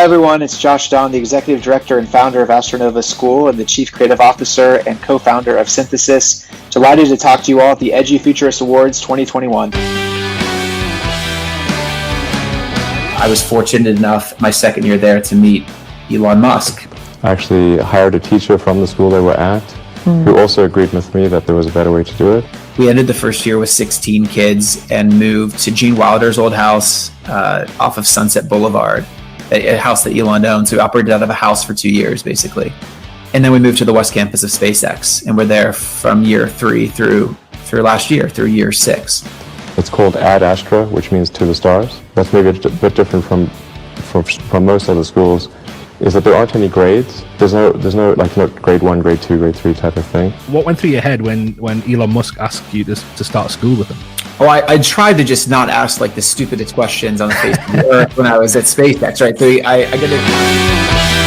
everyone, it's Josh Don, the Executive Director and Founder of Astronova School and the Chief Creative Officer and Co-Founder of Synthesis. Delighted to talk to you all at the Edufuturists Awards 2021. I was fortunate enough my second year there to meet Elon Musk. I actually hired a teacher from the school they were at who also agreed with me that there was a better way to do it. We ended the first year with 16 kids and moved to Gene Wilder's old house off of Sunset Boulevard, a house that Elon owns. So we operated out of a house for 2 years, basically. And then we moved to the West Campus of SpaceX, and we're there from year 3 through last year, through year 6. It's called Ad Astra, which means to the stars. That's maybe a bit different from most other schools, is that there aren't any grades. There's no grade 1, grade 2, grade 3 type of thing. What went through your head when Elon Musk asked you to start school with him? Oh, I tried to just not ask like the stupidest questions on the face of the earth when I was at SpaceX, right? So I got to...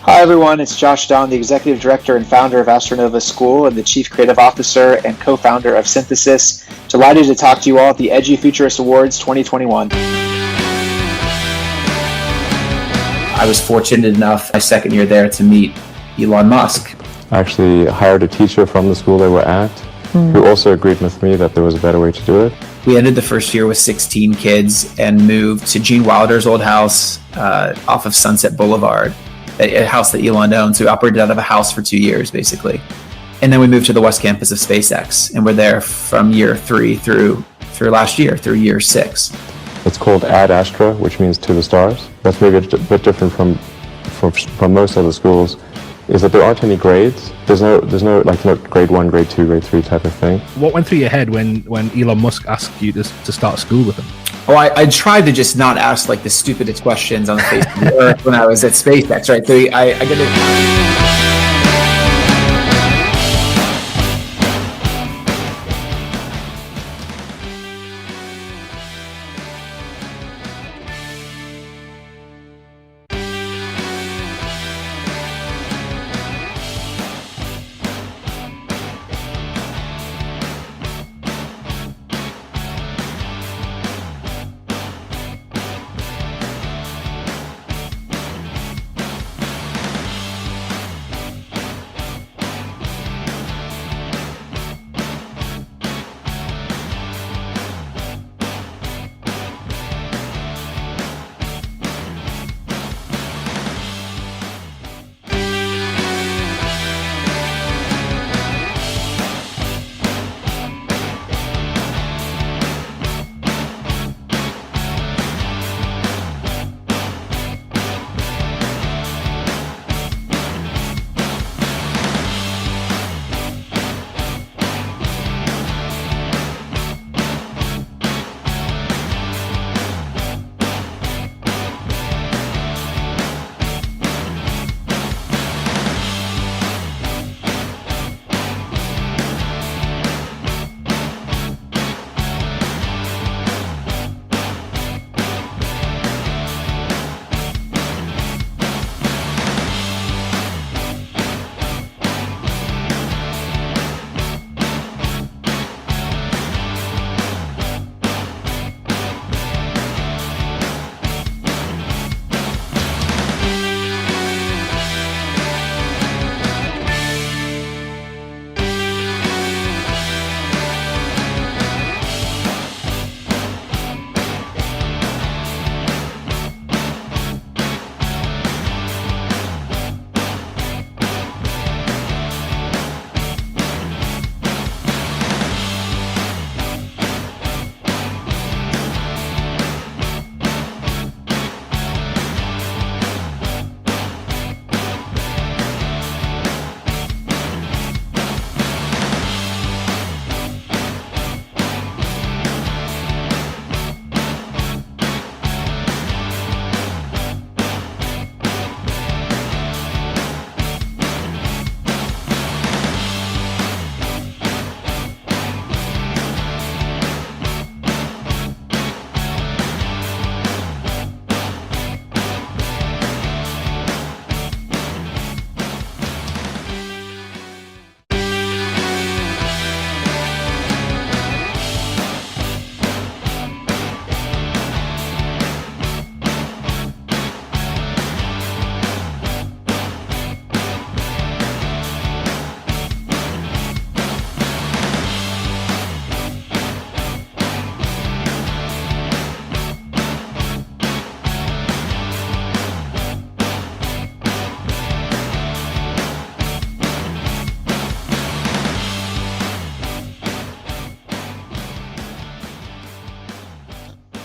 Hi everyone, it's Josh Don, the Executive Director and Founder of Astronova School and the Chief Creative Officer and Co-Founder of Synthesis. Delighted to talk to you all at the Edufuturists Awards 2021. I was fortunate enough my second year there to meet Elon Musk. I actually hired a teacher from the school they were at who also agreed with me that there was a better way to do it. We ended the first year with 16 kids and moved to Gene Wilder's old house off of Sunset Boulevard, a house that Elon owns. So we operated out of a house for 2 years, basically. And then we moved to the West Campus of SpaceX, and we're there from year 3 through last year, through year 6. It's called astra, which means to the stars. That's maybe a bit different from most other schools, is that there aren't any grades. There's no grade 1, grade 2, grade 3 type of thing. What went through your head when Elon Musk asked you to start school with him? Oh, I tried to just not ask like the stupidest questions on the face of the earth when I was at SpaceX, right? So I got to.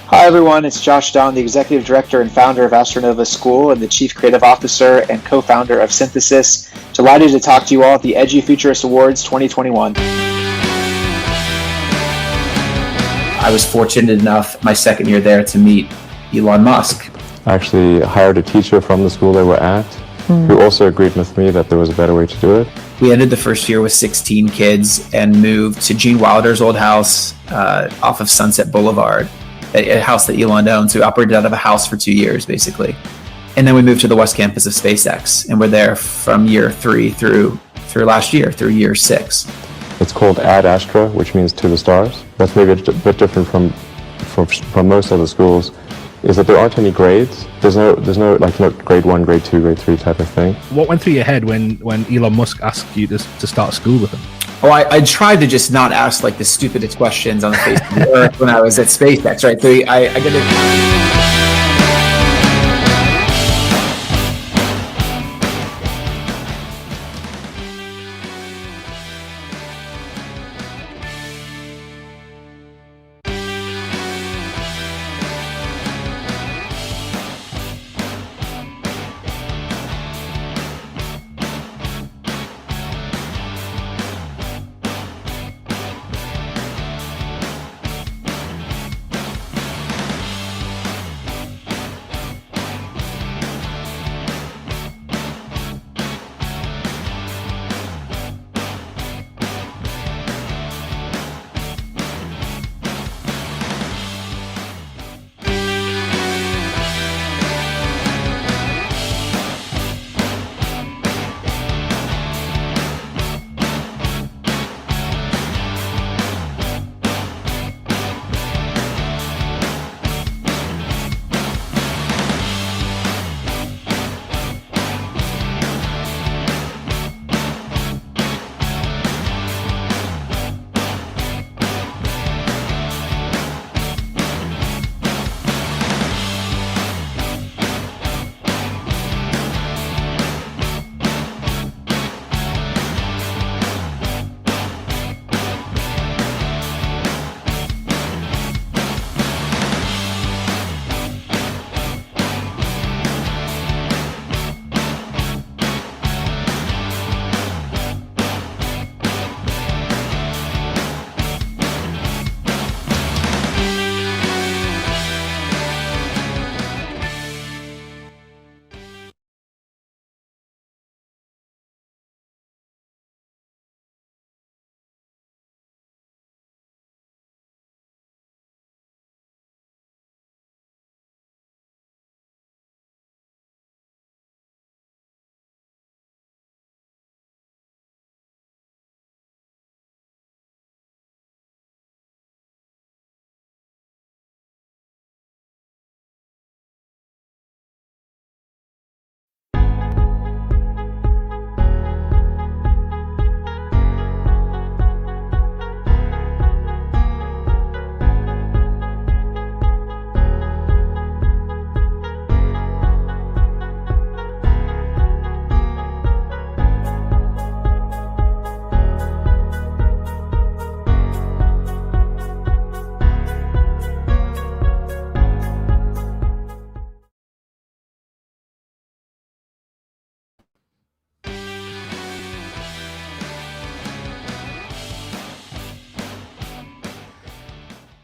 Hi everyone, it's Josh Down, the Executive Director and Founder of Astronova School and the Chief Creative Officer and Co-Founder of Synthesis. Delighted to talk to you all at the Edufuturists Awards 2021. I was fortunate enough my second year there to meet Elon Musk. I actually hired a teacher from the school they were at who also agreed with me that there was a better way to do it. We ended the first year with 16 kids and moved to Gene Wilder's old house off of Sunset Boulevard, a house that Elon owns. So we operated out of a house for 2 years, basically. And then we moved to the West Campus of SpaceX, and we're there from year 3 through last year, through year 6. It's called astra, which means to the stars. That's maybe a bit different from most other schools, is that there aren't any grades. There's no grade 1, grade 2, grade 3 type of thing. What went through your head when Elon Musk asked you to start school with him? Oh, I tried to just not ask like the stupidest questions on the face of the earth when I was at SpaceX, right? So I got to.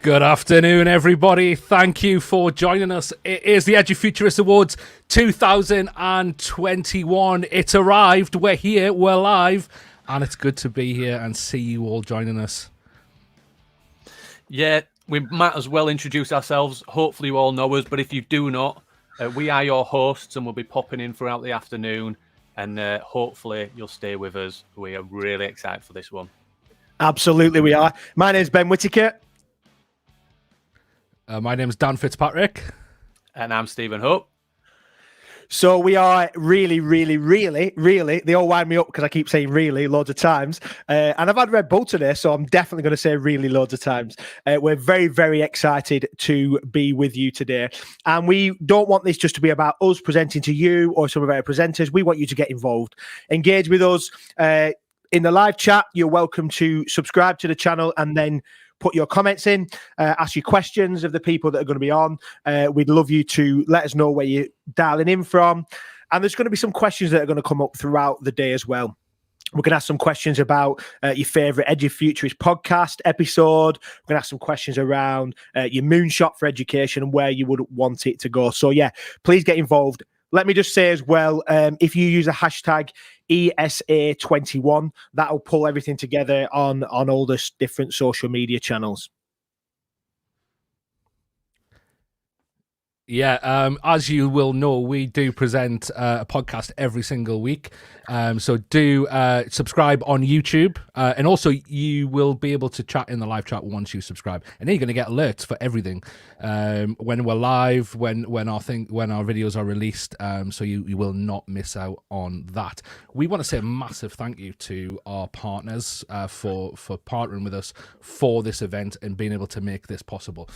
Good afternoon, everybody. Thank you for joining us. It is the Edufuturists Awards 2021. It's arrived. We're here. We're live. And it's good to be here and see you all joining us. Yeah, we might as well introduce ourselves. Hopefully you all know us, but if you do not, we are your hosts and we'll be popping in throughout the afternoon, and hopefully you'll stay with us. We are really excited for this one. Absolutely we are. My name's Ben Whittaker. My name's Dan Fitzpatrick. And I'm Stephen Hope. So we are really, they all wind me up because I keep saying really loads of times. And I've had Red Bull today, so I'm definitely going to say really loads of times. We're very, very excited to be with you today. And we don't want this just to be about us presenting to you or some of our presenters. We want you to get involved. Engage with us in the live chat. You're welcome to subscribe to the channel and then put your comments in, ask you questions of the people that are going to be on. We'd love you to let us know where you're dialing in from. And there's going to be some questions that are going to come up throughout the day as well. We're going to ask some questions about your favourite Edufuturist podcast episode. We're going to ask some questions around your moonshot for education and where you would want it to go. So, yeah, please get involved. Let me just say as well, if you use a hashtag ESA21, that'll pull everything together on all the different social media channels. Yeah, as you will know, we do present a podcast every single week. So do subscribe on YouTube. And also you will be able to chat in the live chat once you subscribe. And then you're going to get alerts for everything. When we're live, when our videos are released. So you will not miss out on that. We want to say a massive thank you to our partners for partnering with us for this event and being able to make this possible.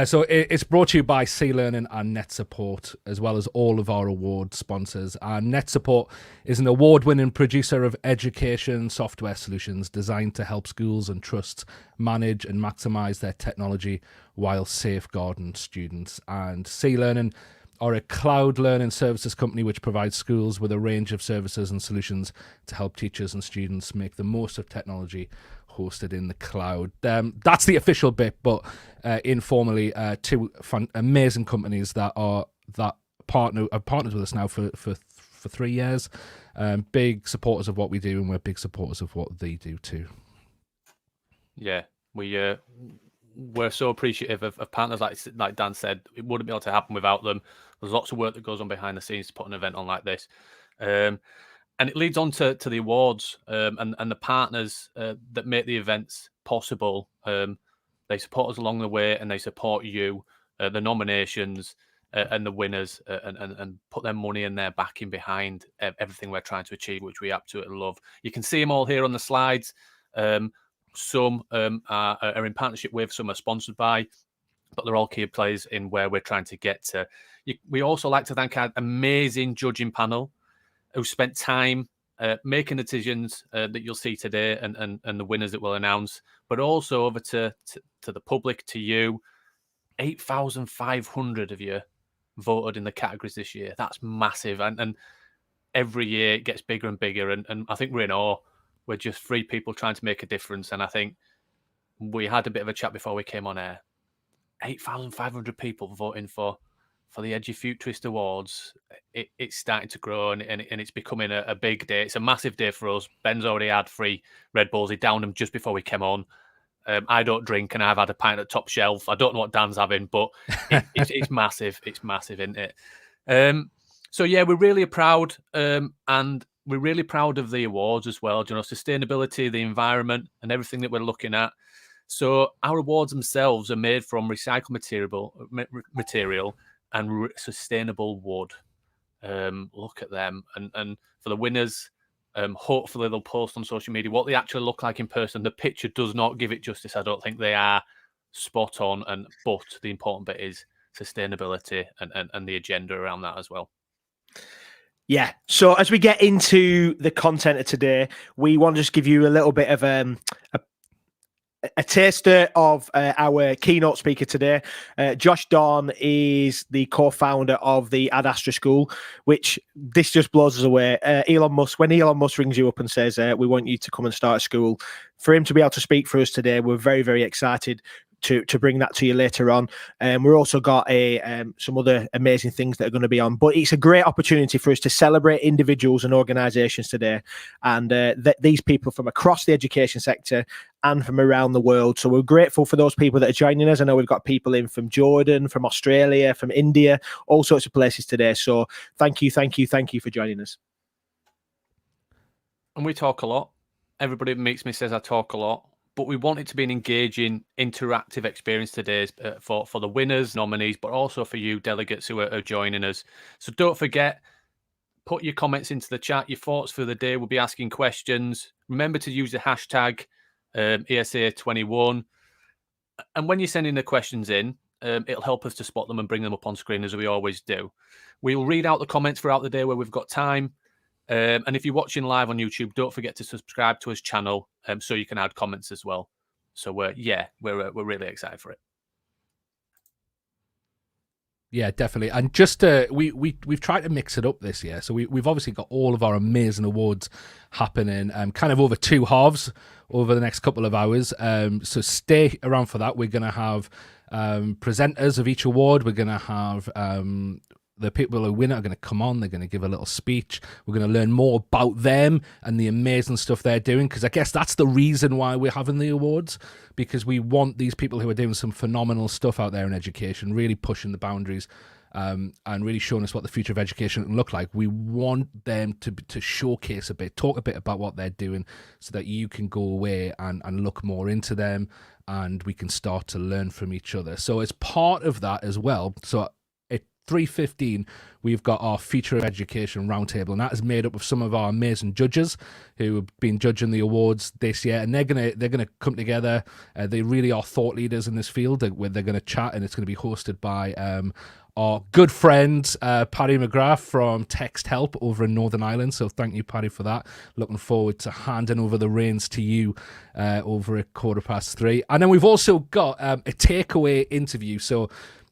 So it's brought to you by C Learning and Net Support, as well as all of our award sponsors. And Net Support is an award-winning producer of education software solutions designed to help schools and trusts manage and maximize their technology while safeguarding students. And C Learning are a cloud learning services company which provides schools with a range of services and solutions to help teachers and students make the most of technology hosted in the cloud. That's the official bit, but informally, two amazing companies that partners with us now for 3 years. Big supporters of what we do, and we're big supporters of what they do too. Yeah, we're so appreciative of partners like Dan said. It wouldn't be able to happen without them. There's lots of work that goes on behind the scenes to put an event on like this. And it leads on to the awards and the partners that make the events possible. They support us along the way, and they support you, the nominations and the winners, and put their money and their backing behind everything we're trying to achieve, which we absolutely love. You can see them all here on the slides. Some are in partnership with, some are sponsored by, but they're all key players in where we're trying to get to. We also like to thank our amazing judging panel who spent time making decisions that you'll see today, and the winners that we'll announce, but also over to the public, to you. 8,500 of you voted in the categories this year. That's massive. And every year it gets bigger and bigger. And I think we're in awe. We're just 3 people trying to make a difference. And I think we had a bit of a chat before we came on air. 8,500 people voting for the Edufuturists Awards. It's starting to grow, and it's becoming a big day. It's a massive day for us. Ben's already had 3 Red Bulls. He downed them just before we came on. I don't drink, and I've had a pint at Top Shelf. I don't know what Dan's having, but it's massive. It's massive, isn't it? So yeah, we're really proud, and we're really proud of the awards as well. You know, sustainability, the environment, and everything that we're looking at. So our awards themselves are made from recycled material and sustainable wood. Look at them, and for the winners. Hopefully they'll post on social media what they actually look like in person. The picture does not give it justice. I don't think they are spot on, but the important bit is sustainability and the agenda around that as well. Yeah. So as we get into the content of today, we want to just give you a little bit of a taster of our keynote speaker today. Josh Dawn is the co-founder of the Astra School, which this just blows us away. Elon Musk, when Elon Musk rings you up and says, we want you to come and start a school, for him to be able to speak for us today, we're very, very excited. to bring that to you later on. We're also got some other amazing things that are going to be on. But it's a great opportunity for us to celebrate individuals and organisations today, and these people from across the education sector and from around the world. So we're grateful for those people that are joining us. I know we've got people in from Jordan, from Australia, from India, all sorts of places today. So thank you for joining us. And we talk a lot. Everybody that meets me says I talk a lot, but we want it to be an engaging, interactive experience today for the winners, nominees, but also for you delegates who are joining us. So don't forget, put your comments into the chat, your thoughts for the day. We'll be asking questions. Remember to use the hashtag ESA21. And when you're sending the questions in, it'll help us to spot them and bring them up on screen as we always do. We'll read out the comments throughout the day where we've got time. And if you're watching live on YouTube, don't forget to subscribe to his channel so you can add comments as well. So we're really excited for it. Yeah, definitely. And just we've tried to mix it up this year. So we've obviously got all of our amazing awards happening kind of over two halves over the next couple of hours. So stay around for that. We're going to have presenters of each award. We're going to have the people who win it are going to come on. They're going to give a little speech. We're going to learn more about them and the amazing stuff they're doing, because I guess that's the reason why we're having the awards, because we want these people who are doing some phenomenal stuff out there in education, really pushing the boundaries and really showing us what the future of education can look like. We want them to showcase a bit, talk a bit about what they're doing, so that you can go away and look more into them, and we can start to learn from each other. So as part of that as well, so 3:15, we've got our Future of Education Roundtable, and that is made up of some of our amazing judges who have been judging the awards this year, and they're gonna come together. They really are thought leaders in this field, where they're going to chat, and it's going to be hosted by our good friend Paddy McGrath from Text Help over in Northern Ireland. So thank you, Paddy, for that. Looking forward to handing over the reins to you over at 3:15. And then we've also got a takeaway interview. So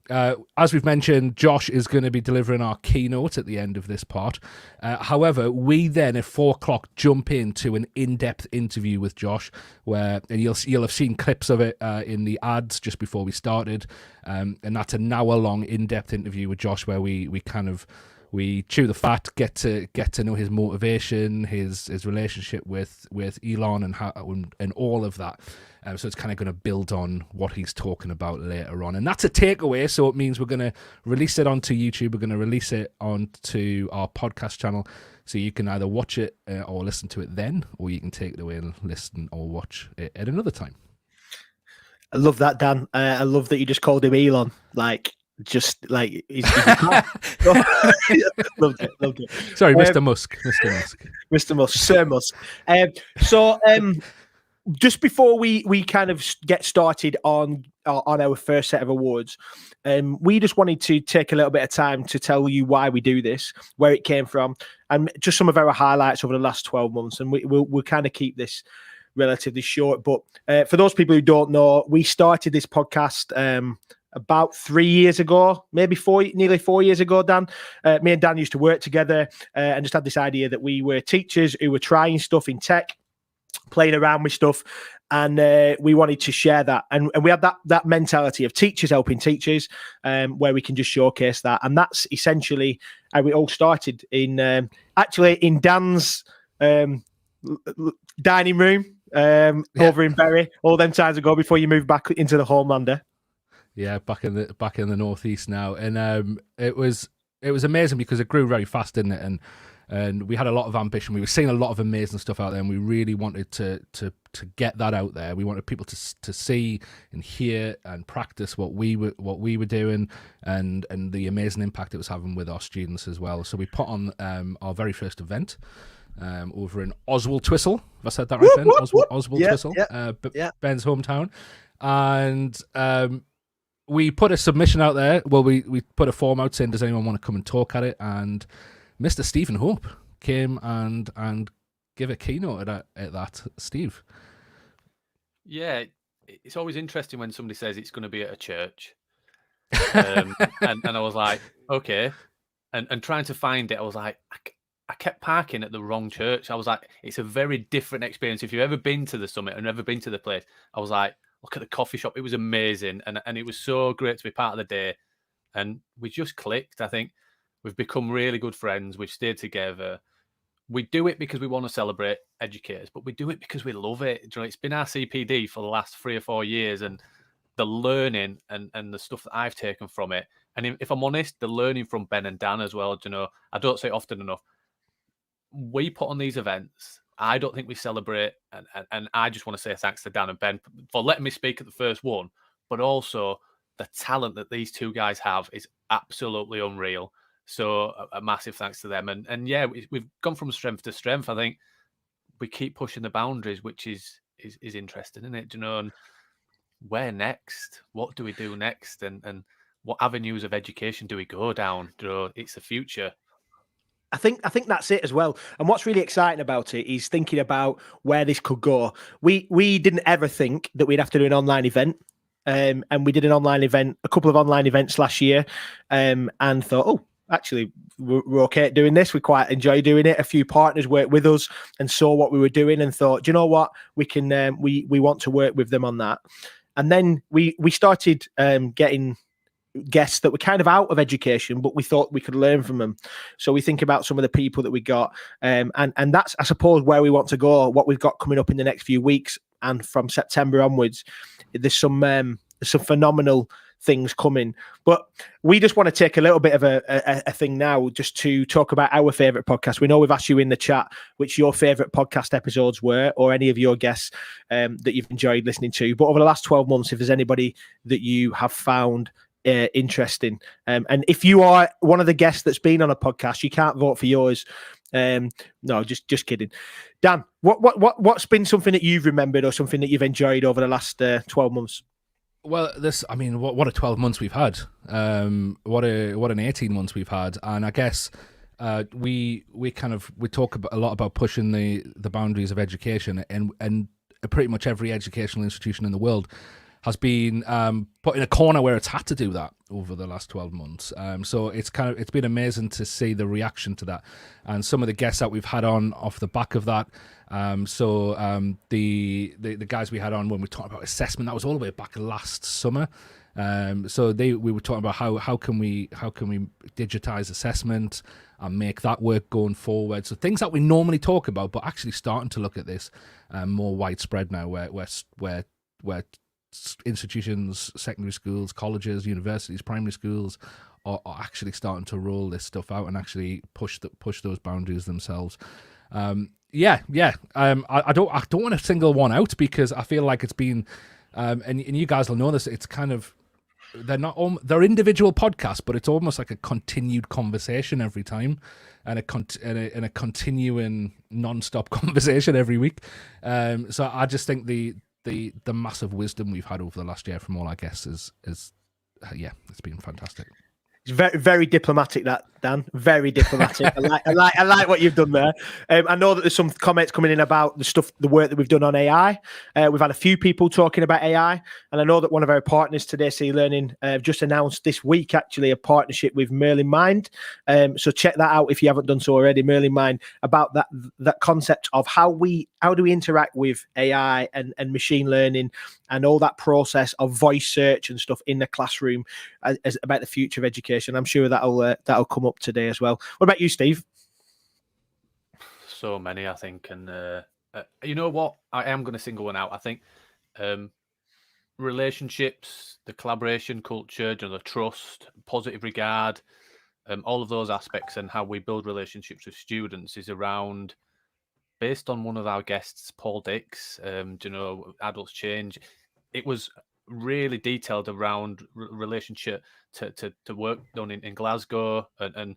as we've mentioned, Josh is going to be delivering our keynote at the end of this part. However, we then at 4:00 jump into an in-depth interview with Josh, where and you'll have seen clips of it in the ads just before we started, and that's an hour-long in-depth interview with Josh, where we chew the fat, get to know his motivation, his relationship with Elon, and all of that. So it's kind of going to build on what he's talking about later on. And that's a takeaway. So it means we're going to release it onto YouTube. We're going to release it onto our podcast channel. So you can either watch it or listen to it then, or you can take it away and listen or watch it at another time. I love that, Dan. I love that you just called him Elon. Just like he's loved it. Sorry, Mr. Musk. Mr. Musk, Sir Musk. Just before we kind of get started on our first set of awards, we just wanted to take a little bit of time to tell you why we do this, where it came from, and just some of our highlights over the last 12 months. And we'll kind of keep this relatively short. But for those people who don't know, we started this podcast about 3 years ago, maybe nearly 4 years ago, Dan. Me and Dan used to work together and just had this idea that we were teachers who were trying stuff in tech, playing around with stuff, and we wanted to share that. And we had that mentality of teachers helping teachers, where we can just showcase that. And that's essentially how we all started in Dan's dining room over in Bury, all them times ago before you moved back into the Homelander. Yeah, back in the northeast now, and it was amazing because it grew very fast, didn't it? And we had a lot of ambition. We were seeing a lot of amazing stuff out there, and we really wanted to get that out there. We wanted people to see and hear and practice what we were doing, and the amazing impact it was having with our students as well. So we put on our very first event over in Oswald Twistle. Have I said that right, Ben? Oswald Twistle, Ben's hometown, and we put a submission out there. Well, we put a form out saying, does anyone want to come and talk at it? And Mr. Stephen Hope came and give a keynote at that. Steve? Yeah, it's always interesting when somebody says it's going to be at a church. And I was like, okay. And trying to find it, I was like, I kept parking at the wrong church. I was like, it's a very different experience. If you've ever been to the summit and ever been to the place, I was look at the coffee shop. It was amazing. And it was so great to be part of the day. And we just clicked. I think we've become really good friends. We've stayed together. We do it because we want to celebrate educators, but we do it because we love it. You know, it's been our CPD for the last 3 or 4 years, and the learning and the stuff that I've taken from it. And if I'm honest, the learning from Ben and Dan as well. You know, I don't say it often enough. We put on these events. I don't think we celebrate, and I just want to say thanks to Dan and Ben for letting me speak at the first one, but also the talent that these two guys have is absolutely unreal. So a massive thanks to them. And yeah, we've gone from strength to strength. I think we keep pushing the boundaries, which is interesting, isn't it? Do you know, and where next? What do we do next? And what avenues of education do we go down? You know, it's the future. I think that's it as well. And what's really exciting about it is thinking about where this could go. We didn't ever think that we'd have to do an online event. And we did an online event, a couple of online events last year, and thought, oh, actually, we're okay at doing this. We quite enjoy doing it. A few partners worked with us and saw what we were doing and thought, do you know what? We can we want to work with them on that. And then we started getting guests that were kind of out of education, but we thought we could learn from them. So we think about some of the people that we got, and that's, I suppose, where we want to go. What we've got coming up in the next few weeks, and from September onwards, there's some phenomenal things coming. But we just want to take a little bit of a thing now, just to talk about our favorite podcast. We know we've asked you in the chat which your favorite podcast episodes were, or any of your guests that you've enjoyed listening to. But over the last 12 months, if there's anybody that you have found interesting, and if you are one of the guests that's been on a podcast, you can't vote for yours. No, just kidding. Dan, what's been something that you've remembered or something that you've enjoyed over the last 12 months? Well, what a 12 months we've had. What an 18 months we've had. And I guess we talk a lot about pushing the boundaries of education, and pretty much every educational institution in the world has been put in a corner where it's had to do that over the last 12 months. So it's been amazing to see the reaction to that, and some of the guests that we've had on off the back of that. The guys we had on when we talked about assessment, that was all the way back last summer. So we were talking about how can we digitize assessment and make that work going forward. So things that we normally talk about, but actually starting to look at this more widespread now, where institutions, secondary schools, colleges, universities, primary schools are actually starting to roll this stuff out and actually push those boundaries themselves. I don't want to single one out, because I feel like it's been, and you guys will know this, it's kind of, they're individual podcasts, but it's almost like a continued conversation every time, and a continuing non-stop conversation every week. So I just think the massive wisdom we've had over the last year from all our guests is it's been fantastic. It's very, very diplomatic, that, Dan. Very diplomatic. I like what you've done there. I know that there's some comments coming in about the work that we've done on AI. We've had a few people talking about AI, and I know that one of our partners today, C Learning, just announced this week actually a partnership with Merlin Mind. So check that out if you haven't done so already. Merlin Mind, about that concept of how do we interact with AI and machine learning and all that process of voice search and stuff in the classroom, as about the future of education. I'm sure that'll come up today as well. What about you, Steve? So many, I think, and you know what? I am going to single one out. I think relationships, the collaboration culture, the trust, positive regard, all of those aspects, and how we build relationships with students is around, based on one of our guests, Paul Dix. Adults Change. It was really detailed around relationship to work done in Glasgow, and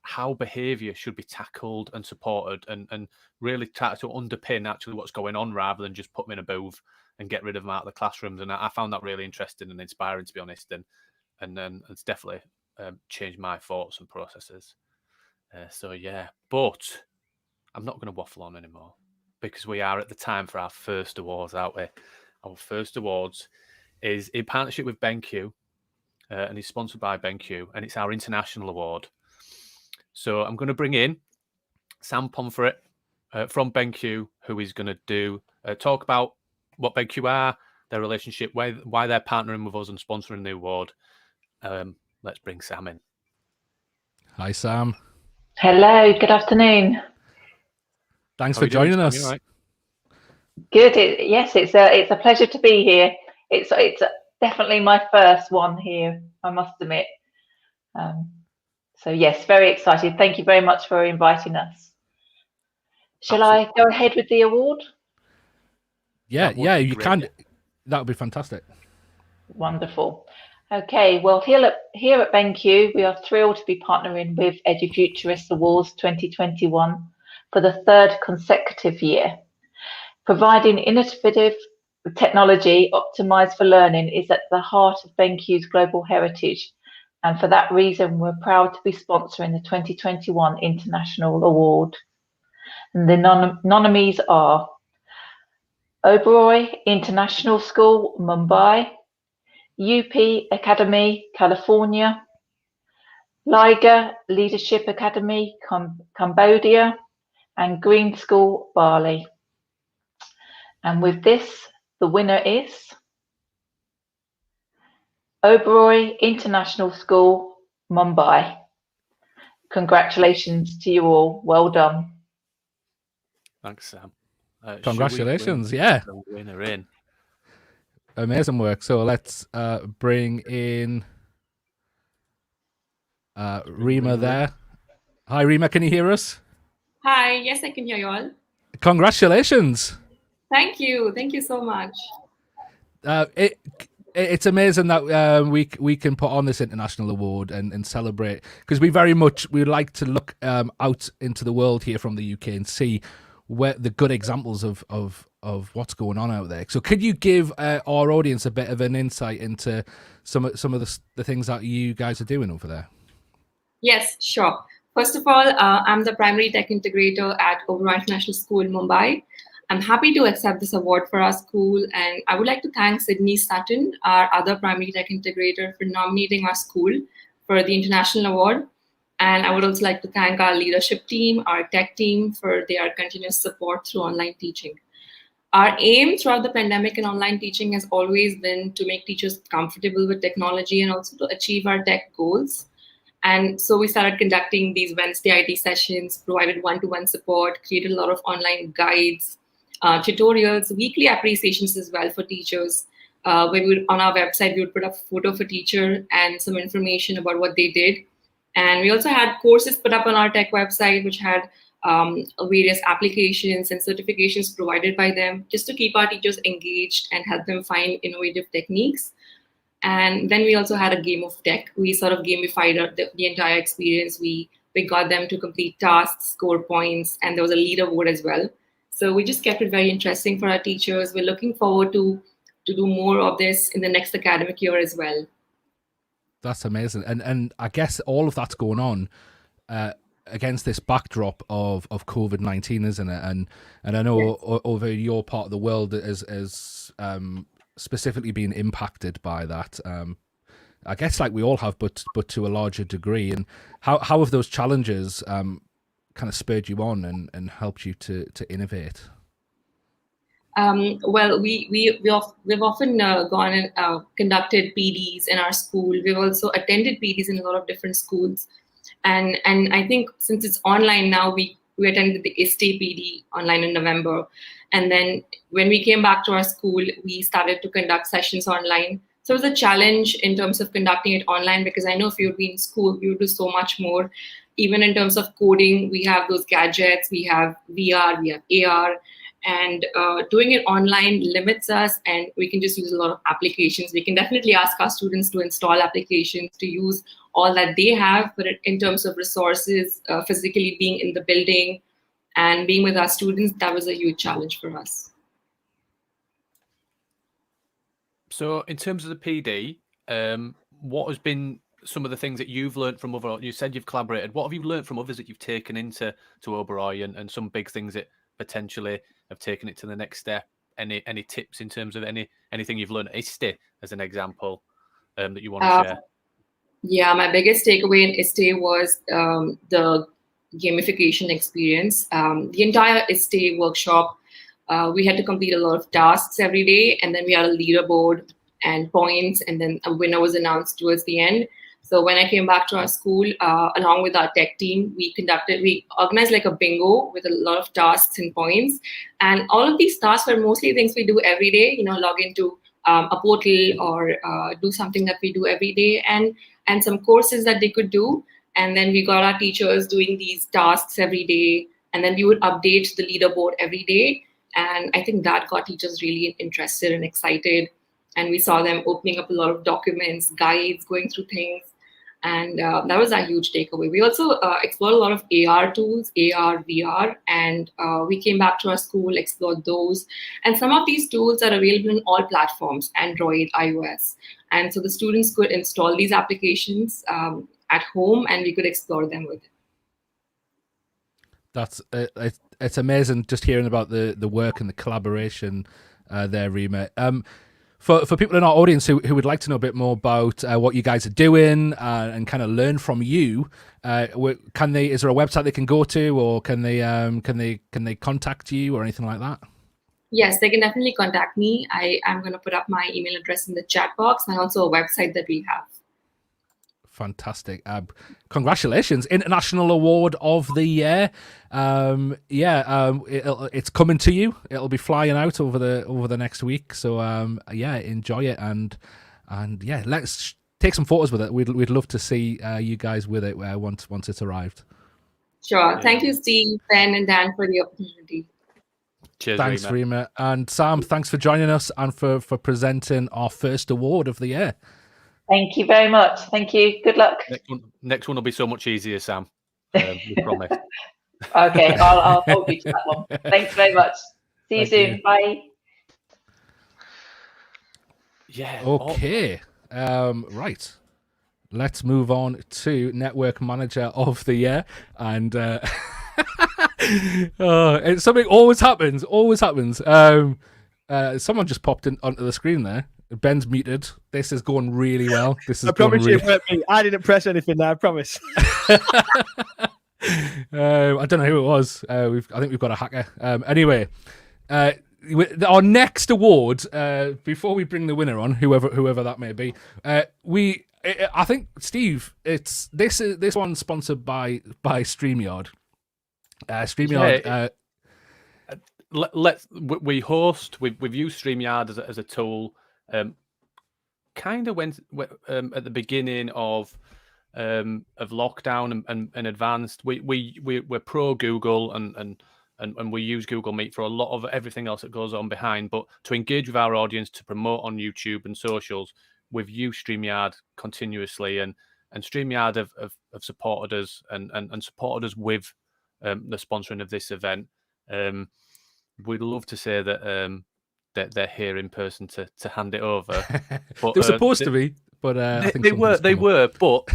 how behaviour should be tackled and supported, and really try to underpin actually what's going on, rather than just put them in a booth and get rid of them out of the classrooms. And I found that really interesting and inspiring, to be honest. And then it's definitely changed my thoughts and processes. But I'm not going to waffle on anymore, because we are at the time for our first awards, aren't we? Our first awards is in partnership with BenQ, and is sponsored by BenQ, and it's our international award. So I'm going to bring in Sam Pomfret from BenQ, who is going to talk about what BenQ are, their relationship, why they're partnering with us and sponsoring the award. Let's bring Sam in. Hi, Sam. Hello, good afternoon. Thanks How for are you doing, joining Sam? us. You all right? Good. Yes, it's a pleasure to be here. It's definitely my first one here, I must admit. So yes, very excited. Thank you very much for inviting us. Shall I go ahead with the award? Yeah, That would be you great, can. yeah. That would be fantastic. Wonderful. Okay, well, here at BenQ, we are thrilled to be partnering with Edufuturists Awards 2021 for the third consecutive year. Providing innovative technology optimized for learning is at the heart of BenQ's global heritage, and for that reason, we're proud to be sponsoring the 2021 International Award. And the nominees are Oberoi International School, Mumbai, UP Academy, California, Liger Leadership Academy, Cambodia, and Green School, Bali. And with this, the winner is Oberoi International School, Mumbai. Congratulations to you all. Well done. Thanks, Sam. Congratulations, Should we yeah. bring the winner in? Amazing work. So let's bring in Rima there. Hi, Rima. Can you hear us? Hi, yes, I can hear you all. Congratulations. Thank you so much. It's amazing that we can put on this international award and celebrate, because we like to look out into the world here from the UK and see where the good examples of what's going on out there. So could you give our audience a bit of an insight into some of the things that you guys are doing over there? Yes, sure. First of all, I'm the primary tech integrator at Oberoi International School, Mumbai. I'm happy to accept this award for our school, and I would like to thank Sydney Sutton, our other primary tech integrator, for nominating our school for the international award. And I would also like to thank our leadership team, our tech team, for their continuous support through online teaching. Our aim throughout the pandemic and online teaching has always been to make teachers comfortable with technology and also to achieve our tech goals. And so we started conducting these Wednesday IT sessions, provided one-to-one support, created a lot of online guides, tutorials, weekly appreciations as well for teachers. Where on our website, we would put up a photo of a teacher and some information about what they did. And we also had courses put up on our tech website, which had various applications and certifications provided by them, just to keep our teachers engaged and help them find innovative techniques. And then we also had a game of tech. We sort of gamified the entire experience. We got them to complete tasks, score points, and there was a leaderboard as well. So we just kept it very interesting for our teachers. We're looking forward to do more of this in the next academic year as well. That's amazing. And I guess all of that's going on against this backdrop of COVID-19, isn't it? And I know Yes. over your part of the world is specifically being impacted by that. I guess like we all have, but to a larger degree. And how have those challenges kind of spurred you on and helped you to innovate? Well, we've often gone and conducted PDs in our school. We've also attended PDs in a lot of different schools, and I think since it's online now, we attended the ISTE PD online in November, and then when we came back to our school, we started to conduct sessions online. So it was a challenge in terms of conducting it online, because I know if you would be in school, you would do so much more. Even in terms of coding, we have those gadgets, we have VR, we have AR. And doing it online limits us, and we can just use a lot of applications. We can definitely ask our students to install applications, to use all that they have, but in terms of resources, physically being in the building and being with our students, that was a huge challenge for us. So in terms of the PD, what has been some of the things that you've learned from other, you said you've collaborated, what have you learned from others that you've taken into Oberoi, and some big things that potentially have taken it to the next step? Any tips in terms of anything you've learned at ISTE as an example that you want to share? Yeah, my biggest takeaway in ISTE was the gamification experience. The entire ISTE workshop We had to complete a lot of tasks every day, and then we had a leaderboard and points, and then a winner was announced towards the end. So when I came back to our school, along with our tech team, we organized like a bingo with a lot of tasks and points. And all of these tasks were mostly things we do every day, log into a portal or do something that we do every day, and some courses that they could do. And then we got our teachers doing these tasks every day, and then we would update the leaderboard every day. And I think that got teachers really interested and excited. And we saw them opening up a lot of documents, guides, going through things. And that was a huge takeaway. We also explored a lot of AR tools, AR, VR, and we came back to our school, explored those. And some of these tools are available in all platforms, Android, iOS. And so the students could install these applications at home, and we could explore them with it. That's it's amazing just hearing about the work and the collaboration there, Rima. For people in our audience who would like to know a bit more about what you guys are doing and kind of learn from you, is there a website they can go to, or can they contact you or anything like that? Yes, they can definitely contact me. I'm going to put up my email address in the chat box, and also a website that we have. Fantastic. Congratulations. International Award of the Year. It's coming to you. It'll be flying out over the next week. So enjoy it and let's take some photos with it. We'd love to see you guys with it once it's arrived. Sure. Thank you, Steve, Ben, and Dan, for the opportunity. Cheers, thanks, Rima. Rima. And Sam, thanks for joining us and for presenting our first award of the year. Thank you very much. Thank you. Good luck. Next one will be so much easier, Sam. We promise. Okay, I'll hold you to that one. Thanks very much. See you soon. Bye. Yeah. Okay. Right. Let's move on to Network Manager of the Year. And something always happens. Someone just popped onto the screen there. Ben's muted. This is going really well. I promise you it weren't me. I didn't press anything there, I promise. I don't know who it was. I think we've got a hacker. Anyway, our next award, before we bring the winner on, whoever that may be, I think, Steve, this one's sponsored by StreamYard. StreamYard. We've used StreamYard as a tool. Kind of went at the beginning of lockdown and advanced. We're pro Google and we use Google Meet for a lot of everything else that goes on behind. But to engage with our audience, to promote on YouTube and socials, we've used StreamYard continuously, and StreamYard have supported us and supported us with the sponsoring of this event. We'd love to say that they're here in person to hand it over. But, they're supposed to be, but I think they were. But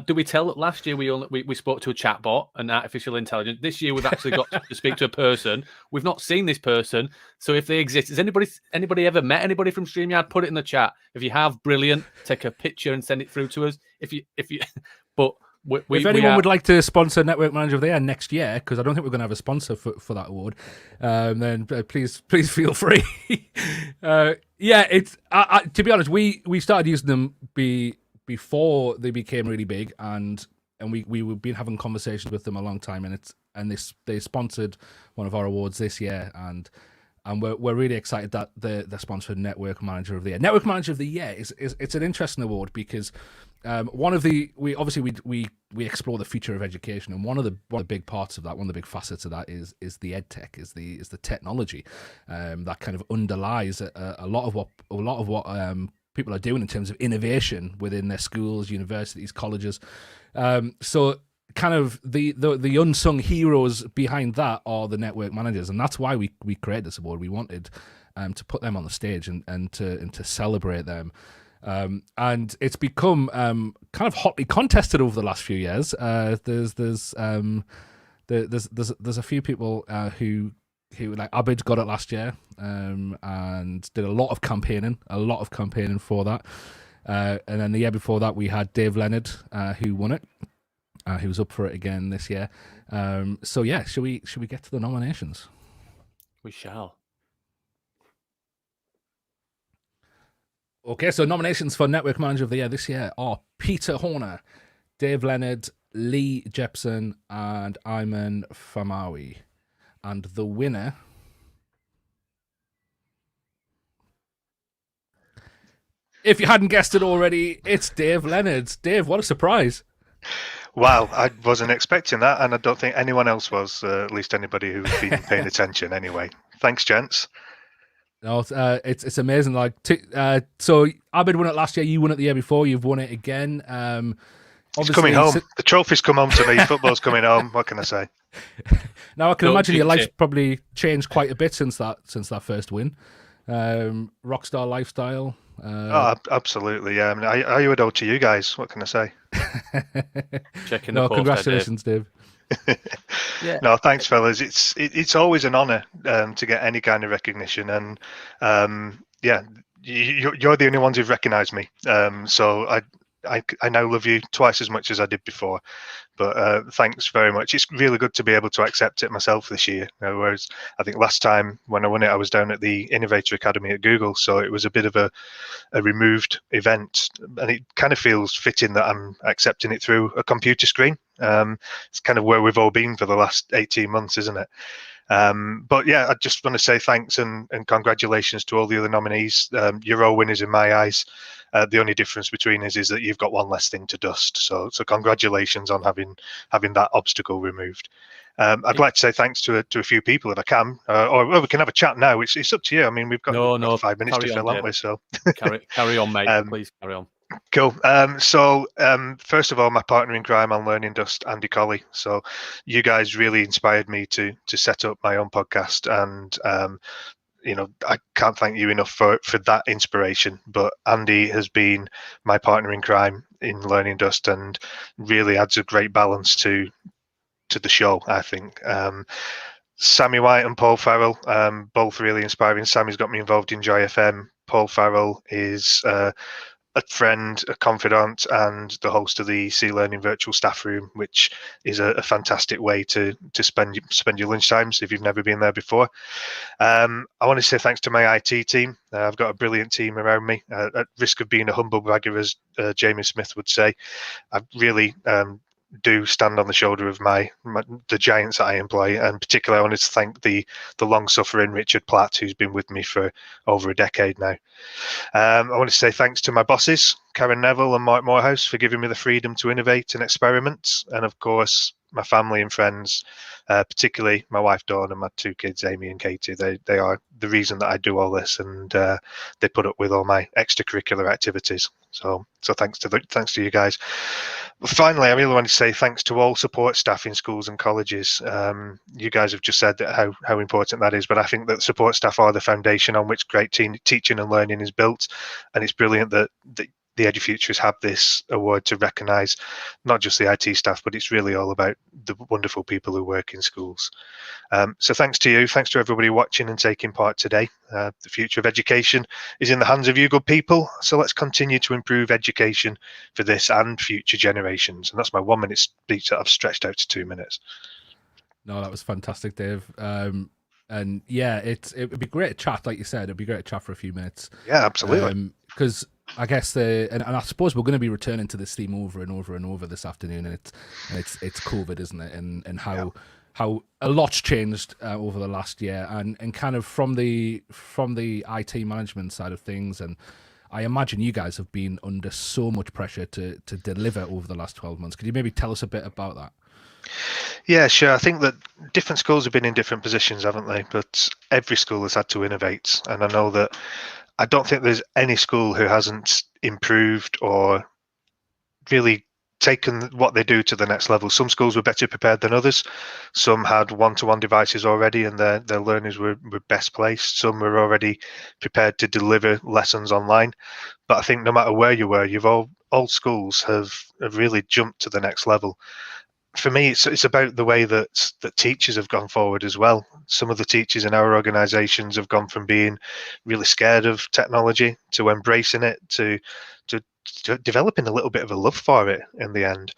do we tell that last year we spoke to a chatbot and artificial intelligence? This year we've actually got to speak to a person. We've not seen this person, so if they exist, has anybody ever met anybody from StreamYard? Put it in the chat. If you have, brilliant. Take a picture and send it through to us. But if anyone would like to sponsor Network Manager of the Year next year, because I don't think we're going to have a sponsor for that award, then please feel free. It's to be honest, we started using them before they became really big, and we've been having conversations with them a long time, and they sponsored one of our awards this year, and we're really excited that they're sponsoring Network Manager of the Year. Network Manager of the Year it's an interesting award because we explore the future of education, and one of the big parts of that, one of the big facets of that is the ed tech, is the technology that kind of underlies a lot of what people are doing in terms of innovation within their schools, universities, colleges. So kind of the unsung heroes behind that are the network managers, and that's why we created this award. We wanted to put them on the stage and to celebrate them. And it's become kind of hotly contested over the last few years. There's a few people who like Abid got it last year, and did a lot of campaigning for that. And then the year before that, we had Dave Leonard who won it. He was up for it again this year. So yeah, should we get to the nominations? We shall. Okay, so nominations for Network Manager of the Year this year are Peter Horner, Dave Leonard, Lee Jepson, and Ayman Famawi. And the winner... If you hadn't guessed it already, it's Dave Leonard. Dave, what a surprise. Wow, I wasn't expecting that, and I don't think anyone else was, at least anybody who's been paying attention anyway. Thanks, gents. No, it's amazing. Like, so Abid won it last year. You won it the year before. You've won it again. It's coming home. The trophy's come home to me. Football's coming home. What can I say? Now I can imagine your life's probably changed quite a bit since that first win. Rockstar lifestyle. Absolutely. Yeah. I mean, I owe it all to you guys. What can I say? Checking no, the congratulations, Dave. Yeah. No, thanks, fellas. It's always an honour to get any kind of recognition, and yeah, you're the only ones who've recognised me. So I now love you twice as much as I did before. But thanks very much. It's really good to be able to accept it myself this year. Whereas I think last time when I won it, I was down at the Innovator Academy at Google, so it was a bit of a removed event, and it kind of feels fitting that I'm accepting it through a computer screen. It's kind of where we've all been for the last 18 months, isn't it? But yeah, I just want to say thanks and congratulations to all the other nominees. You're all winners in my eyes. The only difference between us is that you've got one less thing to dust. So congratulations on having that obstacle removed. I'd like to say thanks to a few people if I can, or we can have a chat now. It's up to you. I mean, we've got 5 minutes to fill, haven't we? So carry on, mate. Please carry on. Cool. So first of all, my partner in crime on Learning Dust, Andy Colley. So you guys really inspired me to set up my own podcast, and I can't thank you enough for that inspiration. But Andy has been my partner in crime in Learning Dust and really adds a great balance to the show, I think. Sammy White and Paul Farrell, both really inspiring. Sammy's got me involved in Joy FM. Paul Farrell is a friend, a confidant, and the host of the Sea Learning Virtual Staff Room, which is a fantastic way to spend your lunch times if you've never been there before. I want to say thanks to my IT team. I've got a brilliant team around me. At risk of being a humble bragger, as Jamie Smith would say, I really do stand on the shoulder of the giants that I employ, and particularly I wanted to thank the long-suffering Richard Platt, who's been with me for over a decade now. I want to say thanks to my bosses, Karen Neville and Mark Morehouse, for giving me the freedom to innovate and experiment, and of course my family and friends, particularly my wife Dawn and my 2 kids, Amy and Katie. They are the reason that I do all this, and they put up with all my extracurricular activities. So thanks to you guys. Finally, I really want to say thanks to all support staff in schools and colleges. You guys have just said that how important that is, but I think that support staff are the foundation on which great teaching and learning is built, and it's brilliant that the Edufuturists have this award to recognise not just the IT staff, but it's really all about the wonderful people who work in schools. So thanks to you, thanks to everybody watching and taking part today. The future of education is in the hands of you good people, so let's continue to improve education for this and future generations. And that's my 1-minute speech that I've stretched out to 2 minutes. No, that was fantastic, Dave. And yeah, it would be great to chat, like you said. It'd be great to chat for a few minutes. Yeah, absolutely. Because I guess and I suppose we're going to be returning to this theme over and over and over this afternoon, and it's COVID, isn't it? And how a lot's changed over the last year, and kind of from the IT management side of things, and I imagine you guys have been under so much pressure to deliver over the last 12 months. Could you maybe tell us a bit about that? Yeah, sure. I think that different schools have been in different positions, haven't they? But every school has had to innovate, and I know that I don't think there's any school who hasn't improved or really taken what they do to the next level. Some schools were better prepared than others. Some had one-to-one devices already, and their learners were best placed. Some were already prepared to deliver lessons online. But I think no matter where you were, all schools have really jumped to the next level. For me, it's about the way that teachers have gone forward as well. Some of the teachers in our organisations have gone from being really scared of technology to embracing it to developing a little bit of a love for it in the end.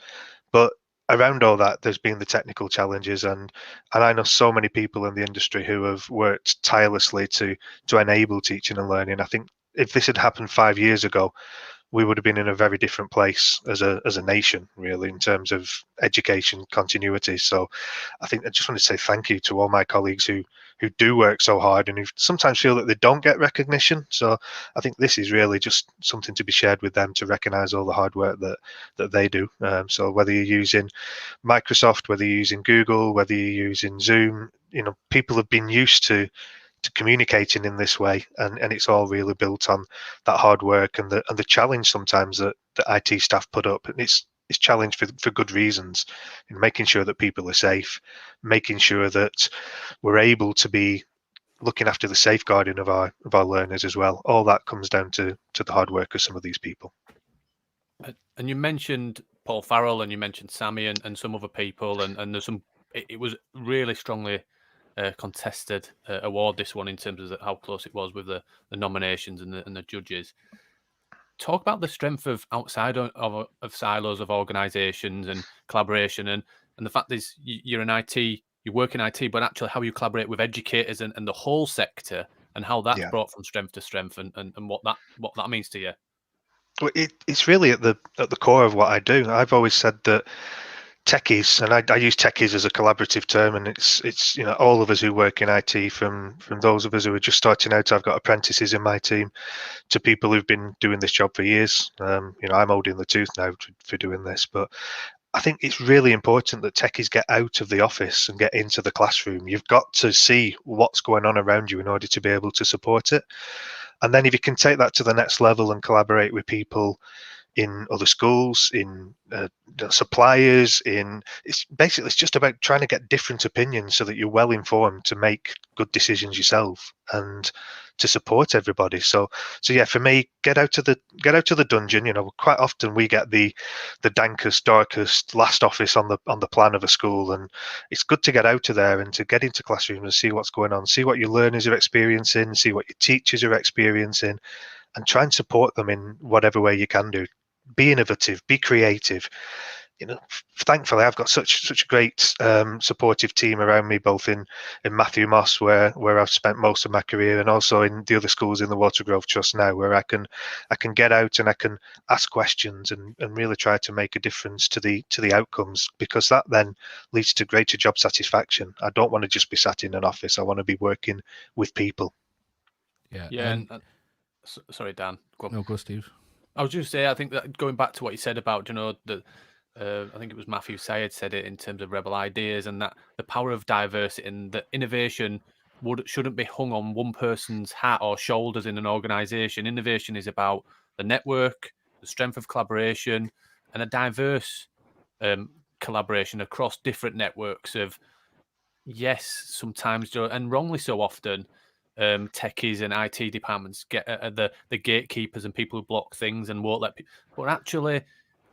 But around all that, there's been the technical challenges, and I know so many people in the industry who have worked tirelessly to enable teaching and learning. I think if this had happened 5 years ago, we would have been in a very different place as a nation, really, in terms of education continuity. So I think I just want to say thank you to all my colleagues who do work so hard and who sometimes feel that they don't get recognition. So I think this is really just something to be shared with them, to recognize all the hard work that they do. So whether you're using Microsoft, whether you're using Google, whether you're using Zoom, people have been used to communicating in this way, and it's all really built on that hard work and the challenge sometimes that IT staff put up. And it's challenged for good reasons, in making sure that people are safe, making sure that we're able to be looking after the safeguarding of our learners as well. All that comes down to the hard work of some of these people. And you mentioned Paul Farrell, and you mentioned Sammy and some other people, and there's some. It was really strongly contested award, this one, in terms of how close it was with the nominations and the judges. Talk about the strength of outside of silos of organisations and collaboration, and the fact is you're in IT, you work in IT, but actually how you collaborate with educators and the whole sector, and how that's brought from strength to strength, and what that means to you. Well, it's really at the core of what I do. I've always said that techies, and I use techies as a collaborative term, and it's all of us who work in IT, from those of us who are just starting out. I've got apprentices in my team, to people who've been doing this job for years. I'm old in the tooth now for doing this, but I think it's really important that techies get out of the office and get into the classroom. You've got to see what's going on around you in order to be able to support it. And then if you can take that to the next level and collaborate with people in other schools, in suppliers, it's just about trying to get different opinions so that you're well informed to make good decisions yourself and to support everybody. So yeah, for me, get out of the dungeon. Quite often we get the dankest, darkest last office on the plan of a school, and it's good to get out of there and to get into classrooms and see what's going on, see what your learners are experiencing, see what your teachers are experiencing, and try and support them in whatever way you can do. Be innovative, be creative. Thankfully, I've got such a great supportive team around me, both in Matthew Moss, where I've spent most of my career, and also in the other schools in the Watergrove Trust now, where I can get out and I can ask questions and really try to make a difference to the outcomes, because that then leads to greater job satisfaction. I don't want to just be sat in an office. I want to be working with people. Yeah. Sorry, Dan. Go on. No, go, Steve. I was just saying, I think that going back to what you said about, I think it was Matthew Syed said it in terms of rebel ideas, and that the power of diversity, and that innovation shouldn't be hung on one person's hat or shoulders in an organization. Innovation is about the network, the strength of collaboration, and a diverse collaboration across different networks of, yes, sometimes, and wrongly so often, techies and IT departments get the gatekeepers and people who block things and won't let people. But actually,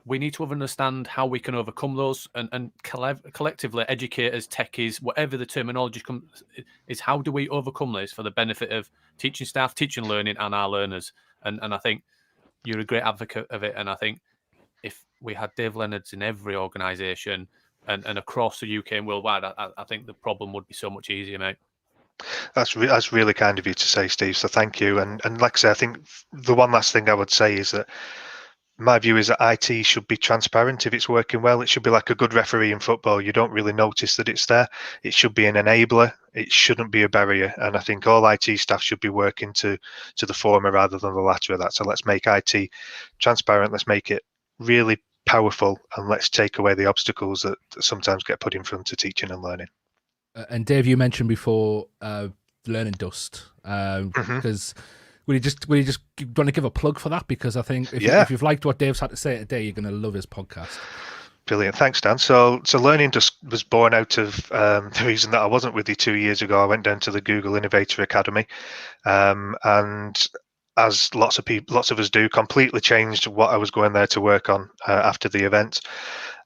we need to understand how we can overcome those, and collectively, educators, techies, whatever the terminology is, how do we overcome this for the benefit of teaching staff, teaching, learning, and our learners? And I think you're a great advocate of it. And I think if we had Dave Leonards in every organisation and across the UK and worldwide, I think the problem would be so much easier, mate. That's really kind of you to say, Steve. So thank you. And like I say, I think the one last thing I would say is that my view is that IT should be transparent. If it's working well, it should be like a good referee in football. You don't really notice that it's there. It should be an enabler. It shouldn't be a barrier. And I think all IT staff should be working to the former rather than the latter of that. So let's make IT transparent. Let's make it really powerful, and let's take away the obstacles that sometimes get put in front of teaching and learning. And Dave, you mentioned before learning dust, because will you just want to give a plug for that? Because I think if you've liked what Dave's had to say today, you're going to love his podcast. Brilliant, thanks, Dan. So Learning Dust was born out of the reason that I wasn't with you 2 years ago. I went down to the Google Innovator Academy, and as lots of us do, completely changed what I was going there to work on after the event.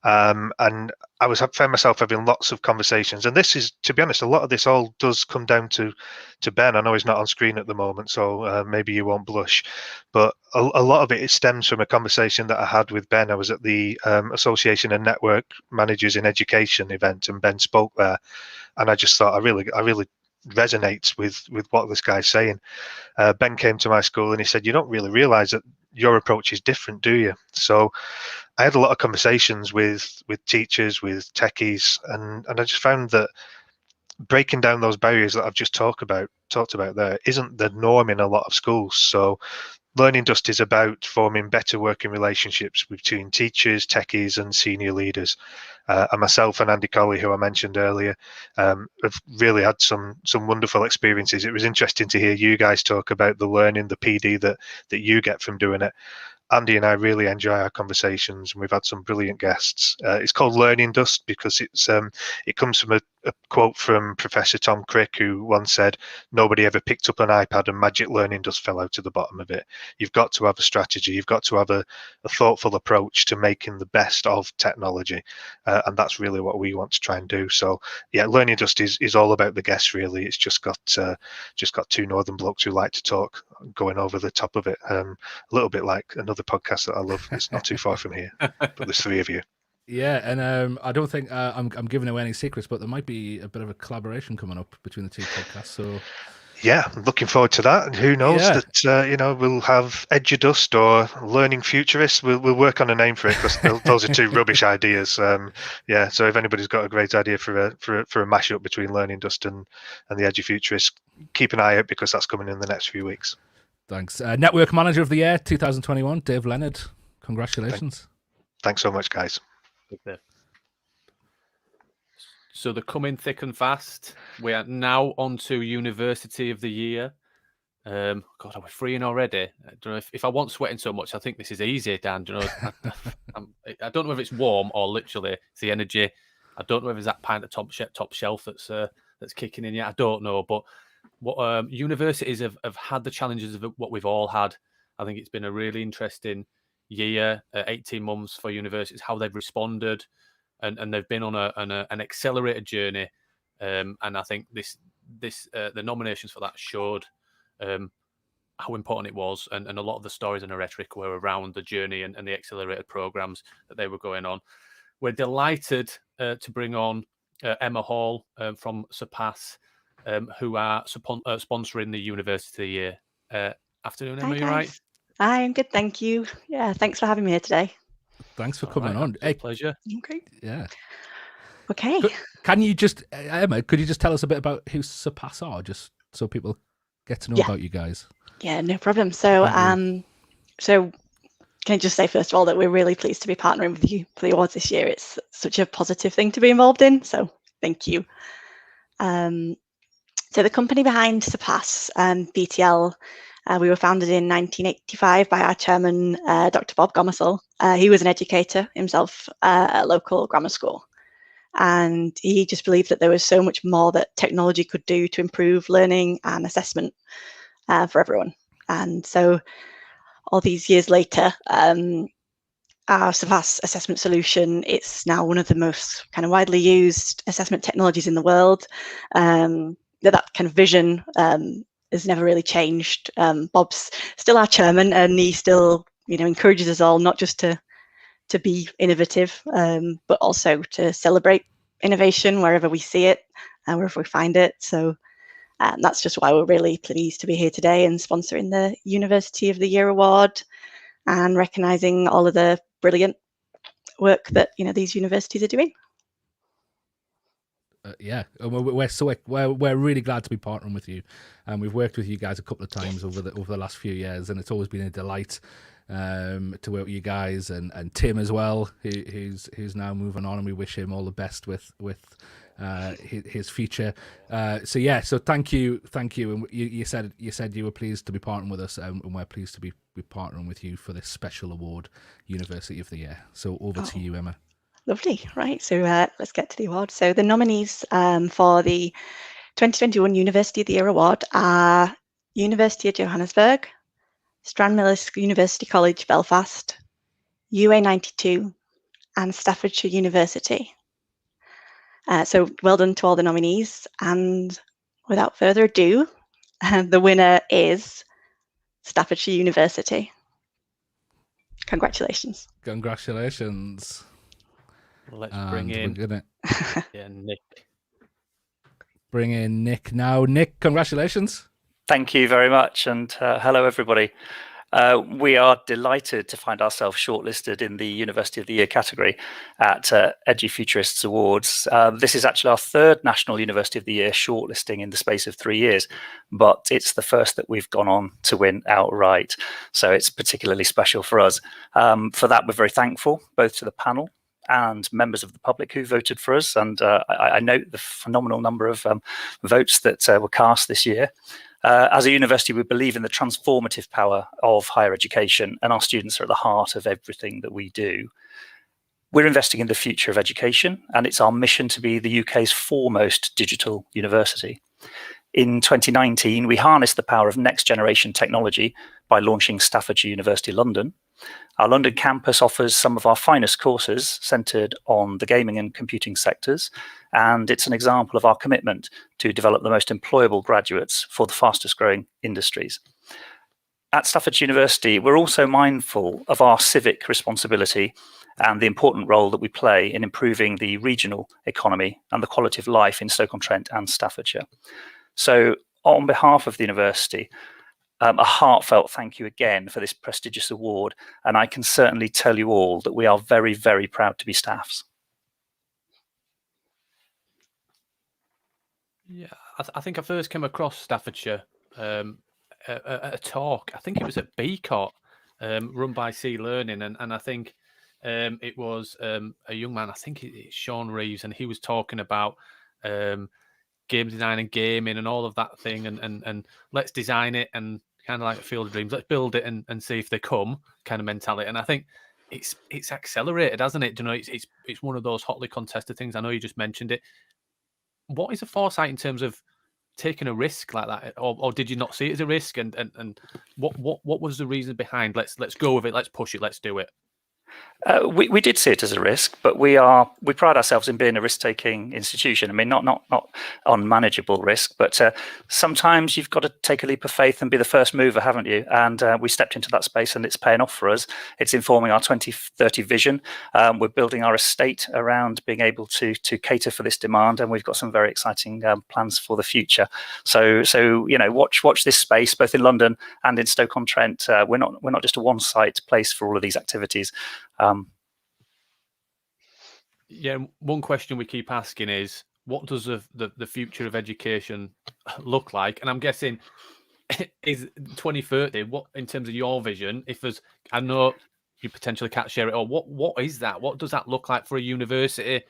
And I found myself having lots of conversations, and this is, to be honest, a lot of this all does come down to Ben. I know he's not on screen at the moment, so maybe you won't blush, but a lot of it stems from a conversation that I had with Ben. I was at the Association and Network Managers in Education event, and Ben spoke there, and I just thought I really resonates with what this guy's saying. Ben came to my school and he said, "You don't really realise that your approach is different, do you?" So I had a lot of conversations with teachers, with techies, and I just found that breaking down those barriers that I've just talked about there isn't the norm in a lot of schools. So Learning Dust is about forming better working relationships between teachers, techies, and senior leaders. And myself and Andy Colley, who I mentioned earlier, have really had some wonderful experiences. It was interesting to hear you guys talk about the learning, the PD that you get from doing it. Andy and I really enjoy our conversations, and we've had some brilliant guests. It's called Learning Dust because it comes from a quote from Professor Tom Crick, who once said, "Nobody ever picked up an iPad and magic learning dust fell out to the bottom of it." You've got to have a strategy. You've got to have a thoughtful approach to making the best of technology, and that's really what we want to try and do. So yeah, Learning Dust is all about the guests. Really, it's just got two northern blokes who like to talk, going over the top of it. A little bit like another podcast that I love. It's not too far from here, but there's three of you. Yeah, and I don't think I'm giving away any secrets, but there might be a bit of a collaboration coming up between the two podcasts. So yeah, I'm looking forward to that. And who knows that we'll have Edudust or Learning Futurists. We'll work on a name for it because those are two rubbish ideas. So if anybody's got a great idea for a mashup between Learning Dust and the Edufuturists, keep an eye out because that's coming in the next few weeks. Thanks. Network Manager of the Year 2021, Dave Leonard. Congratulations. Thanks so much, guys. So they're coming thick and fast. We are now on to University of the Year. God, are we freeing already? I don't know if I want sweating so much. I think this is easy, Dan. I don't know if it's warm or literally it's the energy. I don't know if it's that pint of top shelf that's kicking in yet. I don't know, but what universities have had the challenges of what we've all had. I think it's been a really interesting year, 18 months for universities, how they've responded, and they've been on an accelerated journey. And I think the nominations for that showed how important it was, and a lot of the stories and the rhetoric were around the journey and the accelerated programs that they were going on. We're delighted to bring on Emma Hall from Surpass, who are sponsoring the University Year. Afternoon, Emma, you right? Hi, I'm good, thank you. Yeah, thanks for having me here today. Thanks for coming on. Hey, pleasure. Great. Yeah. Okay. Can you just, Emma, could you just tell us a bit about who Surpass are, just so people get to know about you guys? Yeah, no problem. So, so can I just say, first of all, that we're really pleased to be partnering with you for the awards this year. It's such a positive thing to be involved in, so thank you. So the company behind Surpass, BTL, we were founded in 1985 by our chairman, Dr. Bob Gomersall. He was an educator himself at a local grammar school. And he just believed that there was so much more that technology could do to improve learning and assessment for everyone. And so all these years later, our Surpass assessment solution, it's now one of the most kind of widely used assessment technologies in the world. That kind of vision has never really changed. Bob's still our chairman, and he still, encourages us all not just to be innovative, but also to celebrate innovation wherever we see it and wherever we find it. So that's just why we're really pleased to be here today and sponsoring the University of the Year Award and recognising all of the brilliant work that these universities are doing. We're really glad to be partnering with you, and we've worked with you guys a couple of times over the last few years, and it's always been a delight to work with you guys and Tim as well, who's now moving on, and we wish him all the best with his future. So thank you, and you said you were pleased to be partnering with us, and we're pleased to be partnering with you for this special award, University of the Year. So over to you, Emma. Lovely. Right. So let's get to the award. So the nominees for the 2021 University of the Year Award are University of Johannesburg, Stranmillis University College, Belfast, UA92, and Staffordshire University. So well done to all the nominees. And without further ado, the winner is Staffordshire University. Congratulations. Let's bring in Nick. bring in Nick now. Nick, congratulations. Thank you very much, and hello everybody. We are delighted to find ourselves shortlisted in the University of the Year category at Edufuturists Awards. This is actually our third National University of the Year shortlisting in the space of 3 years, but it's the first that we've gone on to win outright. So it's particularly special for us. For that, we're very thankful, both to the panel and members of the public who voted for us. And I note the phenomenal number of votes that were cast this year. As a university, we believe in the transformative power of higher education, and our students are at the heart of everything that we do. We're investing in the future of education, and it's our mission to be the UK's foremost digital university. In 2019, we harnessed the power of next generation technology by launching Staffordshire University London. Our London campus offers some of our finest courses centred on the gaming and computing sectors, and it's an example of our commitment to develop the most employable graduates for the fastest growing industries. At Staffordshire University, we're also mindful of our civic responsibility and the important role that we play in improving the regional economy and the quality of life in Stoke-on-Trent and Staffordshire. So on behalf of the university, a heartfelt thank you again for this prestigious award, and I can certainly tell you all that we are very, very proud to be staffs. Yeah, I think I first came across Staffordshire at a talk. I think it was at BCOT, run by C Learning, and I think it was a young man. I think it's Sean Reeves, and he was talking about game design and gaming and all of that thing, and let's design it and kind of like a Field of Dreams. Let's build it and see if they come kind of mentality. And I think it's accelerated, hasn't it? You know, it's one of those hotly contested things. I know you just mentioned it. What is the foresight in terms of taking a risk like that, or did you not see it as a risk? And what was the reason behind let's go with it, let's push it, let's do it? We did see it as a risk, but we pride ourselves in being a risk-taking institution. I mean, not unmanageable risk, but sometimes you've got to take a leap of faith and be the first mover, haven't you? And we stepped into that space, and it's paying off for us. It's informing our 2030 vision. We're building our estate around being able to cater for this demand, and we've got some very exciting plans for the future. So you know, watch this space, both in London and in Stoke-on-Trent. We're not just a one-site place for all of these activities. Yeah, one question we keep asking is, what does the future of education look like? And I'm guessing is 2030. What in terms of your vision? If there's, I know you potentially can't share it, or what is that? What does that look like for a university?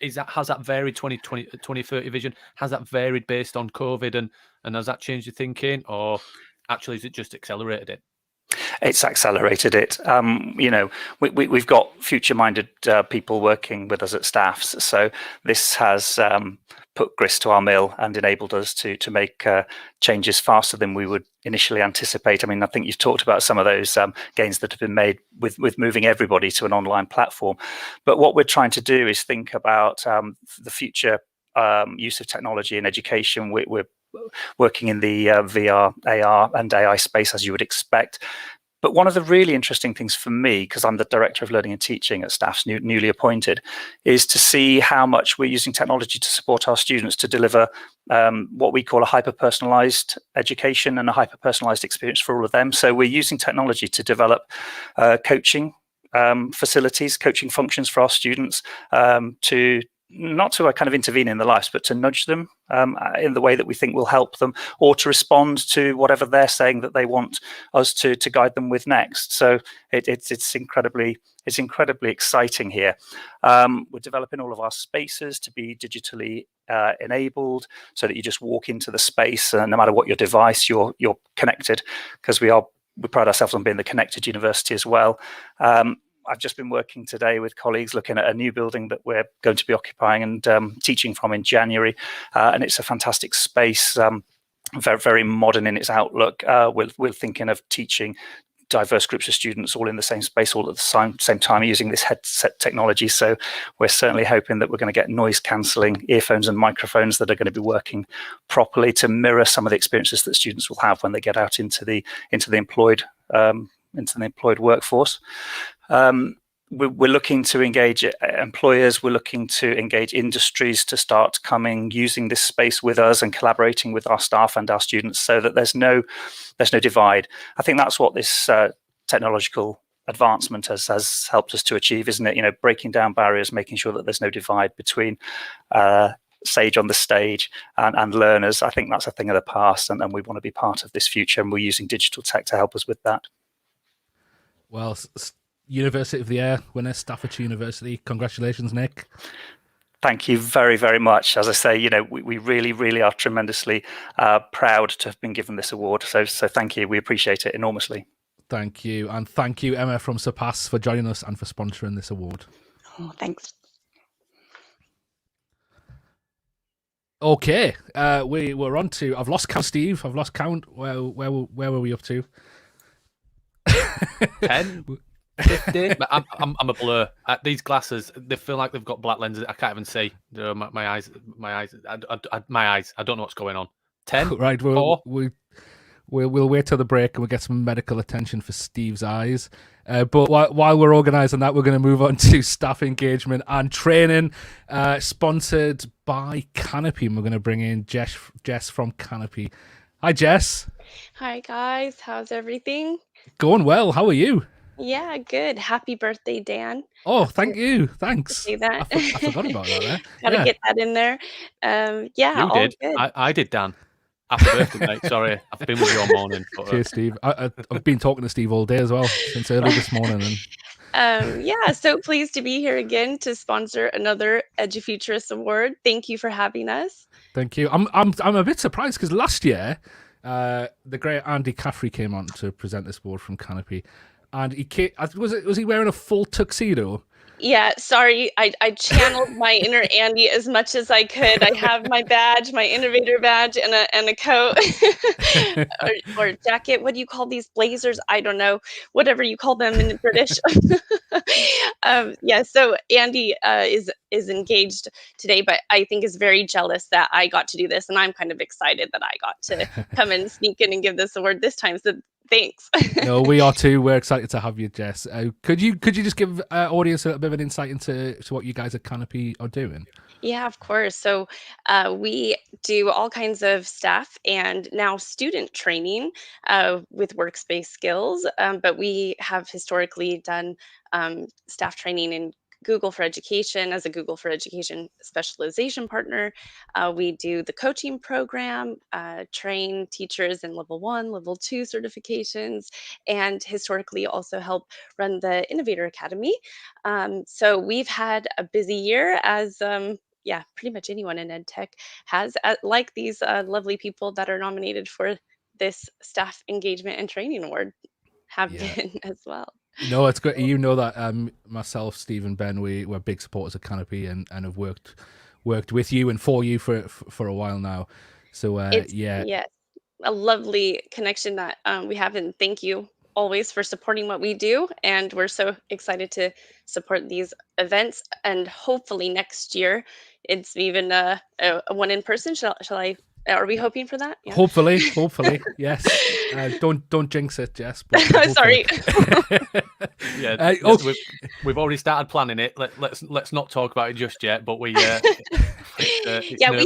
Has that varied 2030 vision? Has that varied based on COVID, and has that changed your thinking, or actually has it just accelerated it? It's accelerated it. You know, we've got future-minded people working with us at staffs, so this has put grist to our mill and enabled us to make changes faster than we would initially anticipate. I mean, I think you've talked about some of those gains that have been made with moving everybody to an online platform. But what we're trying to do is think about the future use of technology in education. We're working in the VR, AR, and AI space, as you would expect. But one of the really interesting things for me, because I'm the Director of Learning and Teaching at Staffs, newly appointed, is to see how much we're using technology to support our students to deliver what we call a hyper-personalised education and a hyper-personalised experience for all of them. So we're using technology to develop coaching facilities, coaching functions for our students, to not to kind of intervene in their lives, but to nudge them in the way that we think will help them, or to respond to whatever they're saying that they want us to guide them with next. So it's incredibly exciting here. We're developing all of our spaces to be digitally enabled, so that you just walk into the space, and no matter what your device, you're connected, because we pride ourselves on being the connected university as well. I've just been working today with colleagues looking at a new building that we're going to be occupying and teaching from in January. And it's a fantastic space, very, very modern in its outlook. We're thinking of teaching diverse groups of students all in the same space, all at the same time, using this headset technology. So we're certainly hoping that we're going to get noise cancelling earphones and microphones that are going to be working properly to mirror some of the experiences that students will have when they get out into the employed workforce. we're looking to engage employers, we're looking to engage industries to start coming, using this space with us and collaborating with our staff and our students, so that there's no divide. I think that's what this technological advancement has helped us to achieve, isn't it? You know, breaking down barriers, making sure that there's no divide between sage on the stage and learners. I think that's a thing of the past, and we want to be part of this future, and we're using digital tech to help us with that. Well, University of the Air winner, Staffordshire University. Congratulations, Nick. Thank you very, very much. As I say, you know, we really, really are tremendously proud to have been given this award. So thank you. We appreciate it enormously. Thank you. And thank you, Emma from Surpass, for joining us and for sponsoring this award. Oh, thanks. Okay, we're on to. I've lost count, Steve. I've lost count. Where were we up to? 10, 15. I'm a blur. These glasses, they feel like they've got black lenses. I can't even see. My eyes. I don't know what's going on. 10. Right. We'll wait till the break and we'll get some medical attention for Steve's eyes. But while we're organising that, we're going to move on to staff engagement and training, sponsored by Canopy. And we're going to bring in Jess from Canopy. Hi, Jess. Hi, guys. How's everything? Going well. How are you? Yeah, good. Happy birthday, Dan. Oh, thank you. Thanks. Say that. I forgot about that. Gotta get that in there. Yeah, you all did. good. I did, Dan. Happy birthday, mate. Sorry, I've been with you all morning. But, Cheers, Steve. I've been talking to Steve all day as well, since early this morning. Yeah, so pleased to be here again to sponsor another Edufuturists Award. Thank you for having us. Thank you. I'm a bit surprised because last year, the great Andy Caffrey came on to present this award from Canopy, and was he wearing a full tuxedo? Yeah, sorry, I channeled my inner Andy as much as I could. I have my badge, my innovator badge, and a coat or jacket. What do you call these blazers? I don't know. Whatever you call them in British. Yeah, so Andy is engaged today, but I think is very jealous that I got to do this, and I'm kind of excited that I got to come and sneak in and give this award this time. So thanks. No, we are too. We're excited to have you, Jess. Could you just give audience a little bit of an insight into what you guys at Canopy are doing? Yeah, of course. So we do all kinds of staff and now student training with workspace skills, but we have historically done staff training in Google for Education as a Google for Education specialization partner. We do the coaching program, train teachers in level 1, level 2 certifications, and historically also help run the Innovator Academy. So we've had a busy year as pretty much anyone in EdTech has, like these lovely people that are nominated for this Staff Engagement and Training Award have been as well. No, it's good. You know that myself, Steve, and Ben, we're big supporters of Canopy and have worked with you and for you for a while now. So yes, a lovely connection that we have, and thank you always for supporting what we do. And we're so excited to support these events, and hopefully next year it's even a one in person. Shall I? Are we hoping for that? Yeah. Hopefully, yes. Don't jinx it, Jess. Sorry. Yeah, we've already started planning it. Let's not talk about it just yet. But we, we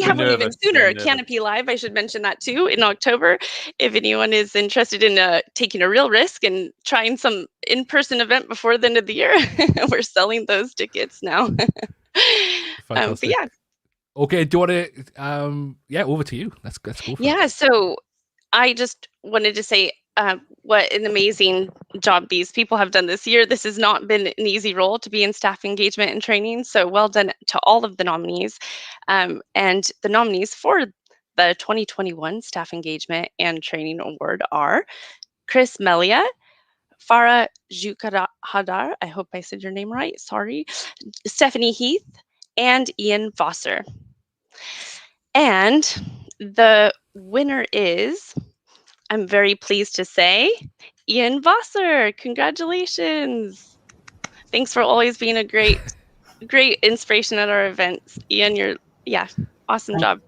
have one even sooner. Canopy Live, I should mention that too, in October. If anyone is interested in taking a real risk and trying some in-person event before the end of the year, we're selling those tickets now. But yeah. Okay, do you want to? Over to you. Let's go for it. Yeah, so I just wanted to say what an amazing job these people have done this year. This has not been an easy role to be in staff engagement and training. So well done to all of the nominees. And the nominees for the 2021 Staff Engagement and Training Award are Chris Melia, Farah Jukadar, I hope I said your name right, sorry, Stephanie Heath, and Ian Vosser. And the winner is, I'm very pleased to say, Ian Vosser. Congratulations. Thanks for always being a great inspiration at our events. Ian, awesome job.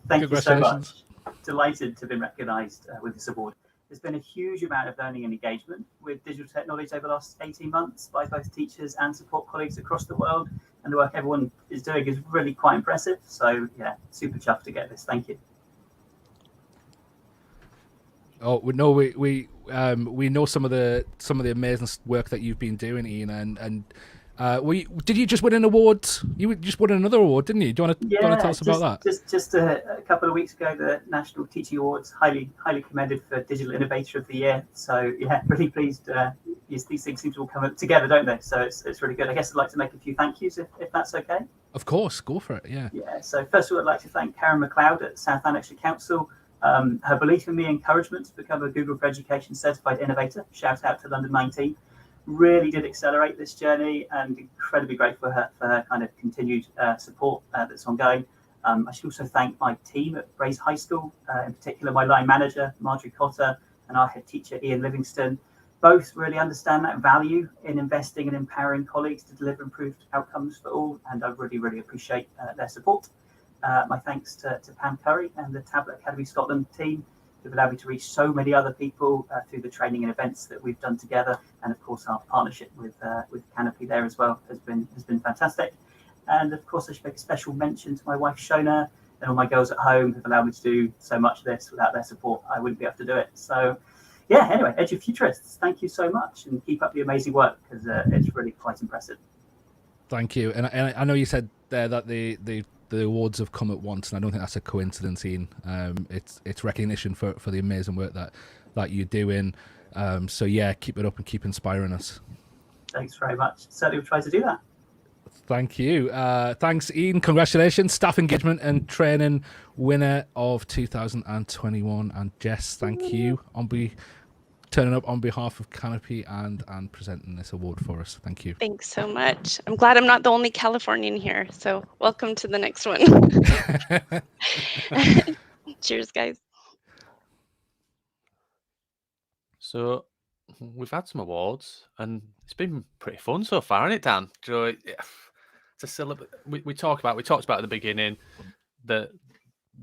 Thank you so much. Delighted to have been recognised with this award. There's been a huge amount of learning and engagement with digital technology over the last 18 months by both teachers and support colleagues across the world. And the work everyone is doing is really quite impressive. So yeah, super chuffed to get this. Thank you. Oh no, we know some of the amazing work that you've been doing, Ian, and did you just win an award? You just won another award, didn't you? Do you want to tell us about that? Just a couple of weeks ago, the National Teaching Awards, highly commended for Digital Innovator of the Year. So yeah, really pleased. These things seem to all come up together, don't they? So it's really good. I guess I'd like to make a few thank yous if that's okay. Of course, go for it. Yeah. Yeah. So first of all, I'd like to thank Karen McLeod at South Lanarkshire Council. Her belief in me, encouragement to become a Google for Education certified innovator. Shout out to London 19. Really did accelerate this journey, and incredibly grateful for her kind of continued support that's ongoing. I should also thank my team at Braze High School, in particular my line manager, Marjorie Cotter, and our head teacher, Ian Livingston. Both really understand that value in investing and empowering colleagues to deliver improved outcomes for all, and I really, really appreciate their support. My thanks to Pam Curry and the Tablet Academy Scotland team, who've allowed me to reach so many other people through the training and events that we've done together, and of course our partnership with Canopy there as well has been fantastic. And of course I should make a special mention to my wife Shona and all my girls at home who've allowed me to do so much of this. Without their support, I wouldn't be able to do it. So yeah, anyway, Edufuturists, thank you so much, and keep up the amazing work, because it's really quite impressive. Thank you. And I know you said there that the awards have come at once, and I don't think that's a coincidence, Ian. It's recognition for the amazing work that you're doing. So yeah, keep it up and keep inspiring us. Thanks very much. Certainly we'll try to do that. Thank you. Thanks, Ian. Congratulations, Staff Engagement and Training winner of 2021. And Jess, thank you turning up on behalf of Canopy and presenting this award for us. Thank you. Thanks so much. I'm glad I'm not the only Californian here. So welcome to the next one. Cheers, guys. So we've had some awards, and it's been pretty fun so far, hasn't it, Dan? To celebrate, we talked about at the beginning that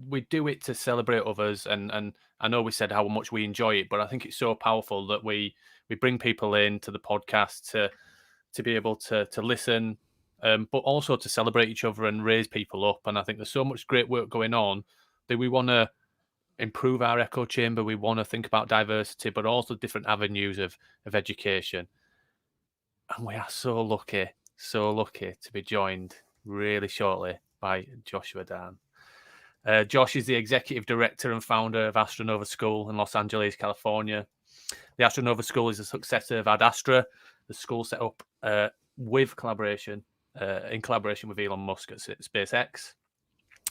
we do it to celebrate others, and I know we said how much we enjoy it, but I think it's so powerful that we bring people in to the podcast to be able to listen, but also to celebrate each other and raise people up. And I think there's so much great work going on that we want to improve our echo chamber. We want to think about diversity, but also different avenues of education. And we are so lucky to be joined really shortly by Joshua Dan. Josh is the executive director and founder of Astra Nova School in Los Angeles, California. The Astra Nova School is a successor of Ad Astra, the school set up in collaboration with Elon Musk at SpaceX.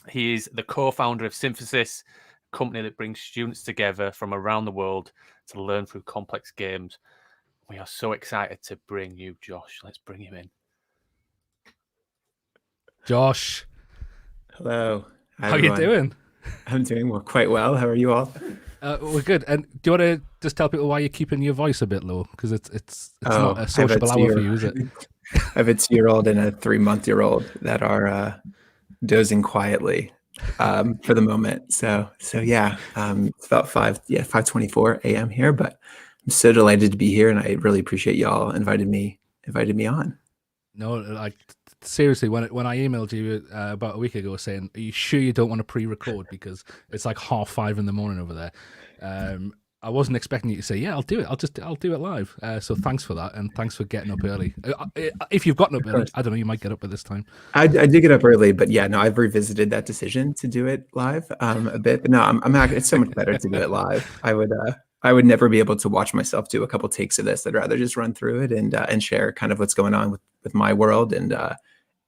He is the co-founder of Synthesis, a company that brings students together from around the world to learn through complex games. We are so excited to bring you Josh. Let's bring him in. Josh. Hello. Hi, How are you doing? I'm doing quite well. How are you all? We're good. And do you want to just tell people why you're keeping your voice a bit low? Because it's not a sociable hour for you, is it? I have a 2-year-old and a 3-month-year-old that are dozing quietly for the moment. So yeah, it's about 5:24 a.m. here, but I'm so delighted to be here, and I really appreciate y'all invited me on. No, like seriously, when I emailed you about a week ago saying, "Are you sure you don't want to pre-record because it's like 5:30 in the morning over there?" I wasn't expecting you to say, "Yeah, I'll do it. I'll do it live." So thanks for that, and thanks for getting up early. If you've gotten up early, I don't know, you might get up at this time. I did get up early, but yeah, no, I've revisited that decision to do it live a bit. But no, I'm not. It's so much better to do it live. I would never be able to watch myself do a couple takes of this. I'd rather just run through it and share kind of what's going on with my world, and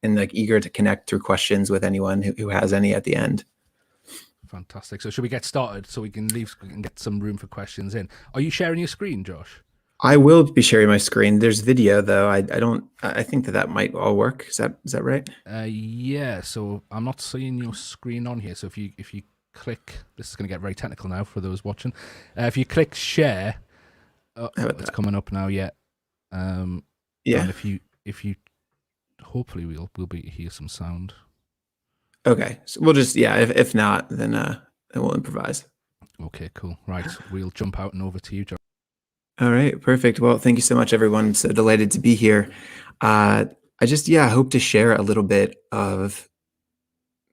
like eager to connect through questions with anyone who has any at the end. Fantastic. So should we get started so we can get some room for questions in? Are you sharing your screen, Josh? I will be sharing my screen. There's video though. I think that might all work. Is that right? Yeah. So I'm not seeing your screen on here. So if you click, this is going to get very technical now for those watching. If you click share, it's coming up now. Yeah. Yeah. And if you, hopefully we'll be able to hear some sound. Okay, so we'll just if not, then we'll improvise. Okay, cool. Right, we'll jump out and over to you, John. All right, perfect. Well, thank you so much, everyone. So delighted to be here. I just, hope to share a little bit of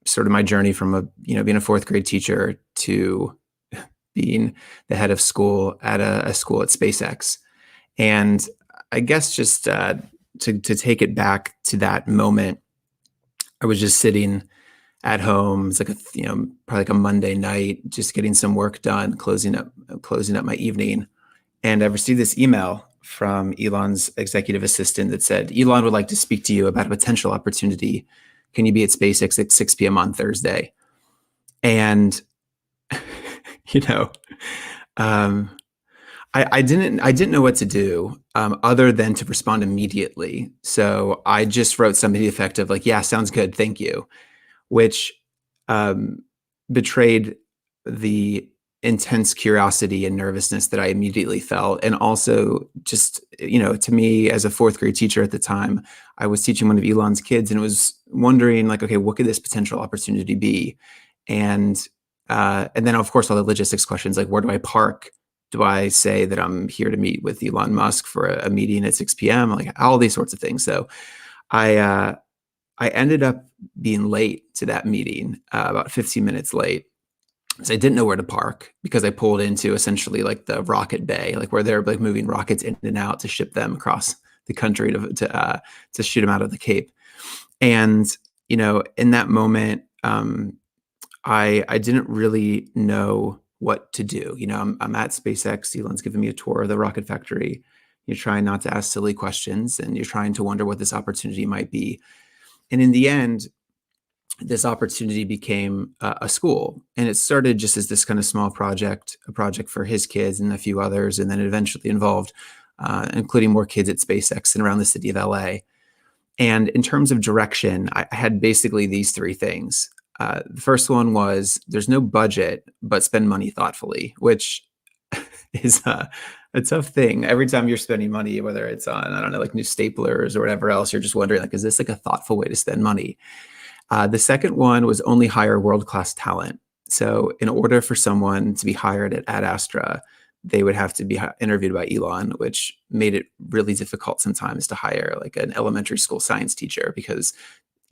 sort of my journey from being a fourth grade teacher to being the head of school at a school at SpaceX. And I guess just to take it back to that moment, I was just sitting at home. It's like probably like a Monday night, just getting some work done, closing up my evening. And I received this email from Elon's executive assistant that said, Elon would like to speak to you about a potential opportunity. Can you be at SpaceX at 6 p.m. on Thursday? And, I didn't know what to do other than to respond immediately. So I just wrote something to the effect of like, yeah, sounds good. Thank you, which betrayed the intense curiosity and nervousness that I immediately felt. And also just, to me as a fourth grade teacher at the time, I was teaching one of Elon's kids and was wondering like, okay, what could this potential opportunity be? And then of course, all the logistics questions, like where do I park? Do I say that I'm here to meet with Elon Musk for a meeting at 6 p.m.? Like all these sorts of things. So I ended up being late to that meeting, about 15 minutes late. So I didn't know where to park because I pulled into essentially like the rocket bay, like where they're like moving rockets in and out to ship them across the country to shoot them out of the Cape. And, in that moment, I didn't really know what to do. I'm at SpaceX. Elon's giving me a tour of the rocket factory. You're trying not to ask silly questions and you're trying to wonder what this opportunity might be. And in the end, this opportunity became a school, and it started just as this kind of small project, a project for his kids and a few others. And then it eventually involved, including more kids at SpaceX and around the city of LA. And in terms of direction, I had basically these three things. The first one was there's no budget, but spend money thoughtfully, which is a tough thing. Every time you're spending money, whether it's on, I don't know, like new staplers or whatever else, you're just wondering, like, is this like a thoughtful way to spend money? The second one was only hire world-class talent. So in order for someone to be hired at Astra, they would have to be interviewed by Elon, which made it really difficult sometimes to hire like an elementary school science teacher because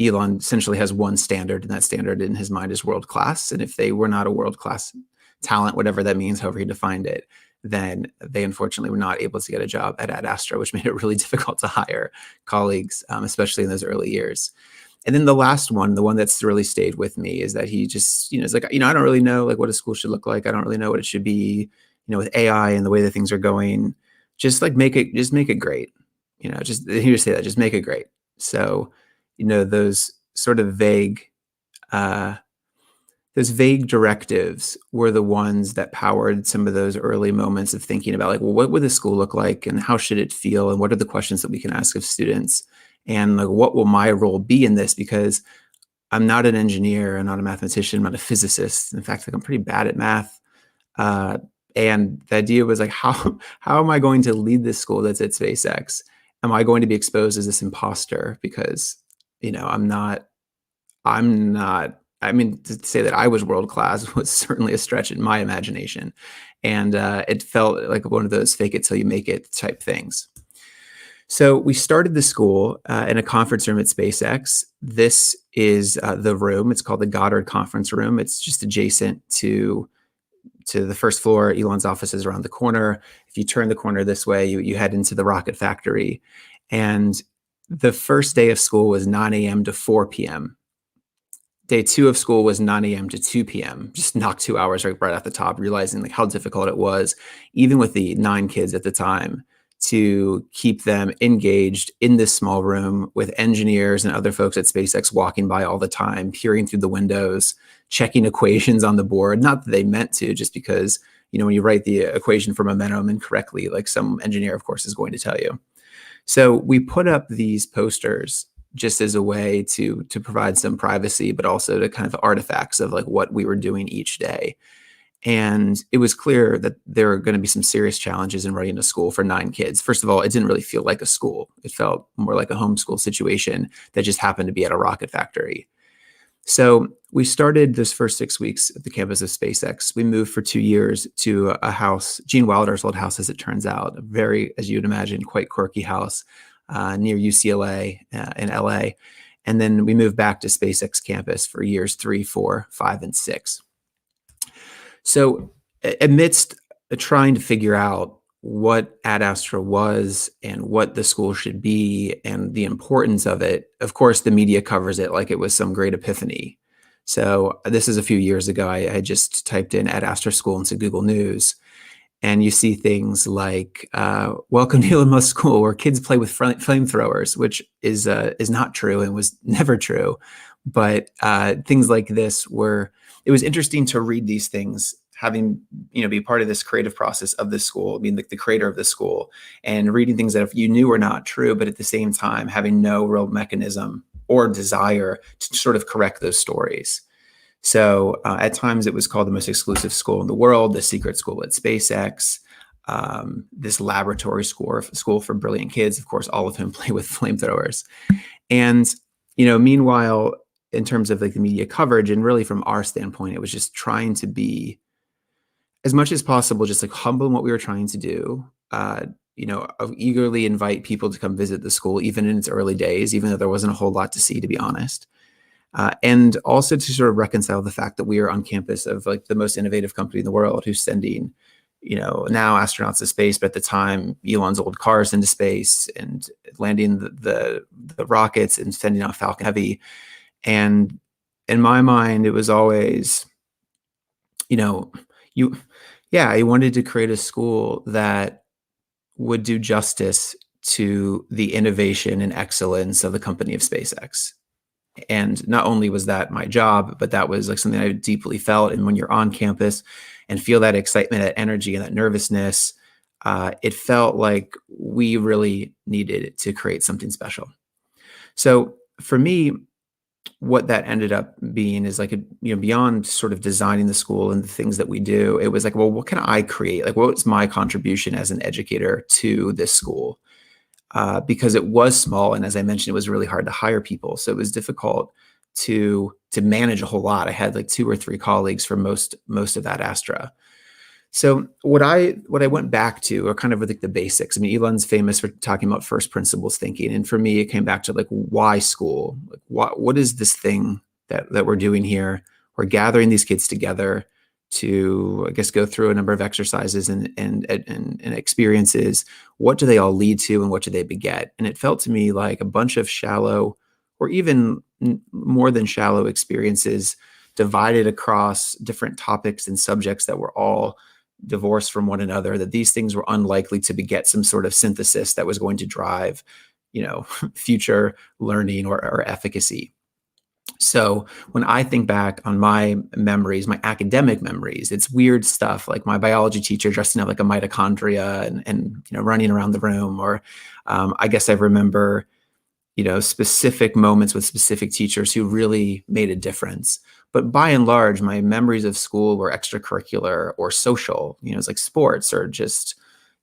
Elon essentially has one standard, and that standard in his mind is world-class. And if they were not a world-class talent, whatever that means, however he defined it, then they unfortunately were not able to get a job at Astra, which made it really difficult to hire colleagues, especially in those early years. And then the last one, the one that's really stayed with me, is that he just, is like, I don't really know like what a school should look like. I don't really know what it should be, with AI and the way that things are going, just make it great. He just say that, just make it great. So, those sort of vague directives were the ones that powered some of those early moments of thinking about like, well, what would the school look like and how should it feel? And what are the questions that we can ask of students? And like, what will my role be in this? Because I'm not an engineer, I'm not a mathematician, I'm not a physicist. In fact, like I'm pretty bad at math. And the idea was like, how am I going to lead this school that's at SpaceX? Am I going to be exposed as this imposter? Because, I'm not, I mean, to say that I was world-class was certainly a stretch in my imagination. And it felt like one of those fake it till you make it type things. So we started the school in a conference room at SpaceX. This is the room. It's called the Goddard Conference Room. It's just adjacent to the first floor. Elon's office is around the corner. If you turn the corner this way, you head into the rocket factory. And the first day of school was 9 a.m. to 4 p.m. Day 2 of school was 9 a.m. to 2 p.m. Just knocked 2 hours right at the top, realizing like how difficult it was, even with the 9 kids at the time, to keep them engaged in this small room with engineers and other folks at SpaceX walking by all the time, peering through the windows, checking equations on the board. Not that they meant to, just because, when you write the equation for momentum incorrectly, like some engineer, of course, is going to tell you. So we put up these posters just as a way to provide some privacy, but also to kind of artifacts of like what we were doing each day. And it was clear that there are going to be some serious challenges in running a school for 9 kids. First of all, it didn't really feel like a school. It felt more like a homeschool situation that just happened to be at a rocket factory. So we started this first 6 weeks at the campus of SpaceX. We moved for 2 years to a house, Gene Wilder's old house, as it turns out, a very, as you'd imagine, quite quirky house near UCLA in LA. And then we moved back to SpaceX campus for years 3, 4, 5, and 6. So amidst trying to figure out what Ad Astra was and what the school should be and the importance of it, of course, the media covers it like it was some great epiphany. So this is a few years ago. I just typed in Ad Astra School into Google News, and you see things like "Welcome to Elon Musk School," where kids play with flamethrowers, which is not true and was never true. But things like this, where it was interesting to read these things, having be part of this creative process of this school, being the creator of the school, and reading things that if you knew were not true, but at the same time having no real mechanism or desire to sort of correct those stories. So at times it was called the most exclusive school in the world, the secret school at SpaceX, this laboratory school for brilliant kids, of course, all of whom play with flamethrowers. And meanwhile, in terms of like the media coverage, and really from our standpoint, it was just trying to be as much as possible, just like humble in what we were trying to do, eagerly invite people to come visit the school, even in its early days, even though there wasn't a whole lot to see, to be honest. And also to sort of reconcile the fact that we are on campus of like the most innovative company in the world, who's sending, now astronauts to space, but at the time, Elon's old cars into space and landing the rockets and sending out Falcon Heavy. And in my mind, it was always, I wanted to create a school that would do justice to the innovation and excellence of the company of SpaceX. And not only was that my job, but that was like something I deeply felt. And when you're on campus and feel that excitement, that energy, and that nervousness, it felt like we really needed to create something special. So for me, what that ended up being is like, beyond sort of designing the school and the things that we do, it was like, well, what can I create? Like, what's my contribution as an educator to this school? Because it was small. And as I mentioned, it was really hard to hire people. So it was difficult to manage a whole lot. I had like 2 or 3 colleagues for most of that Astra. So what I went back to are kind of like the basics. I mean, Elon's famous for talking about first principles thinking. And for me, it came back to like, why school? Like, what is this thing that we're doing here? We're gathering these kids together to, I guess, go through a number of exercises and experiences. What do they all lead to and what do they beget? And it felt to me like a bunch of shallow, or even more than shallow, experiences divided across different topics and subjects that were all divorced from one another, that these things were unlikely to beget some sort of synthesis that was going to drive, future learning or efficacy. So when I think back on my memories, my academic memories, it's weird stuff like my biology teacher dressing up like a mitochondria and running around the room. Or I guess I remember, specific moments with specific teachers who really made a difference. But by and large, my memories of school were extracurricular or social, it's like sports or just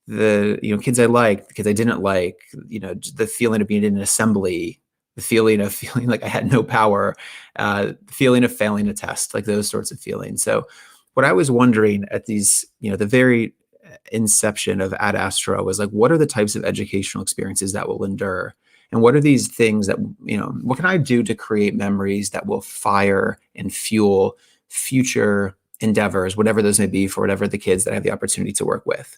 the, kids I liked, the kids I didn't like, the feeling of being in an assembly, the feeling of feeling like I had no power, the feeling of failing a test, like those sorts of feelings. So what I was wondering at these, the very inception of Ad Astra was like, what are the types of educational experiences that will endure? And what are these things that, what can I do to create memories that will fire and fuel future endeavors, whatever those may be, for whatever the kids that I have the opportunity to work with?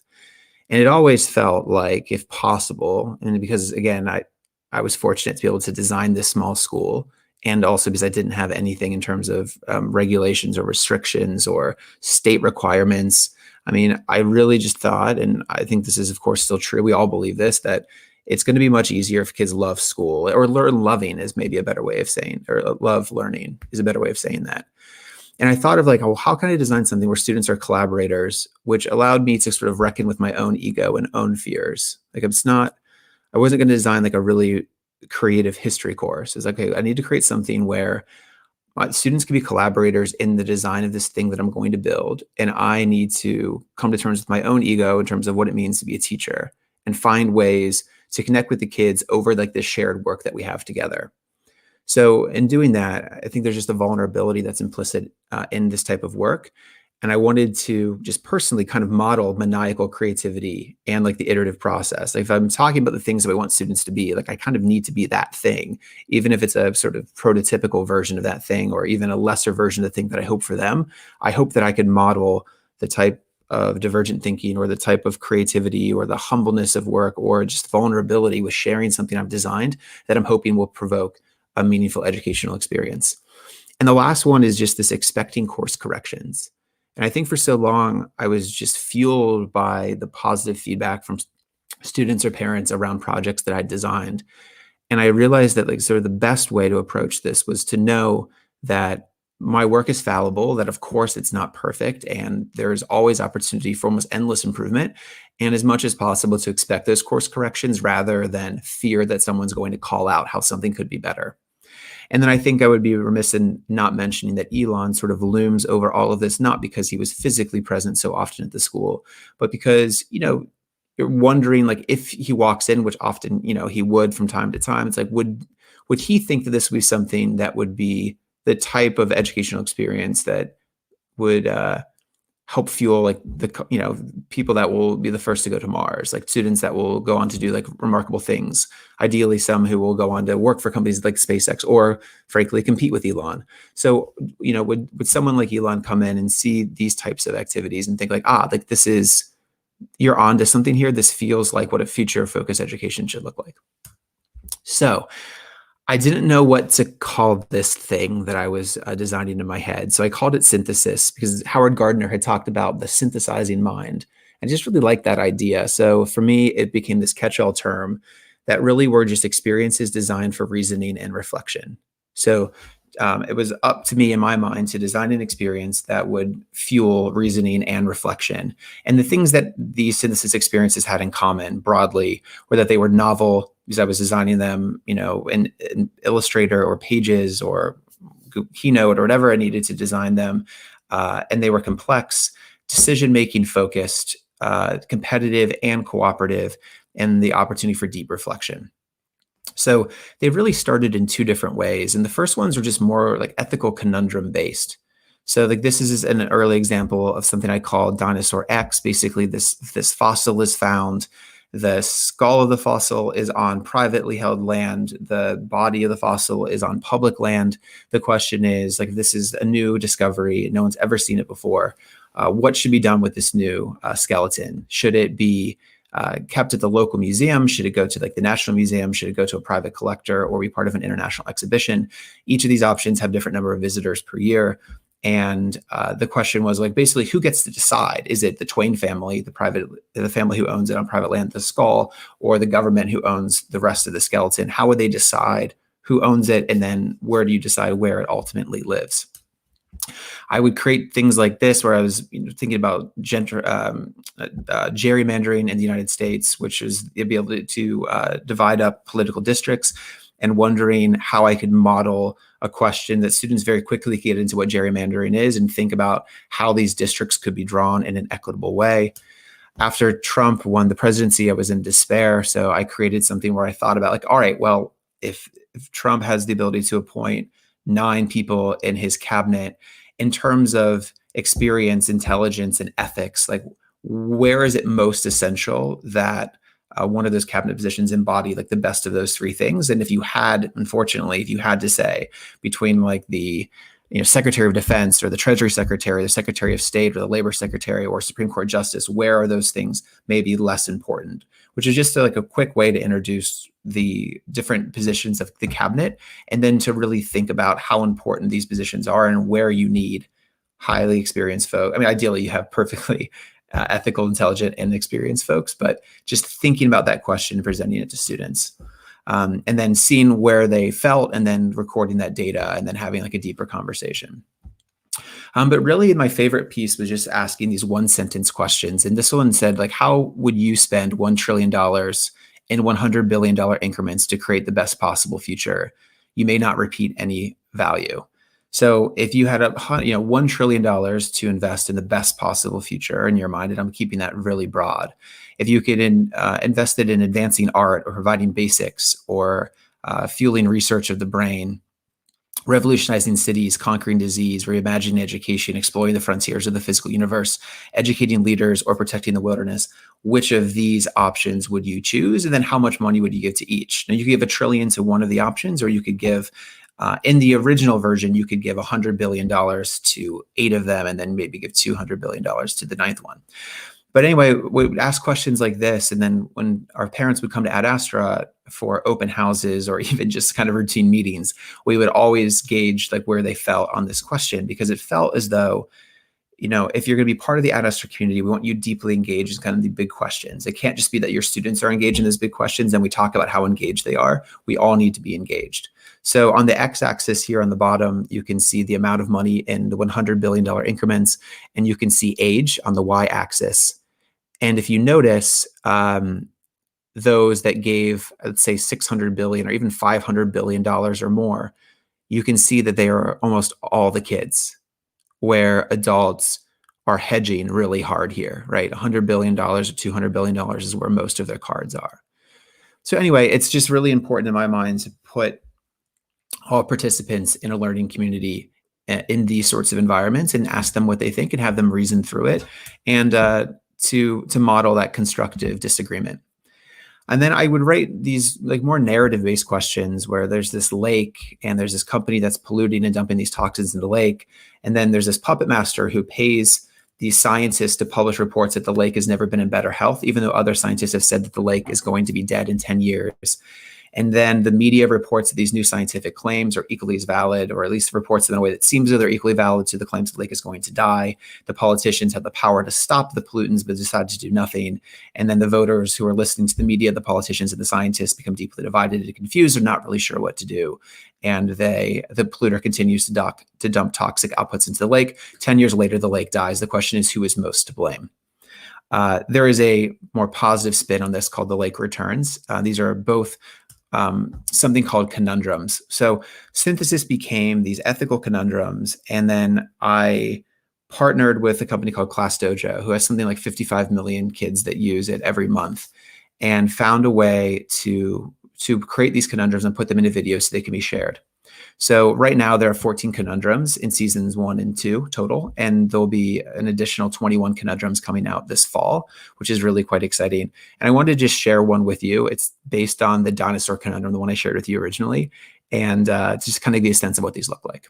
And it always felt like, if possible, and because, again, I was fortunate to be able to design this small school, and also because I didn't have anything in terms of regulations or restrictions or state requirements. I mean, I really just thought, and I think this is, of course, still true, we all believe this, that it's going to be much easier if kids love school, or learn loving is maybe a better way of saying, or love learning is a better way of saying that. And I thought of like, oh, how can I design something where students are collaborators, which allowed me to sort of reckon with my own ego and own fears. Like I wasn't going to design like a really creative history course. It's like, okay, I need to create something where my students can be collaborators in the design of this thing that I'm going to build. And I need to come to terms with my own ego in terms of what it means to be a teacher, and find ways to connect with the kids over like this shared work that we have together. So in doing that, I think there's just a vulnerability that's implicit in this type of work. And I wanted to just personally kind of model maniacal creativity and like the iterative process. Like if I'm talking about the things that I want students to be, like I kind of need to be that thing, even if it's a sort of prototypical version of that thing, or even a lesser version of the thing that I hope for them. I hope that I could model the type of divergent thinking or the type of creativity or the humbleness of work or just vulnerability with sharing something I've designed that I'm hoping will provoke a meaningful educational experience. And the last one is just this expecting course corrections. And I think for so long, I was just fueled by the positive feedback from students or parents around projects that I designed. And I realized that like sort of the best way to approach this was to know that my work is fallible, that of course it's not perfect, and there's always opportunity for almost endless improvement. And as much as possible to expect those course corrections rather than fear that someone's going to call out how something could be better. And then I think I would be remiss in not mentioning that Elon sort of looms over all of this, not because he was physically present so often at the school, but because, you're wondering like if he walks in, which often, he would from time to time, it's like, would he think that this would be something that would be the type of educational experience that would help fuel like the people that will be the first to go to Mars, like students that will go on to do like remarkable things, ideally some who will go on to work for companies like SpaceX or frankly compete with Elon. So would someone like Elon come in and see these types of activities and think like, like this is, you're on to something here, this feels like what a future focused education should look like. So I didn't know what to call this thing that I was designing in my head. So I called it synthesis because Howard Gardner had talked about the synthesizing mind. I just really liked that idea. So for me, it became this catch-all term that really were just experiences designed for reasoning and reflection. So it was up to me in my mind to design an experience that would fuel reasoning and reflection. And the things that these synthesis experiences had in common broadly were that they were novel, because I was designing them, in Illustrator or Pages or Keynote or whatever I needed to design them. And they were complex, decision-making focused, competitive and cooperative, and the opportunity for deep reflection. So they really started in two different ways. And the first ones were just more like ethical conundrum based. So like this is an early example of something I call Dinosaur X. Basically, this fossil is found. The skull of the fossil is on privately held land. The body of the fossil is on public land. The question is, like, this is a new discovery. No one's ever seen it before. What should be done with this new skeleton? Should it be kept at the local museum? Should it go to like the National Museum? Should it go to a private collector or be part of an international exhibition? Each of these options have different number of visitors per year. And the question was like, basically, who gets to decide? Is it the Twain family, the family who owns it on private land, the skull, or the government who owns the rest of the skeleton? How would they decide who owns it? And then where do you decide where it ultimately lives? I would create things like this where I was thinking about gerrymandering in the United States, which is the ability to divide up political districts, and wondering how I could model a question that students very quickly get into what gerrymandering is and think about how these districts could be drawn in an equitable way. After Trump won the presidency, I was in despair. So I created something where I thought about like, all right, well, if Trump has the ability to appoint 9 people in his cabinet, in terms of experience, intelligence, and ethics, like where is it most essential that one of those cabinet positions embody like the best of those 3 things? And if you had to say between like the Secretary of Defense or the Treasury Secretary, the Secretary of State or the Labor Secretary or Supreme Court Justice, where are those things maybe less important? Which is just like a quick way to introduce the different positions of the cabinet, and then to really think about how important these positions are and where you need highly experienced folks. I mean, ideally you have perfectly ethical, intelligent, and experienced folks, but just thinking about that question and presenting it to students. And then seeing where they felt and then recording that data and then having like a deeper conversation. But really my favorite piece was just asking these 1-sentence questions. And this one said, like, how would you spend $1 trillion in $100 billion increments to create the best possible future? You may not repeat any value. So if you had $1 trillion to invest in the best possible future in your mind, and I'm keeping that really broad, if you could invest it in advancing art or providing basics or fueling research of the brain revolutionizing cities, conquering disease, reimagining education, exploring the frontiers of the physical universe, educating leaders, or protecting the wilderness. Which of these options would you choose? And then how much money would you give to each? Now, you could give $1 trillion to one of the options, or you could give, in the original version, you could give $100 billion to 8 of them, and then maybe give $200 billion to the 9th one. But anyway, we would ask questions like this. And then when our parents would come to Ad Astra for open houses or even just kind of routine meetings, we would always gauge like where they felt on this question, because it felt as though, you know, if you're going to be part of the Ad Astra community, we want you deeply engaged in kind of the big questions. It can't just be that your students are engaged in those big questions and we talk about how engaged they are. We all need to be engaged. So on the x-axis here on the bottom, you can see the amount of money in the $100 billion increments, and you can see age on the y-axis. And if you notice, those that gave, let's say, $600 billion or even $500 billion or more, you can see that they are almost all the kids, where adults are hedging really hard here, right? $100 billion or $200 billion is where most of their cards are. So anyway, it's just really important in my mind to put all participants in a learning community in these sorts of environments and ask them what they think and have them reason through it, and to model that constructive disagreement. And then I would rate these like more narrative-based questions where there's this lake and there's this company that's polluting and dumping these toxins in the lake. And then there's this puppet master who pays these scientists to publish reports that the lake has never been in better health, even though other scientists have said that the lake is going to be dead in 10 years. And then the media reports that these new scientific claims are equally as valid, or at least reports them in a way that seems that they're equally valid to the claims the lake is going to die. The politicians have the power to stop the pollutants, but decide to do nothing. And then the voters who are listening to the media, the politicians, and the scientists become deeply divided and confused. They're not really sure what to do. And the polluter continues to dump toxic outputs into the lake. 10 years later, the lake dies. The question is, who is most to blame? There is a more positive spin on this called the lake returns. These are both something called conundrums. So Synthesis became these ethical conundrums. And then I partnered with a company called Class Dojo, who has something like 55 million kids that use it every month, and found a way to create these conundrums and put them into videos so they can be shared. So right now there are 14 conundrums in seasons 1 and 2 total, and there'll be an additional 21 conundrums coming out this fall, which is really quite exciting. And I wanted to just share one with you. It's based on the dinosaur conundrum, the one I shared with you originally, and just kind of give you a sense of what these look like.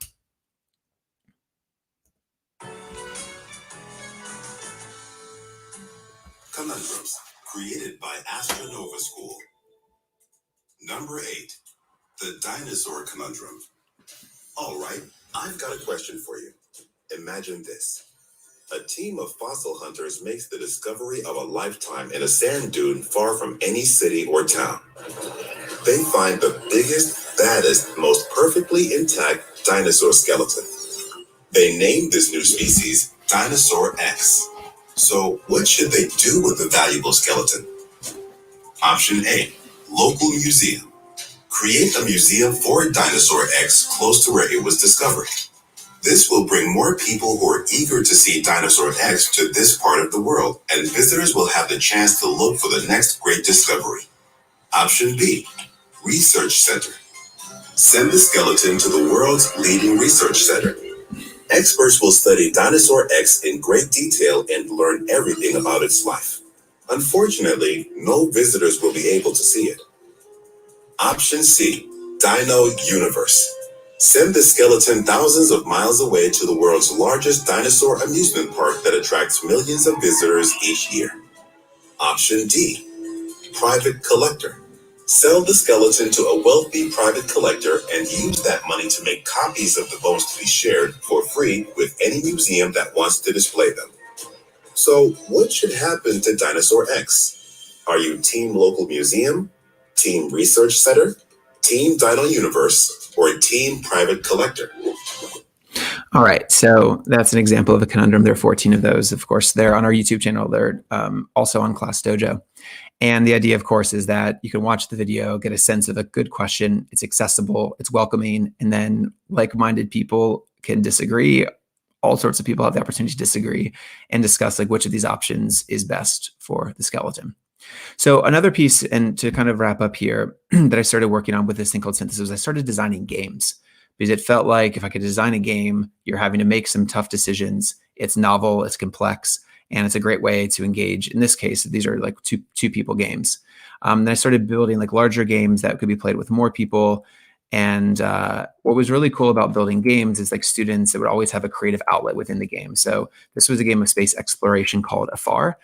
Conundrums created by Astra Nova School. Number 8, the dinosaur conundrum. All right, I've got a question for you. Imagine this. A team of fossil hunters makes the discovery of a lifetime in a sand dune far from any city or town. They find the biggest, baddest, most perfectly intact dinosaur skeleton. They named this new species Dinosaur X. So what should they do with the valuable skeleton? Option A, local museum. Create a museum for Dinosaur X close to where it was discovered. This will bring more people who are eager to see Dinosaur X to this part of the world, and visitors will have the chance to look for the next great discovery. Option B, research center. Send the skeleton to the world's leading research center. Experts will study Dinosaur X in great detail and learn everything about its life. Unfortunately, no visitors will be able to see it. Option C, Dino Universe. Send the skeleton thousands of miles away to the world's largest dinosaur amusement park that attracts millions of visitors each year. Option D, private collector. Sell the skeleton to a wealthy private collector and use that money to make copies of the bones to be shared for free with any museum that wants to display them. So what should happen to Dinosaur X? Are you Team Local Museum, Team Research Center, Team Dino Universe, or Team Private Collector? All right, so that's an example of a conundrum. There are 14 of those. Of course, they're on our YouTube channel. They're also on Class Dojo. And the idea, of course, is that you can watch the video, get a sense of a good question. It's accessible, it's welcoming, and then like-minded people can disagree. All sorts of people have the opportunity to disagree and discuss like which of these options is best for the skeleton. So another piece, and to kind of wrap up here, that I started working on with this thing called Synthesis, was I started designing games. because it felt like if I could design a game, you're having to make some tough decisions. It's novel, it's complex, and it's a great way to engage. In this case, these are like two people games. Then I started building like larger games that could be played with more people. And what was really cool about building games is like students that would always have a creative outlet within the game. So this was a game of space exploration called Afar.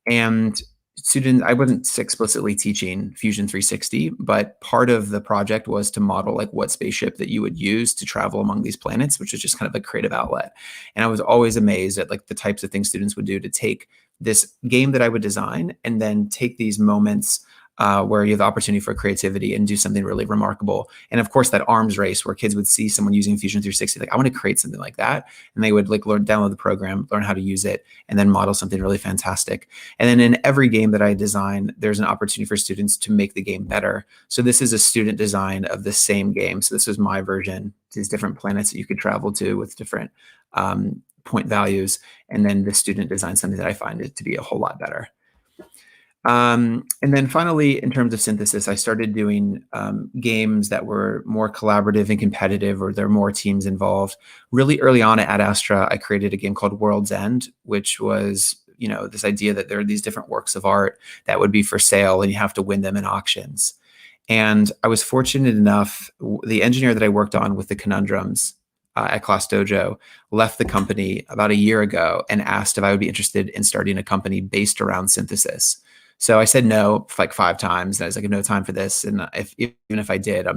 And students, I wasn't explicitly teaching Fusion 360, but part of the project was to model like what spaceship that you would use to travel among these planets, which is just kind of a creative outlet. And I was always amazed at like the types of things students would do to take this game that I would design and then take these moments where you have the opportunity for creativity and do something really remarkable. And of course, that arms race where kids would see someone using Fusion 360, like, I want to create something like that. And they would like download the program, learn how to use it, and then model something really fantastic. And then in every game that I design, there's an opportunity for students to make the game better. So this is a student design of the same game. So this was my version, these different planets that you could travel to with different point values. And then the student designed something that I find it to be a whole lot better. And then finally, in terms of synthesis, I started doing games that were more collaborative and competitive, or there are more teams involved. Really early on at Astra, I created a game called World's End, which was, you know, this idea that there are these different works of art that would be for sale and you have to win them in auctions. And I was fortunate enough, the engineer that I worked on with the conundrums at Class Dojo left the company about a year ago and asked if I would be interested in starting a company based around synthesis. So I said no like 5 times. And I was like, no time for this. And even if I did, I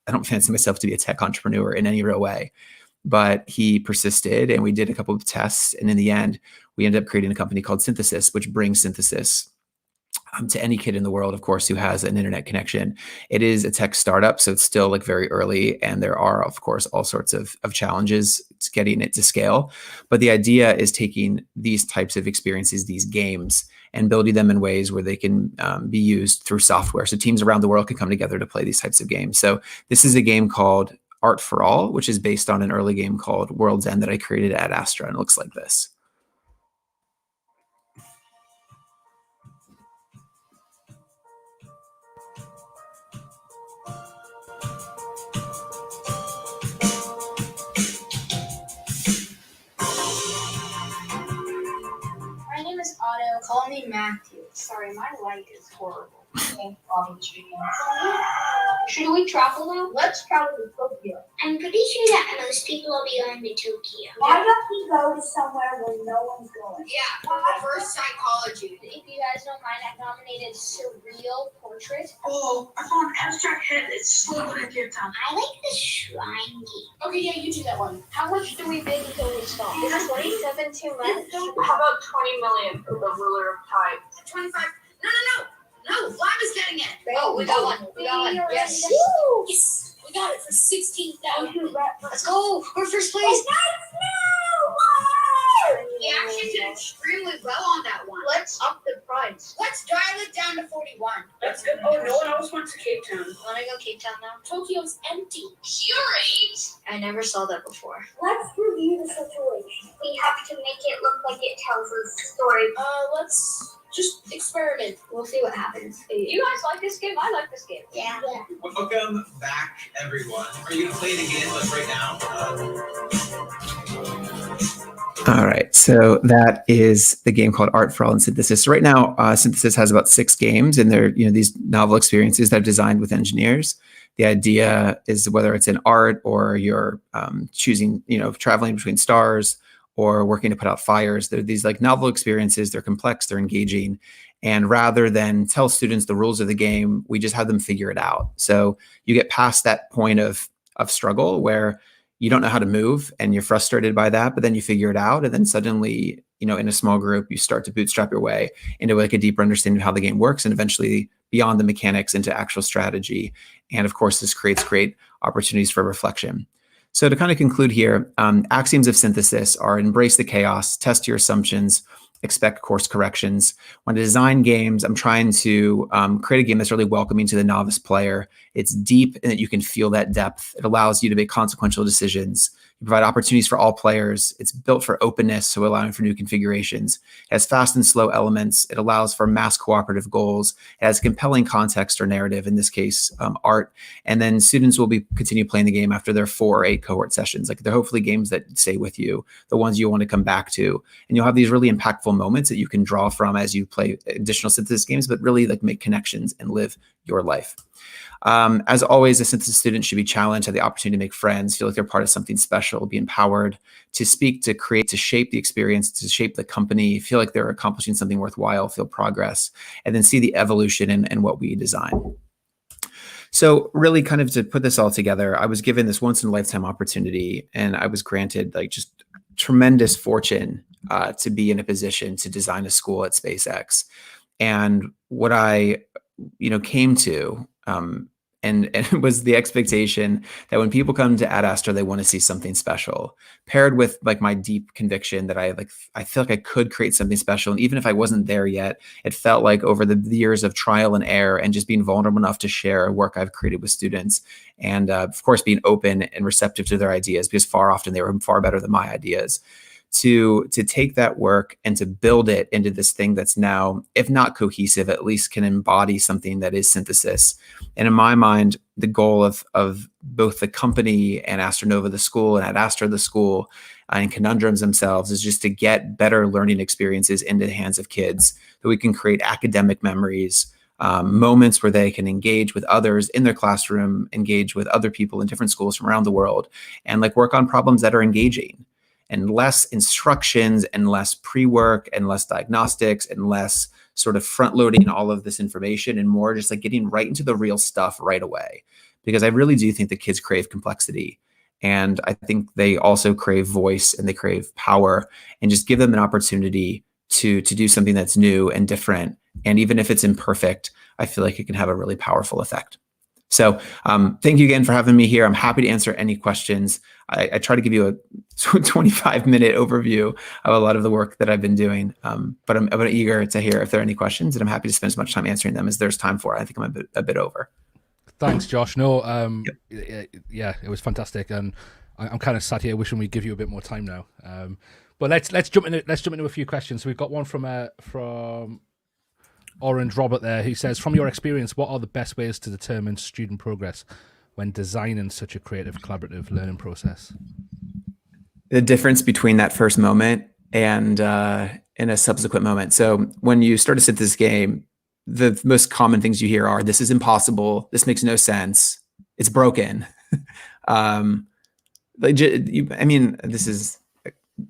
don't fancy myself to be a tech entrepreneur in any real way. But he persisted and we did a couple of tests. And in the end, we ended up creating a company called Synthesis, which brings synthesis to any kid in the world, of course, who has an internet connection. It is a tech startup, so it's still like very early. And there are, of course, all sorts of challenges to getting it to scale. But the idea is taking these types of experiences, these games, and building them in ways where they can be used through software. So teams around the world can come together to play these types of games. So this is a game called Art for All, which is based on an early game called World's End that I created at Astra, and it looks like this. My name is Otto. Call me Matthew. Sorry, my light is horrible. Okay, should we travel now? Let's travel to Tokyo. I'm pretty sure that most people will be going to Tokyo. Why don't we go to somewhere where no one's going? Yeah, reverse psychology. If you guys don't mind, I've nominated Surreal Portrait. Oh, I found Abstract Head. It's so good at your time. I like the shrine game. Okay, yeah, you do that one. How much do we bid until we stop? Is 27 too much? How about 20 million for the ruler of time? 25. No, Vlad is getting it. Oh, we got one. We got one. Yes. Woo! Yes. We got it for 16,000. Let's go. We're first place. We actually did extremely well on that one. Let's up the price. Let's dial it down to 41. That's good. Oh, no one else wants to Cape Town. Want to go Cape Town now? Tokyo's empty. Curate? I never saw that before. Let's review the situation. We have to make it look like it tells a story. Let's just experiment. We'll see what happens. You guys like this game? I like this game. Yeah. Welcome back, everyone. Are you going to play it again, like right now? All right, so that is the game called Art for All and Synthesis. So right now, Synthesis has about 6 games, and they're these novel experiences that are designed with engineers. The idea is whether it's in art or you're choosing, traveling between stars or working to put out fires. They're these like novel experiences. They're complex, they're engaging. And rather than tell students the rules of the game, we just have them figure it out. So you get past that point of struggle where you don't know how to move and you're frustrated by that, but then you figure it out. And then suddenly, in a small group, you start to bootstrap your way into like a deeper understanding of how the game works, and eventually beyond the mechanics into actual strategy. And of course, this creates great opportunities for reflection. So to kind of conclude here, axioms of synthesis are embrace the chaos, test your assumptions, expect course corrections. When I design games, I'm trying to create a game that's really welcoming to the novice player. It's deep and that you can feel that depth. It allows you to make consequential decisions. You provide opportunities for all players. It's built for openness, so allowing for new configurations. It has fast and slow elements. It allows for mass cooperative goals. It has compelling context or narrative, in this case, art. And then students will continue playing the game after their 4 or 8 cohort sessions. Like, they're hopefully games that stay with you, the ones you want to come back to. And you'll have these really impactful moments that you can draw from as you play additional synthesis games, but really like make connections and live your life. As always, a synthesis student should be challenged, have the opportunity to make friends, feel like they're part of something special, be empowered to speak, to create, to shape the experience, to shape the company, feel like they're accomplishing something worthwhile, feel progress, and then see the evolution in what we design. So really, kind of to put this all together, I was given this once in a lifetime opportunity, and I was granted like just tremendous fortune to be in a position to design a school at SpaceX. And what I, came to, and it was the expectation that when people come to Ad Astra, they want to see something special, paired with like my deep conviction that I feel like I could create something special. And even if I wasn't there yet, it felt like over the years of trial and error and just being vulnerable enough to share work I've created with students, and of course being open and receptive to their ideas, because far often they were far better than my ideas. To take that work and to build it into this thing that's now, if not cohesive, at least can embody something that is synthesis. And in my mind, the goal of both the company and Astronova, the school, and Ad Astra, the school, and Conundrums themselves, is just to get better learning experiences into the hands of kids, that we can create academic memories, moments where they can engage with others in their classroom, engage with other people in different schools from around the world, and like work on problems that are engaging. And less instructions and less pre-work and less diagnostics and less sort of front-loading all of this information, and more just like getting right into the real stuff right away. Because I really do think the kids crave complexity. And I think they also crave voice, and they crave power, and just give them an opportunity to do something that's new and different. And even if it's imperfect, I feel like it can have a really powerful effect. So thank you again for having me here. I'm happy to answer any questions. I try to give you a 25-minute overview of a lot of the work that I've been doing, but I'm eager to hear if there are any questions, and I'm happy to spend as much time answering them as there's time for. I think I'm a bit over. Thanks, Josh. No, yeah, it was fantastic, and I'm kind of sat here wishing we'd give you a bit more time now. But let's jump into a few questions. So we've got one from Orange Robert there, who says, from your experience, what are the best ways to determine student progress when designing such a creative, collaborative learning process? The difference between that first moment and in a subsequent moment. So when you start to sit this game, the most common things you hear are, this is impossible, this makes no sense, it's broken.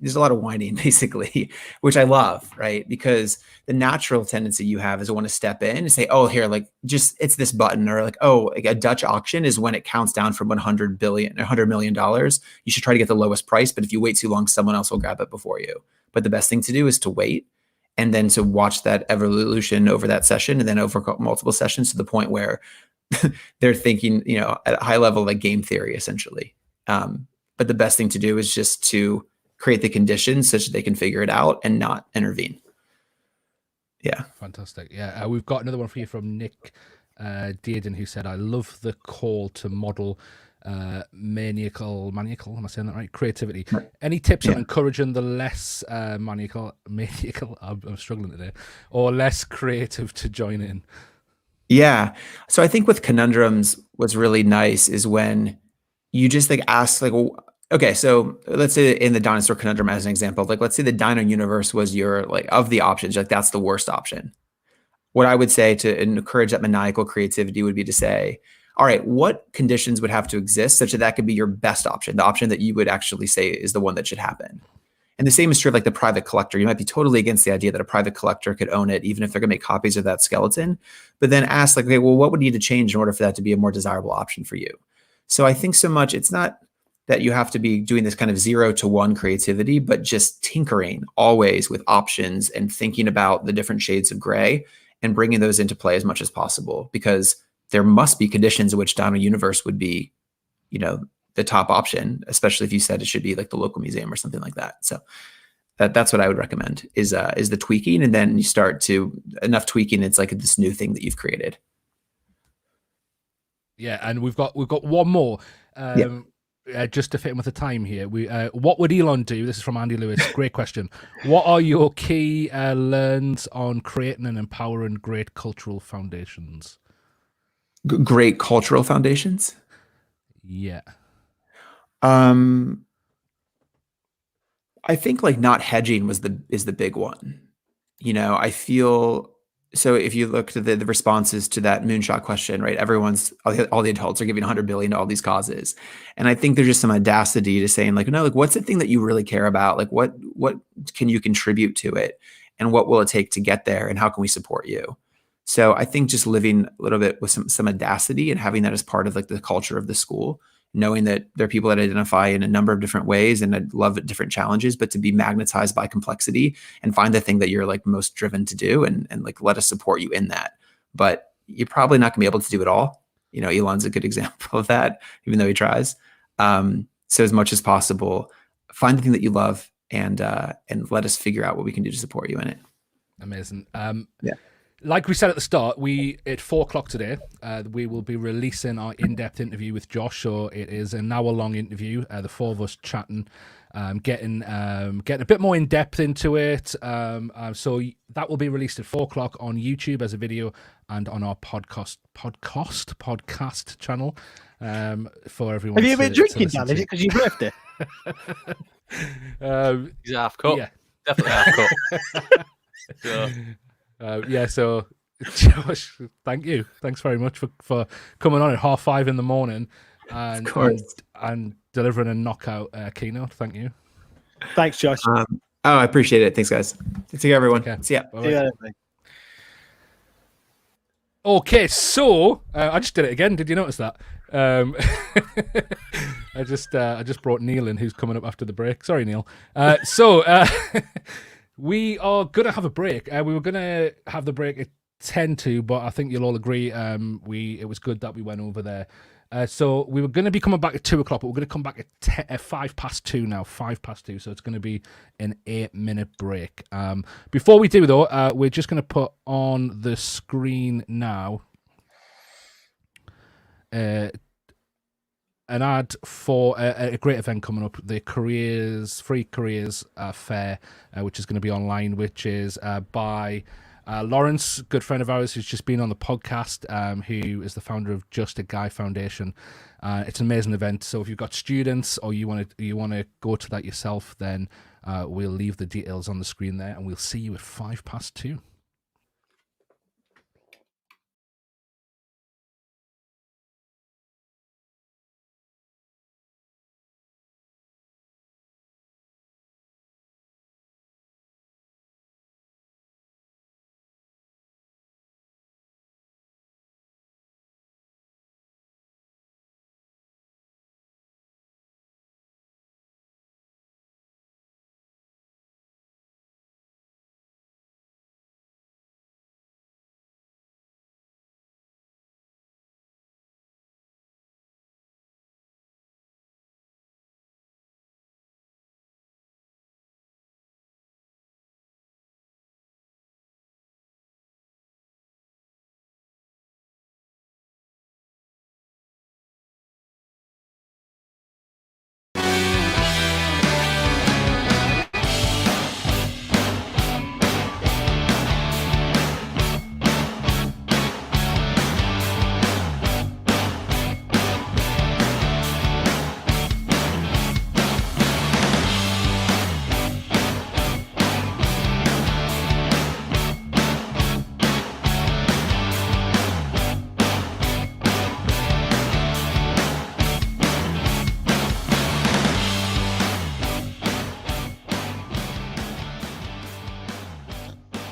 There's a lot of whining, basically, which I love, right? Because the natural tendency you have is to want to step in and say, oh, here, like, just, it's this button, or like, oh, like a Dutch auction is when it counts down from $100 million. You should try to get the lowest price, but if you wait too long, someone else will grab it before you. But the best thing to do is to wait, and then to watch that evolution over that session, and then over multiple sessions, to the point where they're thinking, at a high level, like game theory, essentially. But the best thing to do is just to create the conditions such that they can figure it out and not intervene. Yeah. Fantastic. Yeah. We've got another one for you from Nick Dearden, who said, I love the call to model maniacal, am I saying that right? Creativity. Any tips on encouraging the less maniacal, I'm struggling today, or less creative to join in? Yeah. So I think with Conundrums, what's really nice is when you just like ask, like, okay, so let's say in the dinosaur conundrum as an example, like let's say the dino universe was your, like, of the options, like that's the worst option. What I would say to encourage that maniacal creativity would be to say, all right, what conditions would have to exist such that that could be your best option, the option that you would actually say is the one that should happen. And the same is true of like the private collector. You might be totally against the idea that a private collector could own it, even if they're gonna make copies of that skeleton, but then ask like, okay, well, what would need to change in order for that to be a more desirable option for you? So I think so much, it's not that you have to be doing this kind of 0 to 1 creativity, but just tinkering always with options and thinking about the different shades of gray and bringing those into play as much as possible, because there must be conditions in which Dino Universe would be, the top option, especially if you said it should be like the local museum or something like that. So that's what I would recommend is the tweaking, and then you start to enough tweaking, it's like this new thing that you've created. Yeah, and we've got one more. just to fit in with the time here, what would Elon do? This is from Andy Lewis. Great question. What are your key learns on creating and empowering great cultural foundations? Great cultural foundations? Yeah. I think like not hedging is the big one. You know, I feel so if you look at the responses to that moonshot question, right? All the adults are giving $100 billion to all these causes. And I think there's just some audacity to saying like, no, like what's the thing that you really care about? Like what can you contribute to it? And what will it take to get there? And how can we support you? So I think just living a little bit with some audacity and having that as part of like the culture of the school, knowing that there are people that identify in a number of different ways and I love different challenges, but to be magnetized by complexity and find the thing that you're like most driven to do and like let us support you in that. But you're probably not gonna be able to do it all. You know, Elon's a good example of that, even though he tries. So as much as possible, find the thing that you love and let us figure out what we can do to support you in it. Amazing. Yeah. Like we said at the start, at 4:00 today, we will be releasing our in-depth interview with Josh. So it is an hour-long interview. The four of us chatting, getting a bit more in depth into it. So that will be released at 4:00 on YouTube as a video and on our podcast channel for everyone. Have you been drinking, Dan? Is it because your birthday? He's half cup. Yeah, definitely half cup. So. So Josh, thank you. Thanks very much for coming on at 5:30 in the morning and delivering a knockout keynote. Thank you. Thanks, Josh. I appreciate it. Thanks, guys. See you, everyone. Okay. See ya. Okay, so I just did it again. Did you notice that? I just brought Neil in, who's coming up after the break. Sorry, Neil. We are going to have a break. We were going to have the break at 10 to, but I think you'll all agree it was good that we went over there. So we were going to be coming back at 2:00, but we're going to come back at 2:05 now, 2:05. So it's going to be an 8-minute break. Before we do, though, we're just going to put on the screen now an ad for a great event coming up, the Free Careers Fair, which is going to be online, which is by Lawrence, good friend of ours who's just been on the podcast, who is the founder of Just a Guy Foundation. It's an amazing event. So if you've got students or you want to go to that yourself, then we'll leave the details on the screen there, and we'll see you at 2:05.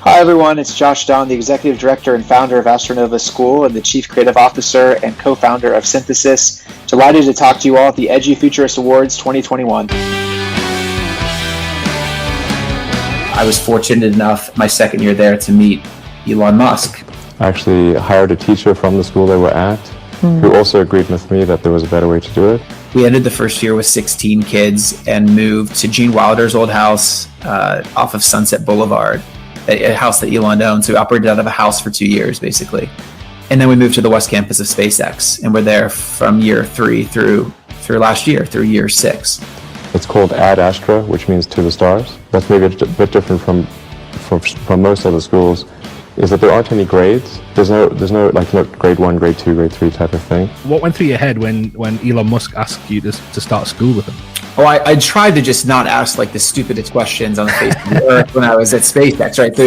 Hi everyone, it's Josh Down, the Executive Director and Founder of Astronova School and the Chief Creative Officer and Co-Founder of Synthesis. Delighted to talk to you all at the Edufuturists Awards 2021. I was fortunate enough my second year there to meet Elon Musk. I actually hired a teacher from the school they were at who also agreed with me that there was a better way to do it. We ended the first year with 16 kids and moved to Gene Wilder's old house off of Sunset Boulevard. A house that Elon owned, so we operated out of a house for 2 years, basically. And then we moved to the West Campus of SpaceX, and we're there from year 3 through through last year, through year 6. It's called Ad Astra, which means to the stars. That's maybe a bit different from most other schools, is that there aren't any grades. There's no grade 1, grade 2, grade 3 type of thing. What went through your head when Elon Musk asked you to start school with him? Oh, I tried to just not ask like the stupidest questions on the face of the earth when I was at SpaceX, right? So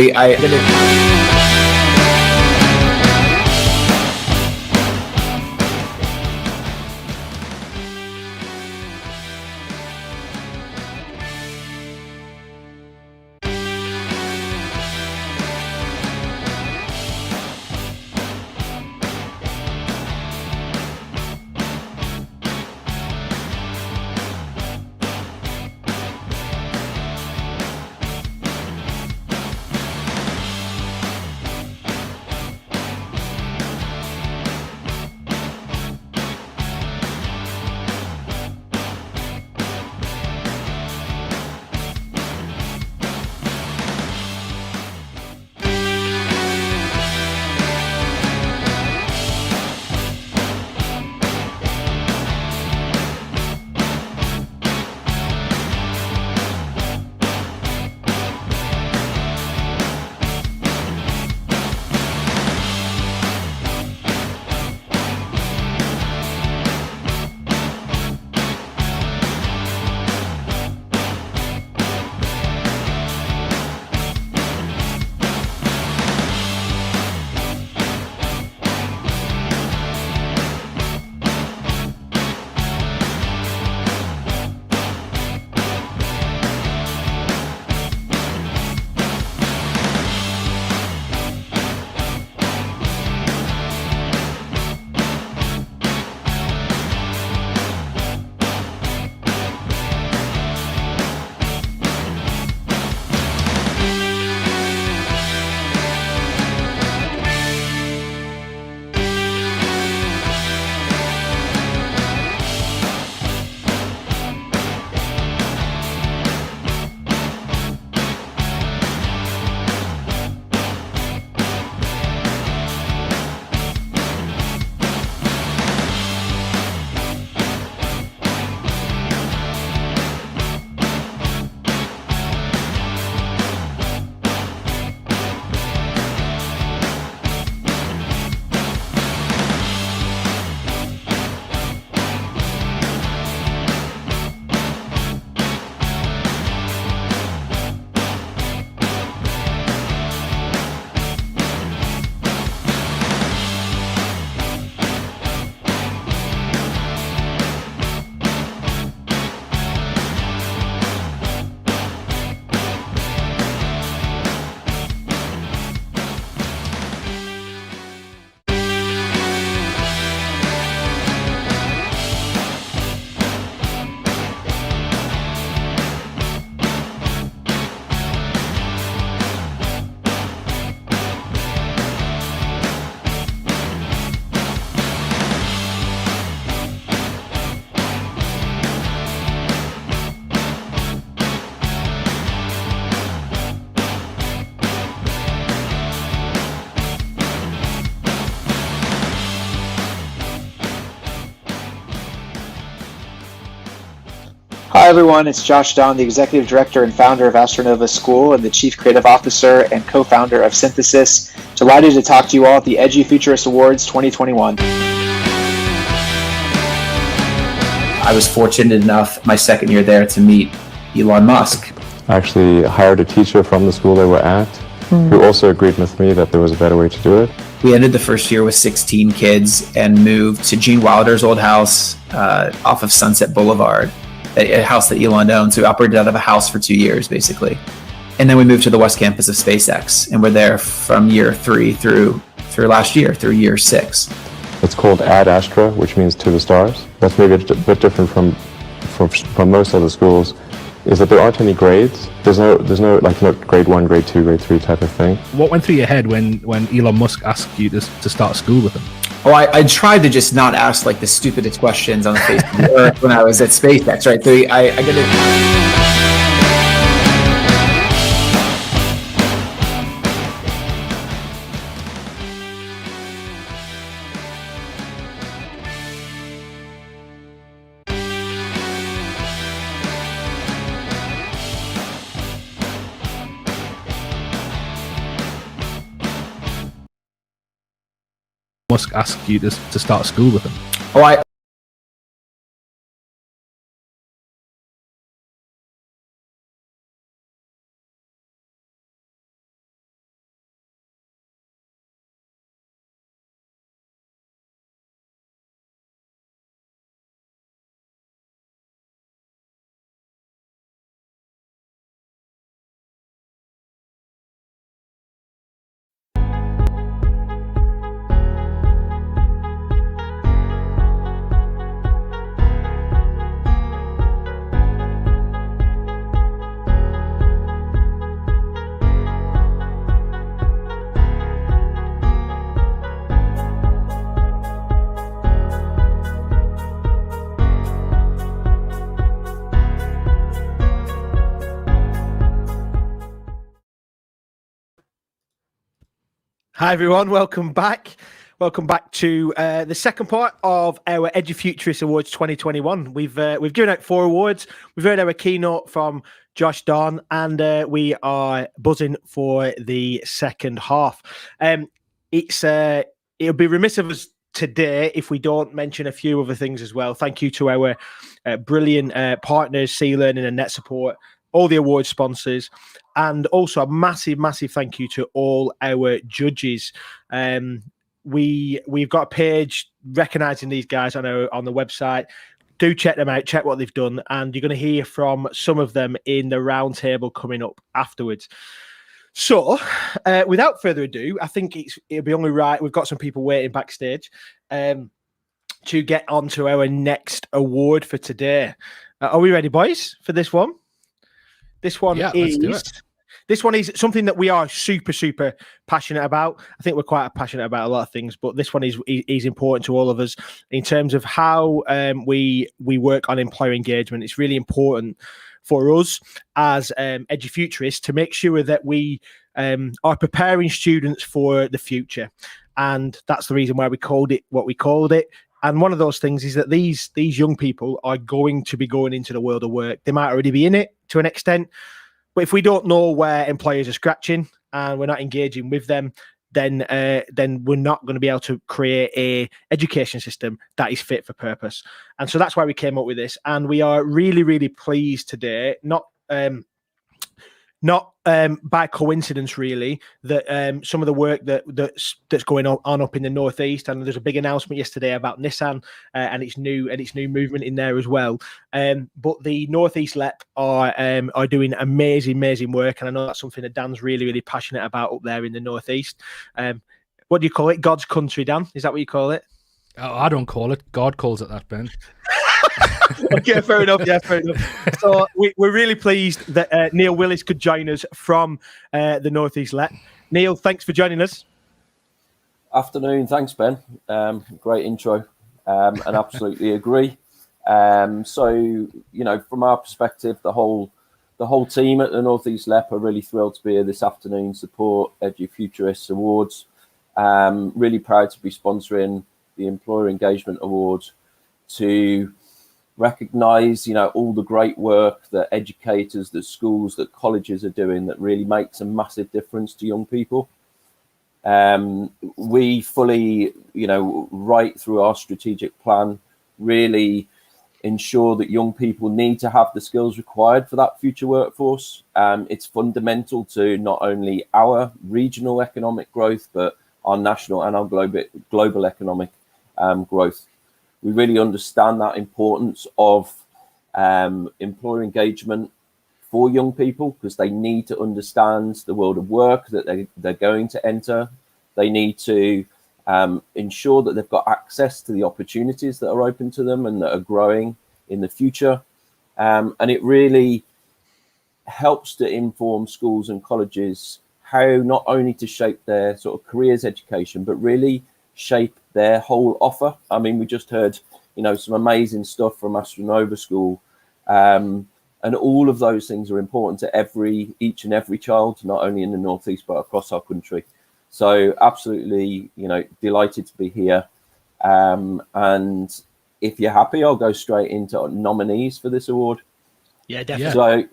Hi everyone, it's Josh Down, the Executive Director and Founder of Astronova School and the Chief Creative Officer and Co-Founder of Synthesis. Delighted to talk to you all at the Edufuturists Awards 2021. I was fortunate enough my second year there to meet Elon Musk. I actually hired a teacher from the school they were at who also agreed with me that there was a better way to do it. We ended the first year with 16 kids and moved to Gene Wilder's old house off of Sunset Boulevard, a house that Elon owned. So we operated out of a house for 2 years, basically. And then we moved to the West Campus of SpaceX, and we're there from year 3 through last year, through year 6. It's called Ad Astra, which means to the stars. That's maybe a bit different from most other schools, is that there aren't any grades. There's no grade 1, grade 2, grade 3 type of thing. What went through your head when Elon Musk asked you to start school with him? Oh, I tried to just not ask like the stupidest questions on the face of the earth when I was at SpaceX, right? So I got to. Musk asked you to start school with him? Oh, Hi everyone, welcome back. Welcome back to the second part of our Edufuturists Awards 2021. We've given out 4 awards. We've heard our keynote from Josh Dawn, and we are buzzing for the second half. It'll be remiss of us today if we don't mention a few other things as well. Thank you to our brilliant partners, C Learning and Net Support, all the award sponsors, and also a massive, massive thank you to all our judges. We've got a page recognizing these guys on the website. Do check them out, check what they've done, and you're going to hear from some of them in the roundtable coming up afterwards. So, without further ado, I think it'll be only right. We've got some people waiting backstage to get on to our next award for today. Are we ready, boys, for this one? This one is something that we are super, super passionate about. I think we're quite passionate about a lot of things, but this one is important to all of us in terms of how we work on employer engagement. It's really important for us as edufuturists to make sure that we are preparing students for the future. And that's the reason why we called it what we called it. And one of those things is that these young people are going to be going into the world of work. They might already be in it to an extent, but if we don't know where employers are scratching and we're not engaging with them, then we're not going to be able to create a education system that is fit for purpose. And so that's why we came up with this. And we are really, really pleased today, not by coincidence, really, that some of the work that's going on up in the Northeast, and there's a big announcement yesterday about Nissan and its new movement in there as well. But the Northeast LEP are doing amazing work, and I know that's something that Dan's really, really passionate about up there in the Northeast. What do you call it? God's country, Dan? Is that what you call it? Oh, I don't call it. God calls it that, Ben. Okay, fair enough. Yeah, fair enough. So we're really pleased that Neil Willis could join us from the Northeast LEP. Neil, thanks for joining us. Afternoon. Thanks, Ben. Great intro, and absolutely agree. So, from our perspective, the whole team at the Northeast LEP are really thrilled to be here this afternoon, support Edufuturists Awards. Really proud to be sponsoring the Employer Engagement Award to recognise, all the great work that educators, that schools, that colleges are doing that really makes a massive difference to young people. We fully, right through our strategic plan, really ensure that young people need to have the skills required for that future workforce. It's fundamental to not only our regional economic growth, but our national and our global economic growth. We really understand that importance of employer engagement for young people, because they need to understand the world of work that they're going to enter. They need to ensure that they've got access to the opportunities that are open to them and that are growing in the future. And it really helps to inform schools and colleges how not only to shape their sort of careers education, but really shape their whole offer. I mean, we just heard, some amazing stuff from Astronova School. And all of those things are important to each and every child, not only in the Northeast, but across our country. So absolutely, delighted to be here. And if you're happy, I'll go straight into nominees for this award. Yeah, definitely.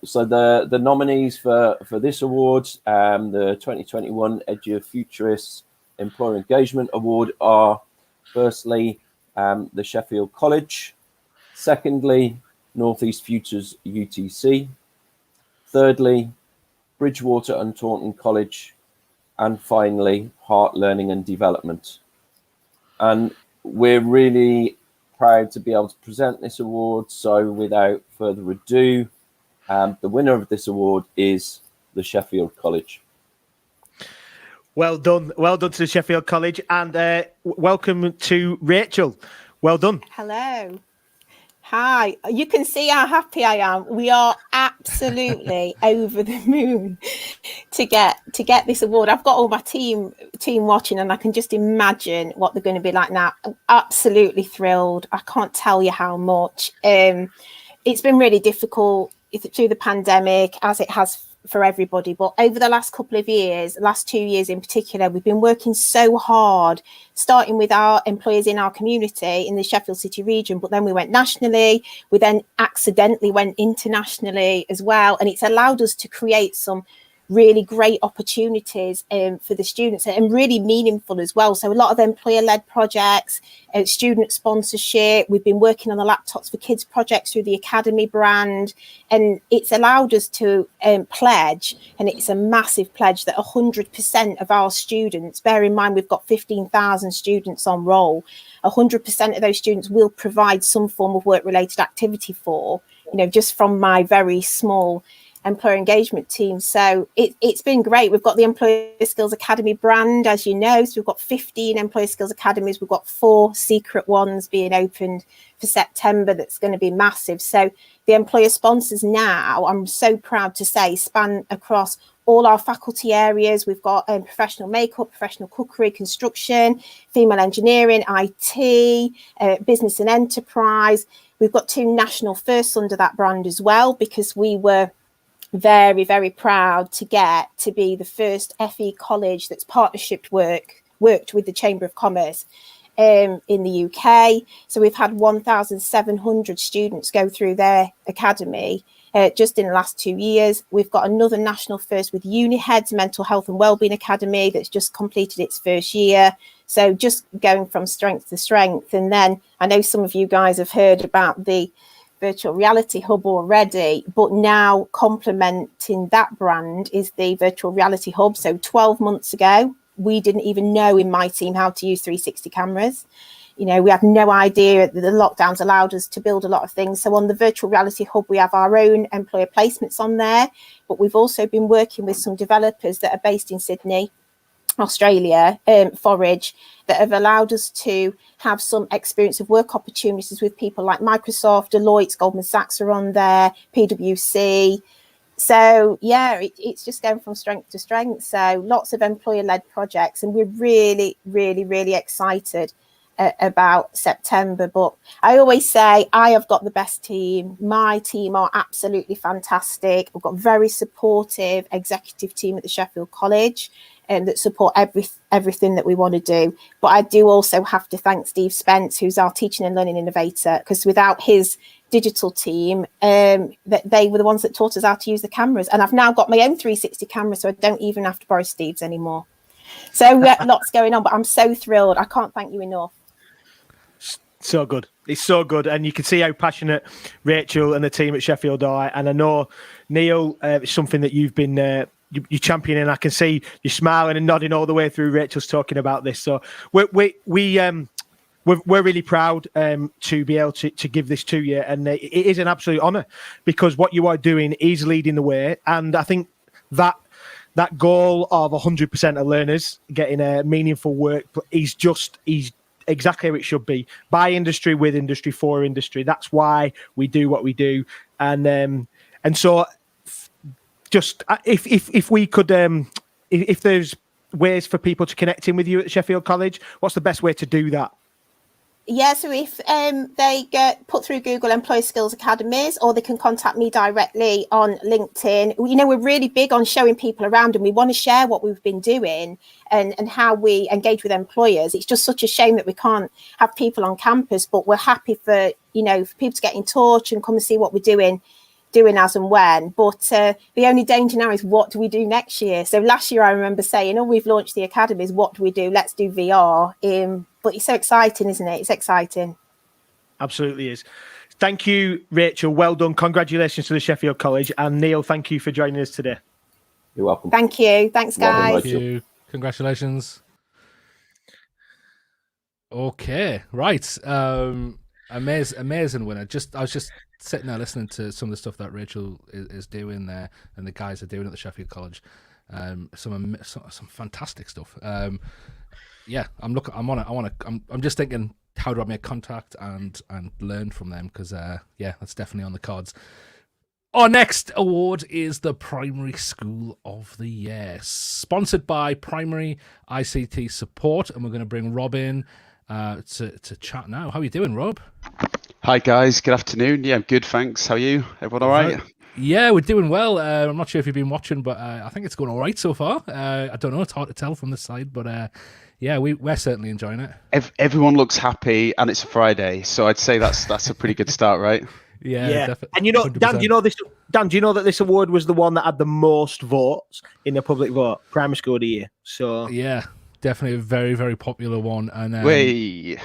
So the nominees for this award, the 2021 Edufuturists Employer Engagement Award are firstly the Sheffield College, secondly Northeast Futures UTC, thirdly Bridgewater and Taunton College, and finally Heart Learning and Development. And we're really proud to be able to present this award. So without further ado, the winner of this award is the Sheffield College. Well done to the Sheffield College, and welcome to Rachel. Well done. Hello. Hi. You can see how happy I am. We are absolutely over the moon to get this award. I've got all my team watching, and I can just imagine what they're going to be like now. I'm absolutely thrilled. I can't tell you how much. It's been really difficult through the pandemic, as it has for everybody, but over the last couple of years, last 2 years in particular, we've been working so hard, starting with our employers in our community in the Sheffield City region, but then we went nationally, we then accidentally went internationally as well, and it's allowed us to create some really great opportunities for the students, and really meaningful as well. So a lot of employer-led projects, student sponsorship. We've been working on the Laptops for Kids projects through the Academy brand, and it's allowed us to pledge, and it's a massive pledge, that 100% of our students, bear in mind we've got 15,000 students on roll, 100% of those students will provide some form of work-related activity for, just from my very small employer engagement team. So it's been great. We've got the Employer Skills Academy brand, as you know, so we've got 15 Employer Skills Academies. We've got 4 secret ones being opened for September. That's going to be massive. So the employer sponsors now, I'm so proud to say, span across all our faculty areas. We've got professional makeup, professional cookery, construction, female engineering, IT, business and enterprise. We've got 2 national firsts under that brand as well, because we were very, very proud to get to be the first FE college that's worked with the Chamber of Commerce in the UK. So we've had 1,700 students go through their academy just in the last 2 years. We've got another national first with UniHead's Mental Health and Wellbeing Academy that's just completed its first year. So just going from strength to strength. And then I know some of you guys have heard about the Virtual Reality Hub already, but now complementing that brand is the Virtual Reality Hub. So 12 months ago, we didn't even know in my team how to use 360 cameras. We had no idea that the lockdowns allowed us to build a lot of things. So on the Virtual Reality Hub, we have our own employer placements on there, but we've also been working with some developers that are based in Sydney, Australia, Forage, that have allowed us to have some experience of work opportunities with people like Microsoft, Deloitte, Goldman Sachs are on there, PwC. So yeah, it's just going from strength to strength. So lots of employer-led projects, and we're really, really, really excited about September. But I always say I have got the best team. My team are absolutely fantastic. We've got a very supportive executive team at the Sheffield College, and that support everything that we want to do. But I do also have to thank Steve Spence, who's our teaching and learning innovator, because without his digital team, that they were the ones that taught us how to use the cameras. And I've now got my own 360 camera, so I don't even have to borrow Steve's anymore. So lots going on, but I'm so thrilled. I can't thank you enough. So good. It's so good. And you can see how passionate Rachel and the team at Sheffield are. And I know, Neil, it's something that you've been you're championing. I can see you smiling and nodding all the way through. Rachel's talking about this. So we're really proud to be able to give this to you. And it is an absolute honour, because what you are doing is leading the way. And I think that goal of 100% of learners getting a meaningful work is exactly how it should be, by industry, with industry, for industry. That's why we do what we do. And so just if we could, if there's ways for people to connect in with you at Sheffield College, what's the best way to do that? Yeah, so if they get put through Google Employer Skills Academies, or they can contact me directly on LinkedIn. We're really big on showing people around, and we want to share what we've been doing and how we engage with employers. It's just such a shame that we can't have people on campus, but we're happy for people to get in touch and come and see what we're doing doing as and when. But the only danger now is, what do we do next year? So last year I remember saying, oh, we've launched the academies, what do we do? Let's do VR. But it's so exciting, isn't it? It's exciting. Absolutely is. Thank you, Rachel. Well done. Congratulations to the Sheffield College. And Neil, thank you for joining us today. You're welcome. Thank you. Thanks, guys. Thank you. Congratulations. Okay, right. Amazing winner. I was just sitting there listening to some of the stuff that Rachel is doing there, and the guys are doing at the Sheffield College. Some fantastic stuff. Yeah, I'm on it. I'm just thinking, how do I make contact and learn from them? Because yeah, that's definitely on the cards. Our next award is the Primary School of the Year, sponsored by Primary ICT Support, and we're going to bring Rob in to chat now. How are you doing, Rob? Hi guys, good afternoon. Yeah, I'm good, thanks. How are you? Everyone all right? Yeah, we're doing well. I'm not sure if you've been watching, but I think it's going all right so far. I don't know, it's hard to tell from this side, but yeah, we're certainly enjoying it. Everyone looks happy, and it's a Friday, so I'd say that's a pretty good start, right? Yeah. Definitely. And you know, 100%. Dan, do you know that this award was the one that had the most votes in the public vote, Primary School of the Year? So yeah, definitely a very, very popular one. And we're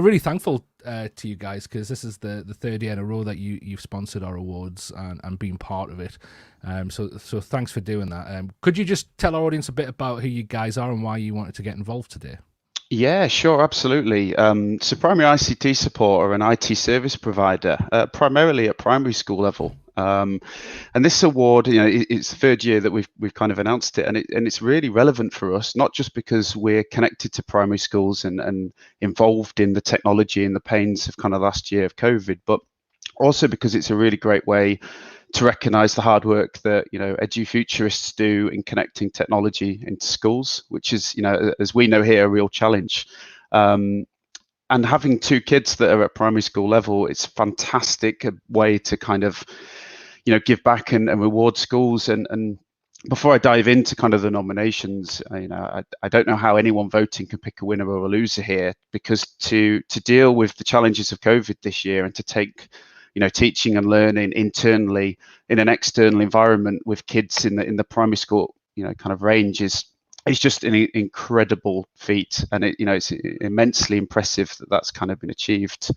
really thankful to you guys, because this is the third year in a row that you've sponsored our awards and been part of it. So thanks for doing that. Could you just tell our audience a bit about who you guys are and why you wanted to get involved today? Yeah, sure, absolutely. So Primary ICT Support are an IT service provider, primarily at primary school level. And this award, it's the third year that we've kind of announced it, and it's really relevant for us, not just because we're connected to primary schools and involved in the technology and the pains of kind of last year of COVID, but also because it's a really great way to recognise the hard work that Edufuturists do in connecting technology into schools, which is, as we know here, a real challenge. And having two kids that are at primary school level, it's a fantastic way to kind of, give back and reward schools. And before I dive into kind of the nominations, I don't know how anyone voting can pick a winner or a loser here, because to deal with the challenges of COVID this year and to take teaching and learning internally in an external environment with kids in the primary school, kind of range is just an incredible feat, and it's immensely impressive that that's kind of been achieved.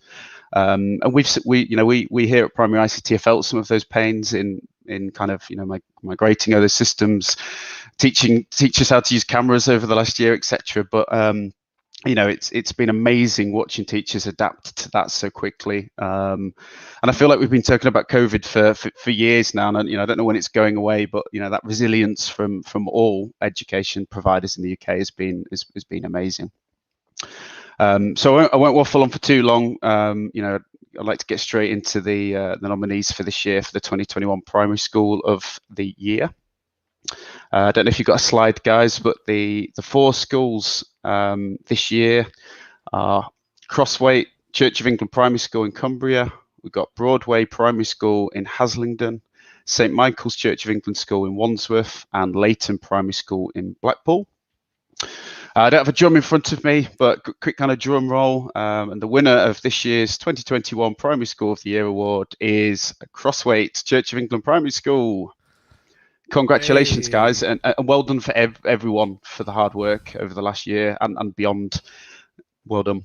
And we here at Primary ICT have felt some of those pains in kind of migrating other systems, teaching teachers how to use cameras over the last year, etc. But it's been amazing watching teachers adapt to that so quickly. And I feel like we've been talking about COVID for years now, and I don't know when it's going away, but that resilience from all education providers in the UK has been amazing. So I won't waffle on for too long. I'd like to get straight into the nominees for this year for the 2021 Primary School of the Year. I don't know if you've got a slide, guys, but the four schools this year are Crosswaite Church of England Primary School in Cumbria. We've got Broadway Primary School in Haslingden, St Michael's Church of England School in Wandsworth, and Leighton Primary School in Blackpool. I don't have a drum in front of me, but quick kind of drum roll. And the winner of this year's 2021 Primary School of the Year award is Crosswaite Church of England Primary School. Congratulations, guys, and well done for everyone for the hard work over the last year and beyond. Well done.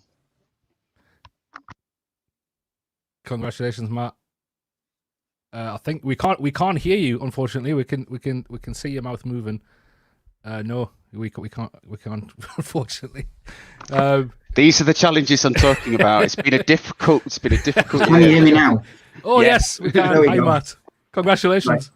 Congratulations, Matt. I think we can't hear you. Unfortunately, we can see your mouth moving. No, we can't. Unfortunately. These are the challenges I'm talking about. It's been a difficult. Can you hear me now? Oh yes, we can. Hi, Matt. Congratulations. Right.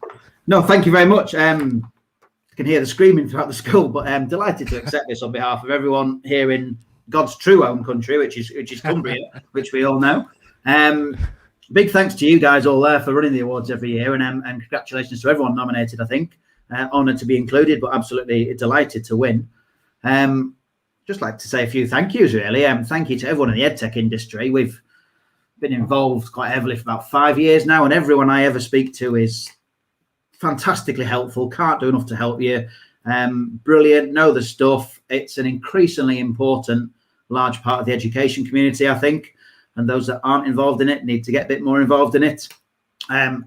No, thank you very much. I can hear the screaming throughout the school, but I'm delighted to accept this on behalf of everyone here in God's true home country, which is Cumbria, which we all know. Big thanks to you guys all there for running the awards every year, and congratulations to everyone nominated. I think honoured to be included, but absolutely delighted to win. Just like to say a few thank yous, really. Thank you to everyone in the EdTech industry. We've been involved quite heavily for about 5 years now, and everyone I ever speak to is fantastically helpful. Can't do enough to help you. Brilliant, know the stuff. It's an increasingly important large part of the education community, I think. and those that aren't involved in it need to get a bit more involved in it.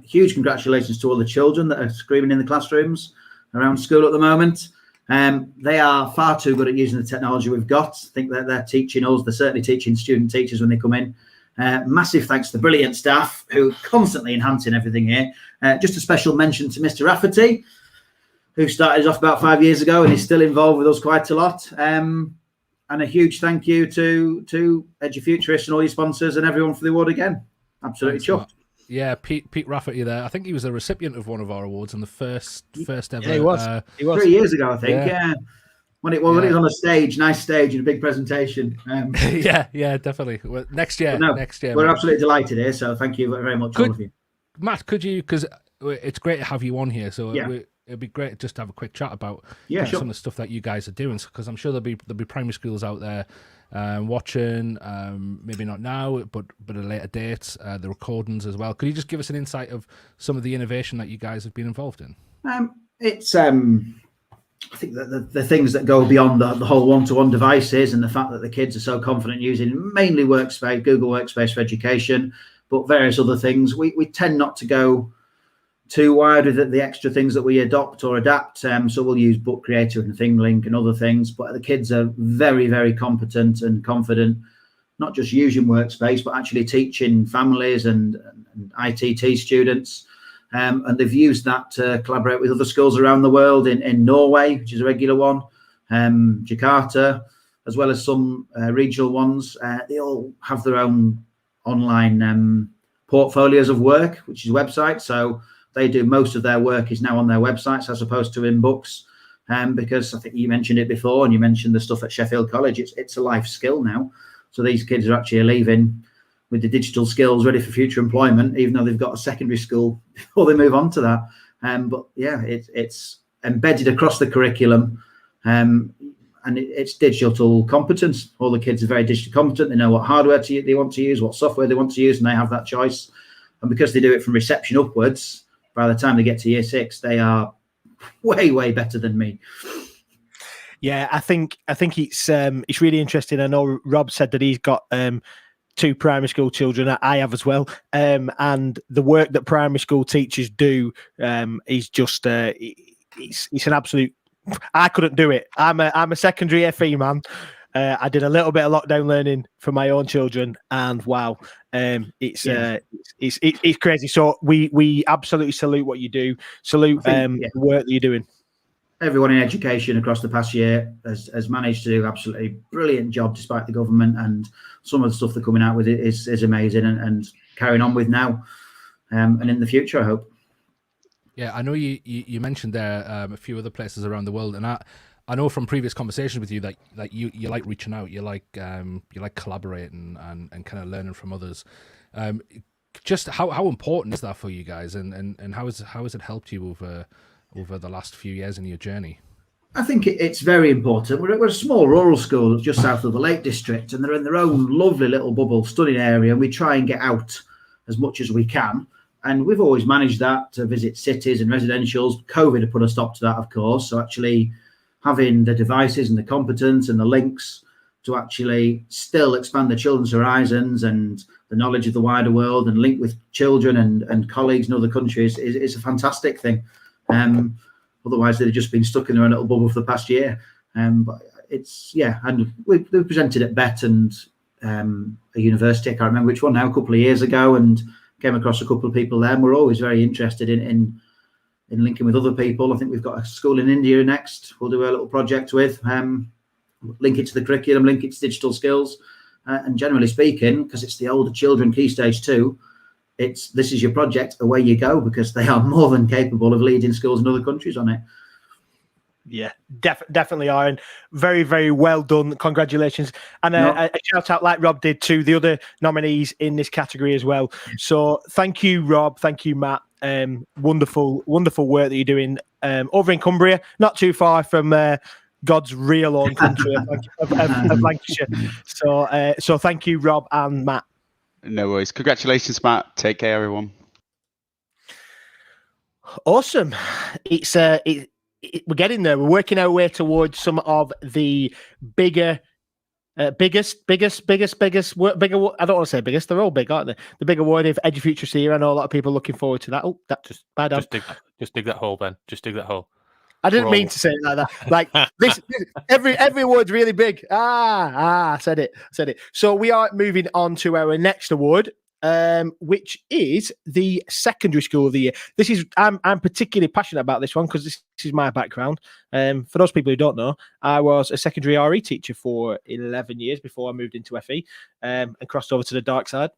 Huge congratulations to all the children that are screaming in the classrooms around school at the moment. They are far too good at using the technology we've got. I think that they're teaching us, they're certainly teaching student teachers when they come in. Massive thanks to the brilliant staff who are constantly enhancing everything here. Just a special mention to Mr. Rafferty, who started off about 5 years ago and is still involved with us quite a lot. And a huge thank you to Edufuturists and all your sponsors and everyone for the award again. Absolutely chuffed. Yeah, Pete Rafferty there. I think he was a recipient of one of our awards in the first ever. Yeah, he was. He was 3 years ago, I think. Yeah. When it was on a stage, nice stage, and a big presentation. Yeah, definitely. Well, next year. We're absolutely delighted here. So thank you very much, all of you. Matt, could you? Because it's great to have you on here. So it'd be great just to have a quick chat about some of the stuff that you guys are doing. Because I'm sure there'll be primary schools out there watching, maybe not now, but at a later date, the recordings as well. Could you just give us an insight of some of the innovation that you guys have been involved in? It's I think that the things that go beyond the whole one-to-one devices and the fact that the kids are so confident using mainly Workspace, Google Workspace for education, but various other things, we tend not to go too wide with the extra things that we adopt or adapt. So we'll use Book Creator and ThingLink and other things, but the kids are very, very competent and confident, not just using Workspace, but actually teaching families and ITT students. And they've used that to collaborate with other schools around the world in Norway, which is a regular one, Jakarta, as well as some regional ones. They all have their own online portfolios of work, which is websites. So they do most of their work is now on their websites as opposed to in books. Because I think you mentioned it before, and you mentioned the stuff at Sheffield College. It's a life skill now. So these kids are actually leaving with the digital skills ready for future employment, even though they've got a secondary school before they move on to that. But yeah, it's embedded across the curriculum, and it's digital competence. All the kids are very digitally competent. They know what hardware they want to use, what software they want to use, and they have that choice. And because they do it from reception upwards, by the time they get to year 6, they are way, way better than me. Yeah, I think it's really interesting. I know Rob said that he's got 2 primary school children. I have as well. And the work that primary school teachers do is just it's an absolute. I couldn't do it. I'm a secondary FE man. I did a little bit of lockdown learning for my own children, and wow, it's crazy. So we absolutely salute what you do. Salute the work that you're doing. Everyone in education across the past year has managed to do absolutely brilliant job despite the government, and some of the stuff they're coming out with is amazing and carrying on with now and in the future, I hope. Yeah, I know you mentioned there a few other places around the world, and I know from previous conversations with you that you like reaching out, you like collaborating and kind of learning from others. Just how important is that for you guys, and how has it helped you over the last few years in your journey? I think it's very important. We're a small rural school just south of the Lake District, and they're in their own lovely little bubble studying area, and we try and get out as much as we can. And we've always managed that to visit cities and residentials. COVID had put a stop to that, of course. So actually having the devices and the competence and the links to actually still expand the children's horizons and the knowledge of the wider world and link with children and colleagues in other countries is a fantastic thing. Otherwise, they've just been stuck in their own little bubble for the past year. But and we presented at BET and a university, I can't remember which one now, a couple of years ago, and came across a couple of people there. And we're always very interested in linking with other people. I think we've got a school in India next we'll do a little project with, link it to the curriculum, link it to digital skills. And generally speaking, because it's the older children, Key Stage 2, this is your project, away you go, because they are more than capable of leading schools in other countries on it. Yeah, definitely are, and very, very well done. Congratulations, and a shout out, like Rob did, to the other nominees in this category as well. So thank you, Rob. Thank you, Matt. Wonderful work that you're doing over in Cumbria, not too far from God's real own country of Lancashire. So thank you, Rob and Matt. No worries. Congratulations, Matt. Take care, everyone. Awesome. We're getting there. We're working our way towards some of the bigger Biggest, bigger. I don't want to say biggest. They're all big, aren't they? The big award of Edufuturists here. I know a lot of people looking forward to that. Oh, that just bad. Just dig that hole, Ben. Just dig that hole. I didn't mean to say it like that. Like this, every award's really big. I said it. So we are moving on to our next award, which is the secondary school of the year. I'm particularly passionate about this one because this is my background. For those people who don't know, I was a secondary RE teacher for 11 years before I moved into FE and crossed over to the dark side.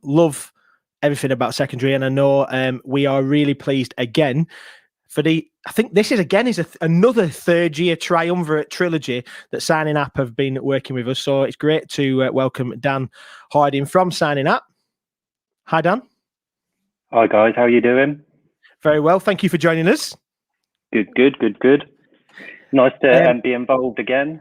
Love everything about secondary, and I know we are really pleased again for I think this is another third year triumvirate trilogy that Signing Up have been working with us. So it's great to welcome Dan Harding from Signing Up. Hi, Dan. Hi, guys. How are you doing? Very well. Thank you for joining us. Good. Nice to be involved again.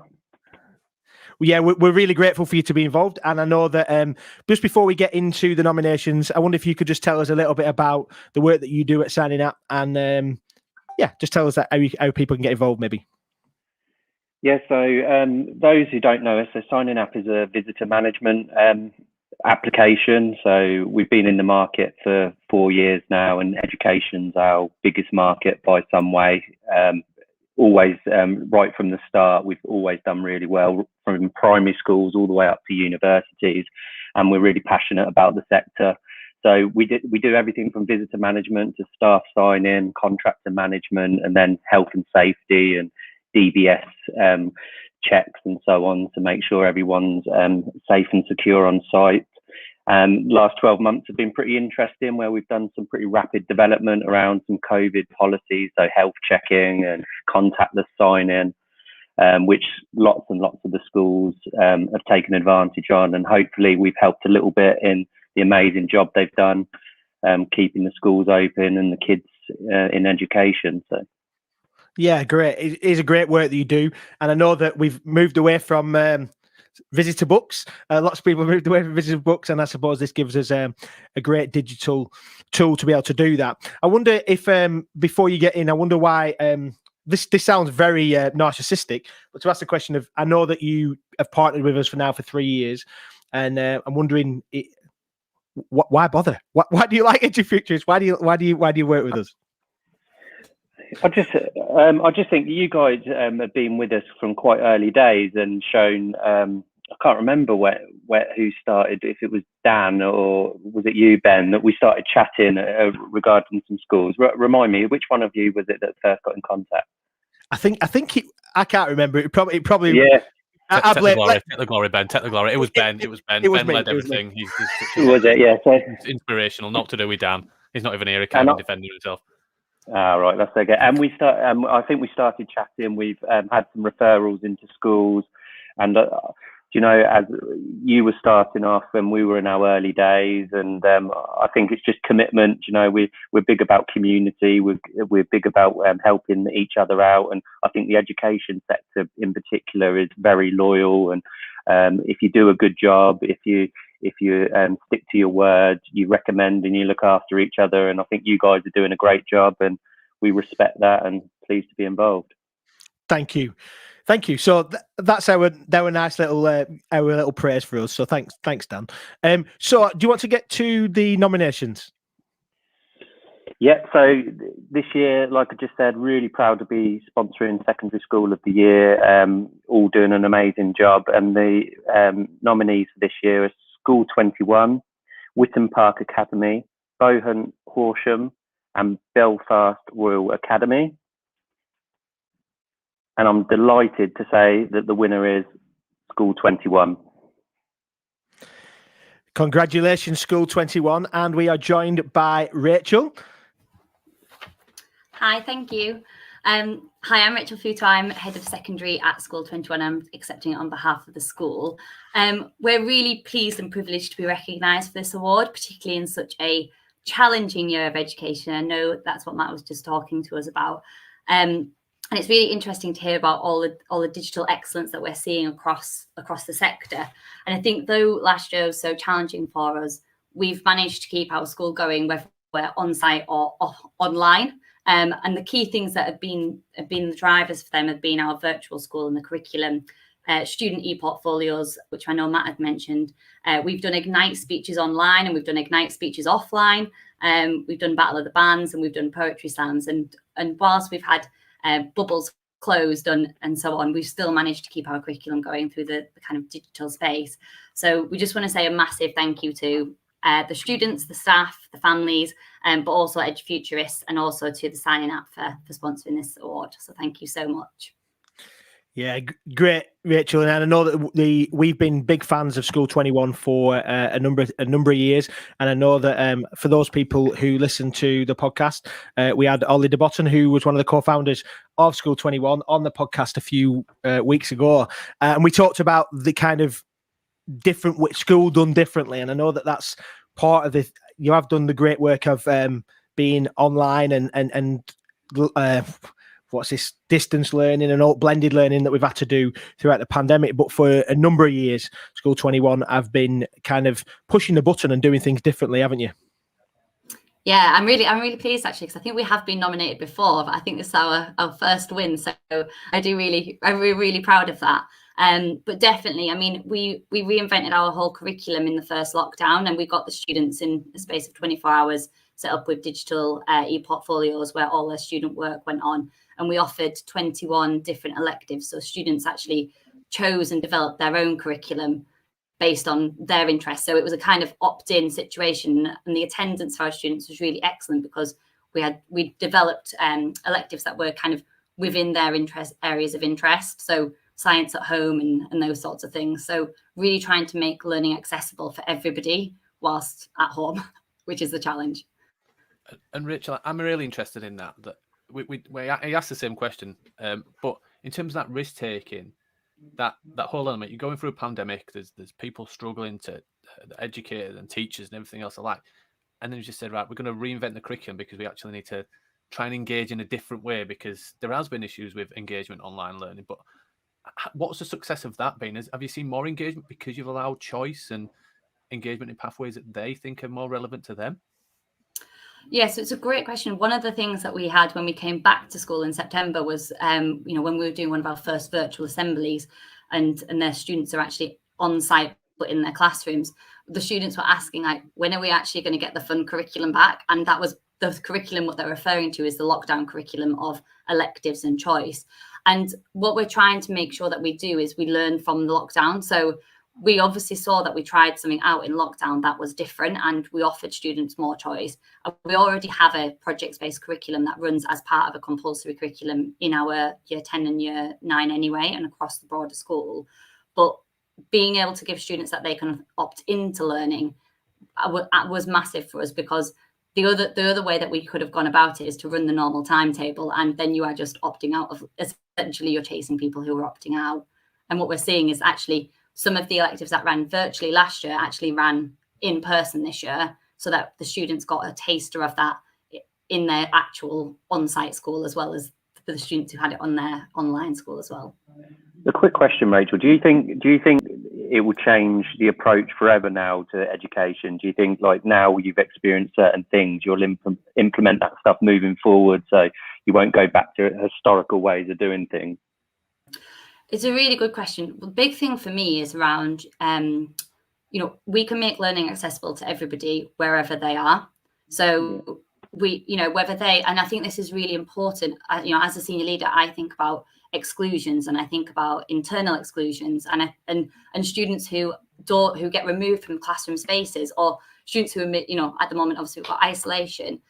Yeah, we're really grateful for you to be involved. And I know that just before we get into the nominations, I wonder if you could just tell us a little bit about the work that you do at Signing Up and just tell us how people can get involved, maybe. Yeah, so those who don't know us, so Signing Up is a visitor management application. So we've been in the market for 4 years now, and education's our biggest market by some way. Always right from the start, we've always done really well from primary schools all the way up to universities, and we're really passionate about the sector. So we do everything from visitor management to staff sign-in, contractor management, and then health and safety and DBS checks and so on to make sure everyone's safe and secure on site. Last 12 months have been pretty interesting, where we've done some pretty rapid development around some COVID policies, so health checking and contactless sign-in, which lots and lots of the schools have taken advantage on, and hopefully we've helped a little bit in the amazing job they've done keeping the schools open and the kids in education. So yeah, great. It is a great work that you do, and I know that we've moved away from visitor books. Lots of people moved away from visitor books, and I suppose this gives us a great digital tool to be able to do that. I wonder if before you get in, I wonder why this sounds very narcissistic, but to ask the question of, I know that you have partnered with us for 3 years, and I'm wondering why bother? Why do you like Edufuturists? Why do you work with us? I just think you guys have been with us from quite early days and shown. I can't remember who started, if it was Dan or was it you, Ben, that we started chatting regarding some schools. Remind me, which one of you was it that first got in contact? I can't remember. It probably yeah. Take the glory, Ben. Take the glory. It was Ben. Ben led everything. Was it? Yeah. So inspirational. Not to do with Dan. He's not even here. He can't defend himself. Right, that's okay. And we start. I think we started chatting. We've had some referrals into schools, and as you were starting off, and we were in our early days, and I think it's just commitment. We're big about community. We're big about helping each other out, and I think the education sector in particular is very loyal. And if you do a good job, if you stick to your word, you recommend and you look after each other, and I think you guys are doing a great job, and we respect that and pleased to be involved. Thank you. So that's our nice little praise for us. So thanks, Dan. So do you want to get to the nominations? Yeah. So this year, like I just said, really proud to be sponsoring Secondary School of the Year. All doing an amazing job, and the nominees for this year are School 21, Witton Park Academy, Bohun Horsham, and Belfast Royal Academy. And I'm delighted to say that the winner is School 21. Congratulations, School 21. And we are joined by Rachel. Hi, thank you. Hi, I'm Rachel Futo. I'm head of secondary at School 21. I'm accepting it on behalf of the school. We're really pleased and privileged to be recognised for this award, particularly in such a challenging year of education. I know that's what Matt was just talking to us about. And it's really interesting to hear about all the digital excellence that we're seeing across the sector. And I think though last year was so challenging for us, we've managed to keep our school going, whether we're on site or online. And the key things that have been the drivers for them have been our virtual school and the curriculum student e-portfolios, which I know Matt had mentioned. We've done Ignite speeches online, and we've done Ignite speeches offline. We've done Battle of the Bands, and we've done poetry slams. And whilst we've had bubbles closed and so on, we've still managed to keep our curriculum going through the kind of digital space. So we just want to say a massive thank you to the students, the staff, the families, but also Edufuturists, and also to the Signing App for sponsoring this award. So thank you so much. Yeah, great, Rachel. And I know that we've been big fans of School 21 for a number of years, and I know that for those people who listen to the podcast, we had Ollie de Botton, who was one of the co-founders of School 21, on the podcast a few weeks ago, and we talked about the kind of different school done differently. And I know that that's part of it. You have done the great work of being online and what's this, distance learning and all blended learning that we've had to do throughout the pandemic. But for a number of years, School 21 have been kind of pushing the button and doing things differently, haven't you? Yeah, I'm really pleased actually, because I think we have been nominated before, but I think this is our first win. So I'm really proud of that. But definitely, I mean, we reinvented our whole curriculum in the first lockdown, and we got the students in a space of 24 hours set up with digital e-portfolios where all their student work went on. And we offered 21 different electives. So students actually chose and developed their own curriculum based on their interests. So it was a kind of opt-in situation, and the attendance for our students was really excellent because we developed electives that were kind of within their areas of interest. So science at home and those sorts of things. So really trying to make learning accessible for everybody whilst at home, which is the challenge. And Rachel, I'm really interested in that I asked the same question, but in terms of that risk taking, that whole element, you're going through a pandemic, there's people struggling to educators and teachers and everything else alike, and then you just said, right, we're going to reinvent the curriculum because we actually need to try and engage in a different way, because there has been issues with engagement online learning. But what's the success of that been? Have you seen more engagement because you've allowed choice and engagement in pathways that they think are more relevant to them? Yes, so it's a great question. One of the things that we had when we came back to school in September was, when we were doing one of our first virtual assemblies, and their students are actually on site but in their classrooms, the students were asking, like, when are we actually going to get the fun curriculum back? And that was the curriculum, what they're referring to is the lockdown curriculum of electives and choice. And what we're trying to make sure that we do is we learn from the lockdown. So we obviously saw that we tried something out in lockdown that was different, and we offered students more choice. We already have a project-based curriculum that runs as part of a compulsory curriculum in our year 10 and year 9 anyway, and across the broader school. But being able to give students that they can opt into learning was massive for us, because the other way that we could have gone about it is to run the normal timetable, and then you are just opting out of, essentially you're chasing people who are opting out. And what we're seeing is actually some of the electives that ran virtually last year actually ran in person this year, so that the students got a taster of that in their actual on-site school, as well as for the students who had it on their online school as well. A quick question, Rachel. Do you think it will change the approach forever now to education? Do you think, like, now you've experienced certain things, you'll implement that stuff moving forward, so you won't go back to historical ways of doing things? It's a really good question. The big thing for me is around, we can make learning accessible to everybody wherever they are. So whether they, and I think this is really important, as a senior leader, I think about exclusions, and I think about internal exclusions, and students who get removed from classroom spaces, or students who are, at the moment, obviously we've got isolation.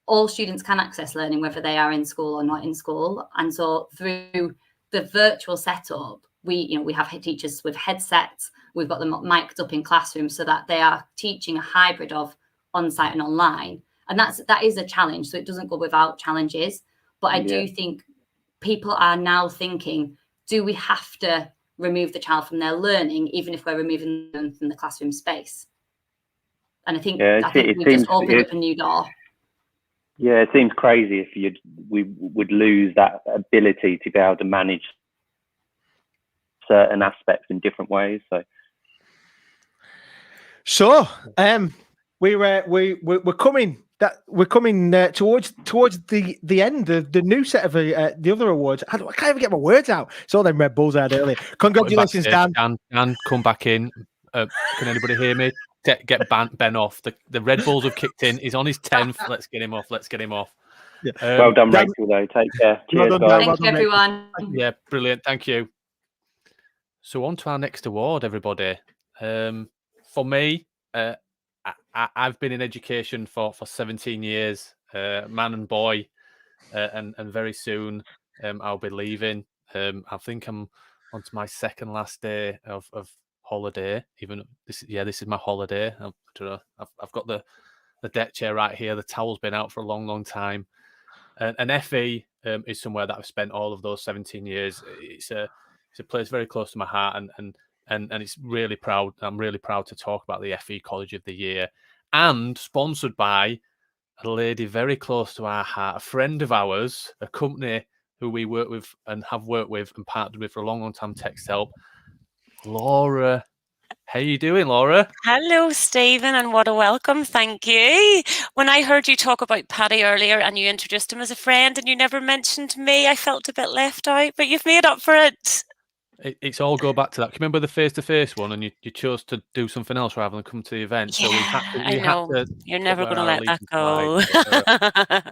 All students can access learning whether they are in school or not in school. And so through the virtual setup, we have teachers with headsets, we've got them mic'd up in classrooms so that they are teaching a hybrid of on-site and online. And that is a challenge, so it doesn't go without challenges. But I do think people are now thinking, do we have to remove the child from their learning, even if we're removing them from the classroom space? And I think we've just opened up a new door. Yeah, it seems crazy if we would lose that ability to be able to manage certain aspects in different ways. So we're coming that we're coming towards the end of the new set of the other awards. I can't even get my words out. It's all them Red Bulls I had earlier. Congratulations, Dan. Dan, come back in. Can anybody hear me? Get Ben off. The Red Bulls have kicked in. He's on his 10th. Let's get him off. Yeah. Well done, Dan, Rachel, though. Take care. well Cheers, done, Dan. guys. Well Thank you, done, everyone. Yeah, brilliant. Thank you. So on to our next award, everybody. For me, I've been in education for 17 years, man and boy, and very soon I'll be leaving. I think I'm on to my second last day of holiday. Even this is my holiday. I don't know. I've got the deck chair right here. The towel's been out for a long time. And FE is somewhere that I've spent all of those 17 years. It's a place very close to my heart, and it's really proud. I'm really proud to talk about the FE College of the Year, and sponsored by a lady very close to our heart, a friend of ours, a company who we work with and have worked with and partnered with for a long time, Text Help. Laura, how you doing, Laura? Hello, Stephen, and what a welcome. Thank you. When I heard you talk about Paddy earlier and you introduced him as a friend and you never mentioned me, I felt a bit left out, but you've made up for it. It's all go back to that. Can you remember the face-to-face one, and you chose to do something else rather than come to the event? Yeah, so we had to. You're never going to our let that allegiance go.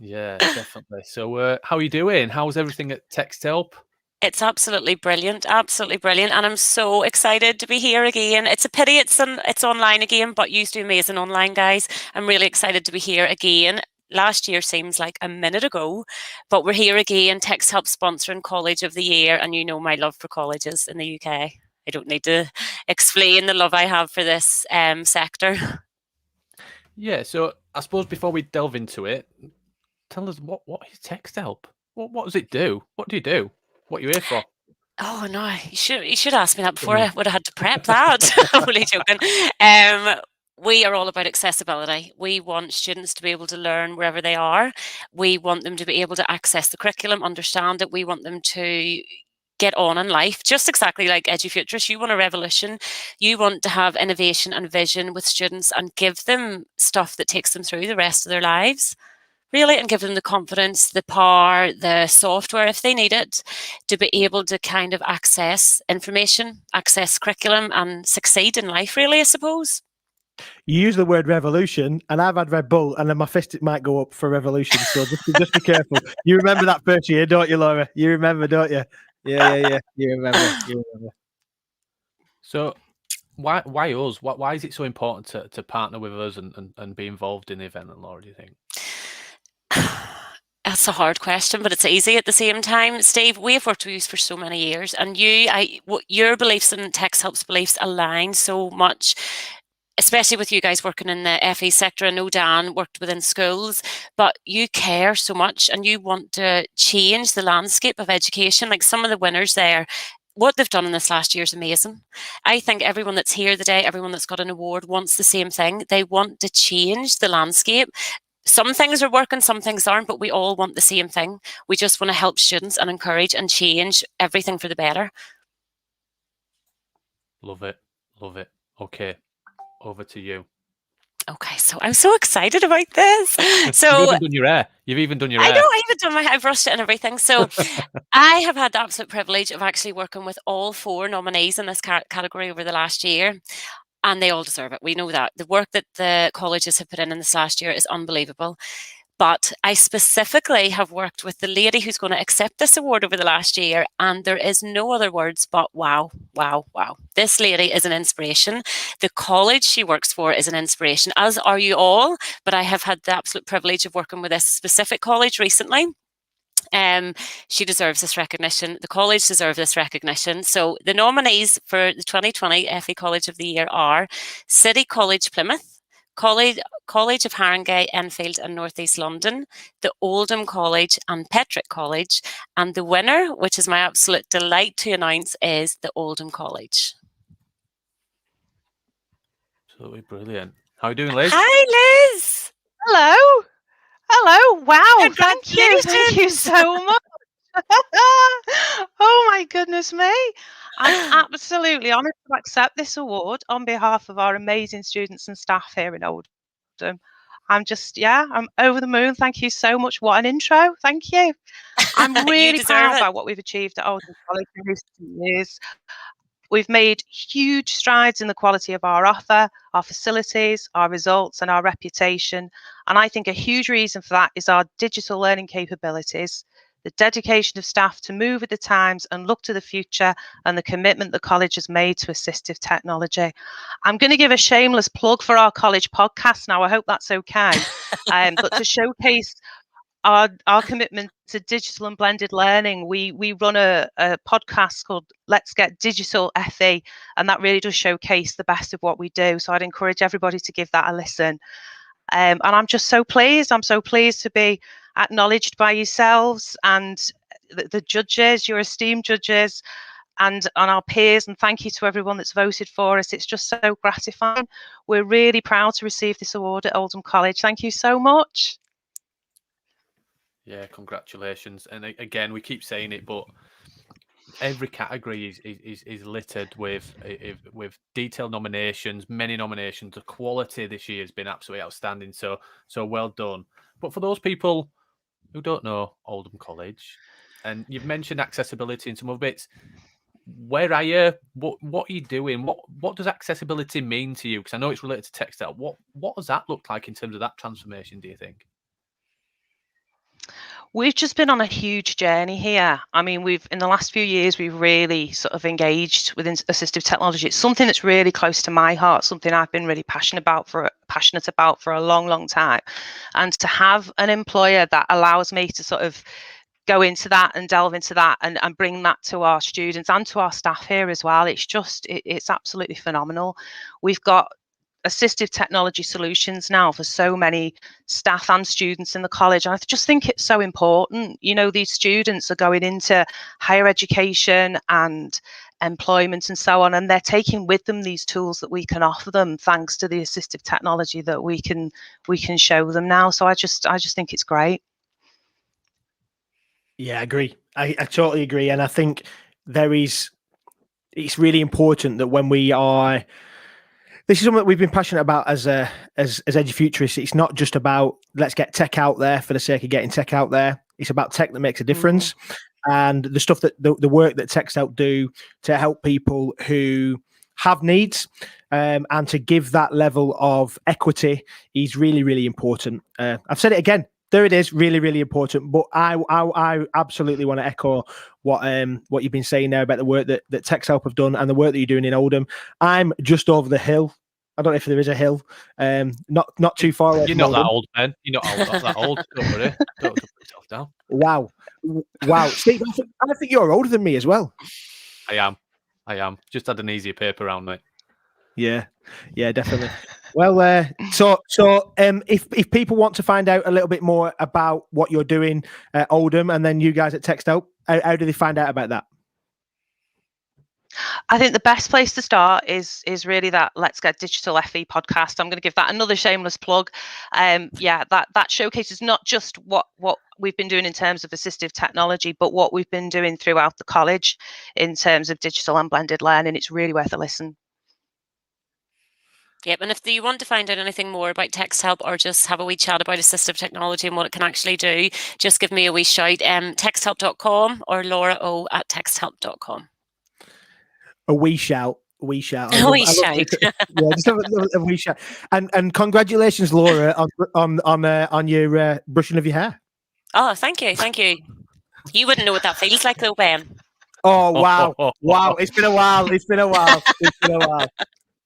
Yeah, definitely. So, how are you doing? How's everything at Text Help? It's absolutely brilliant, and I'm so excited to be here again. It's a pity it's online again, but you do amazing online, guys. I'm really excited to be here again. Last year seems like a minute ago, but we're here again. Text Help sponsoring College of the Year, and you know my love for colleges in the UK. I don't need to explain the love I have for this sector. Yeah, so I suppose before we delve into it, tell us what is Text Help? What does it do? What do you do? What are you here for? Oh no, you should ask me that before. I would have had to prep that. I'm only joking. We are all about accessibility. We want students to be able to learn wherever they are. We want them to be able to access the curriculum, understand it. We want them to get on in life, just exactly like Edufuturists. You want a revolution. You want to have innovation and vision with students and give them stuff that takes them through the rest of their lives, really, and give them the confidence, the power, the software, if they need it, to be able to kind of access information, access curriculum, and succeed in life, really, I suppose. You use the word revolution, and I've had Red Bull, and then my fist might go up for revolution. So just be careful. You remember that first year, don't you, Laura? You remember, don't you? Yeah. You remember. So, why us? Why is it so important to partner with us and be involved in the event, Laura? Do you think? That's a hard question, but it's easy at the same time. Steve, we've worked with you for so many years, and your beliefs and Text Help's beliefs align so much, especially with you guys working in the FE sector. I know Dan worked within schools, but you care so much and you want to change the landscape of education. Like some of the winners there, what they've done in this last year is amazing. I think everyone that's here today, everyone that's got an award wants the same thing. They want to change the landscape. Some things are working, some things aren't, but we all want the same thing. We just want to help students and encourage and change everything for the better. Love it. Okay, over to you. Okay, so I'm so excited about this. So You've even done your hair. I know, I haven't done my hair, I've brushed it and everything. So I have had the absolute privilege of actually working with all 4 nominees in this category over the last year. And they all deserve it. We know that. The work that the colleges have put in this last year is unbelievable. But I specifically have worked with the lady who's going to accept this award over the last year, and there is no other words but wow. This lady is an inspiration. The college she works for is an inspiration, as are you all. But I have had the absolute privilege of working with this specific college recently. She deserves this recognition. The college deserves this recognition. So the nominees for the 2020 FE College of the Year are City College Plymouth, College of Haringey, Enfield and North East London, the Oldham College and Petrick College, and the winner, which is my absolute delight to announce, is the Oldham College. Absolutely brilliant. How are you doing, Liz? Hi, Liz. Hello. Wow. Thank you so much. Oh my goodness me. I'm absolutely honoured to accept this award on behalf of our amazing students and staff here in Oldham. I'm over the moon. Thank you so much. What an intro. Thank you. I'm really proud by what we've achieved at Oldham College in recent years. We've made huge strides in the quality of our offer, our facilities, our results, and our reputation. And I think a huge reason for that is our digital learning capabilities, the dedication of staff to move with the times and look to the future, and the commitment the college has made to assistive technology. I'm going to give a shameless plug for our college podcast now. I hope that's okay. But to showcase our commitment to digital and blended learning, we run a podcast called Let's Get Digital FE, and that really does showcase the best of what we do. So I'd encourage everybody to give that a listen. And I'm just so pleased. I'm so pleased to be acknowledged by yourselves and the judges, your esteemed judges, and our peers. And thank you to everyone that's voted for us. It's just so gratifying. We're really proud to receive this award at Oldham College. Thank you so much. Yeah, congratulations. And again, we keep saying it, but every category is littered with detailed nominations, many nominations. The quality this year has been absolutely outstanding. So well done. But for those people who don't know Oldham College, and you've mentioned accessibility in some of bits, where are you? What are you doing? What does accessibility mean to you? Because I know it's related to textile. What does that look like in terms of that transformation, do you think? We've just been on a huge journey here. I mean, in the last few years, we've really sort of engaged within assistive technology. It's something that's really close to my heart, something I've been really passionate about for a long, long time. And to have an employer that allows me to sort of go into that and delve into that and bring that to our students and to our staff here as well. It's absolutely phenomenal. We've got assistive technology solutions now for so many staff and students in the college. And I just think it's so important. You know, these students are going into higher education and employment and so on, and they're taking with them these tools that we can offer them thanks to the assistive technology that we can show them now. So I just think it's great. Yeah, I agree. I totally agree. And I think it's really important that when we are, this is something that we've been passionate about as Edufuturists. It's not just about let's get tech out there for the sake of getting tech out there. It's about tech that makes a difference. And the stuff that the work that techs help do to help people who have needs and to give that level of equity is really, really important. I've said it again. There it is, really, really important. But I absolutely want to echo what you've been saying there about the work that Tech's Help have done and the work that you're doing in Oldham. I'm just over the hill. I don't know if there is a hill. Not too far away. You're not that old, Ben. You're not that old. Don't worry. Don't put yourself down. Wow, Steve, I think you're older than me as well. I am. Just had an easier paper round, mate. Yeah, definitely. Well, so if people want to find out a little bit more about what you're doing at Oldham and then you guys at Text Help, how do they find out about that? I think the best place to start is really that Let's Get Digital FE podcast. I'm going to give that another shameless plug. That showcases not just what we've been doing in terms of assistive technology, but what we've been doing throughout the college in terms of digital and blended learning. It's really worth a listen. Yep, and if you want to find out anything more about Text Help or just have a wee chat about assistive technology and what it can actually do, just give me a wee shout, texthelp.com or laura@texthelp.com. A wee shout. A wee shout. A wee shout. Yeah, just have a wee shout. And congratulations, Laura, on your brushing of your hair. Oh, thank you. You wouldn't know what that feels like, though, Ben. Oh wow, wow! It's been a while.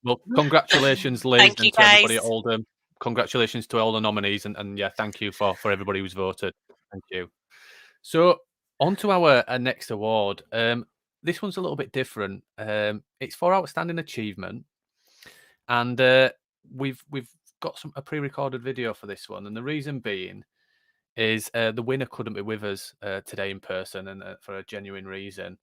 Well, congratulations, Liz, Thank you, and to everybody guys. at Oldham. Congratulations to all the nominees, and yeah, thank you for everybody who's voted. Thank you. So on to our next award. This one's a little bit different. It's for outstanding achievement, and we've got a pre-recorded video for this one, and the reason being is the winner couldn't be with us today in person, and for a genuine reason.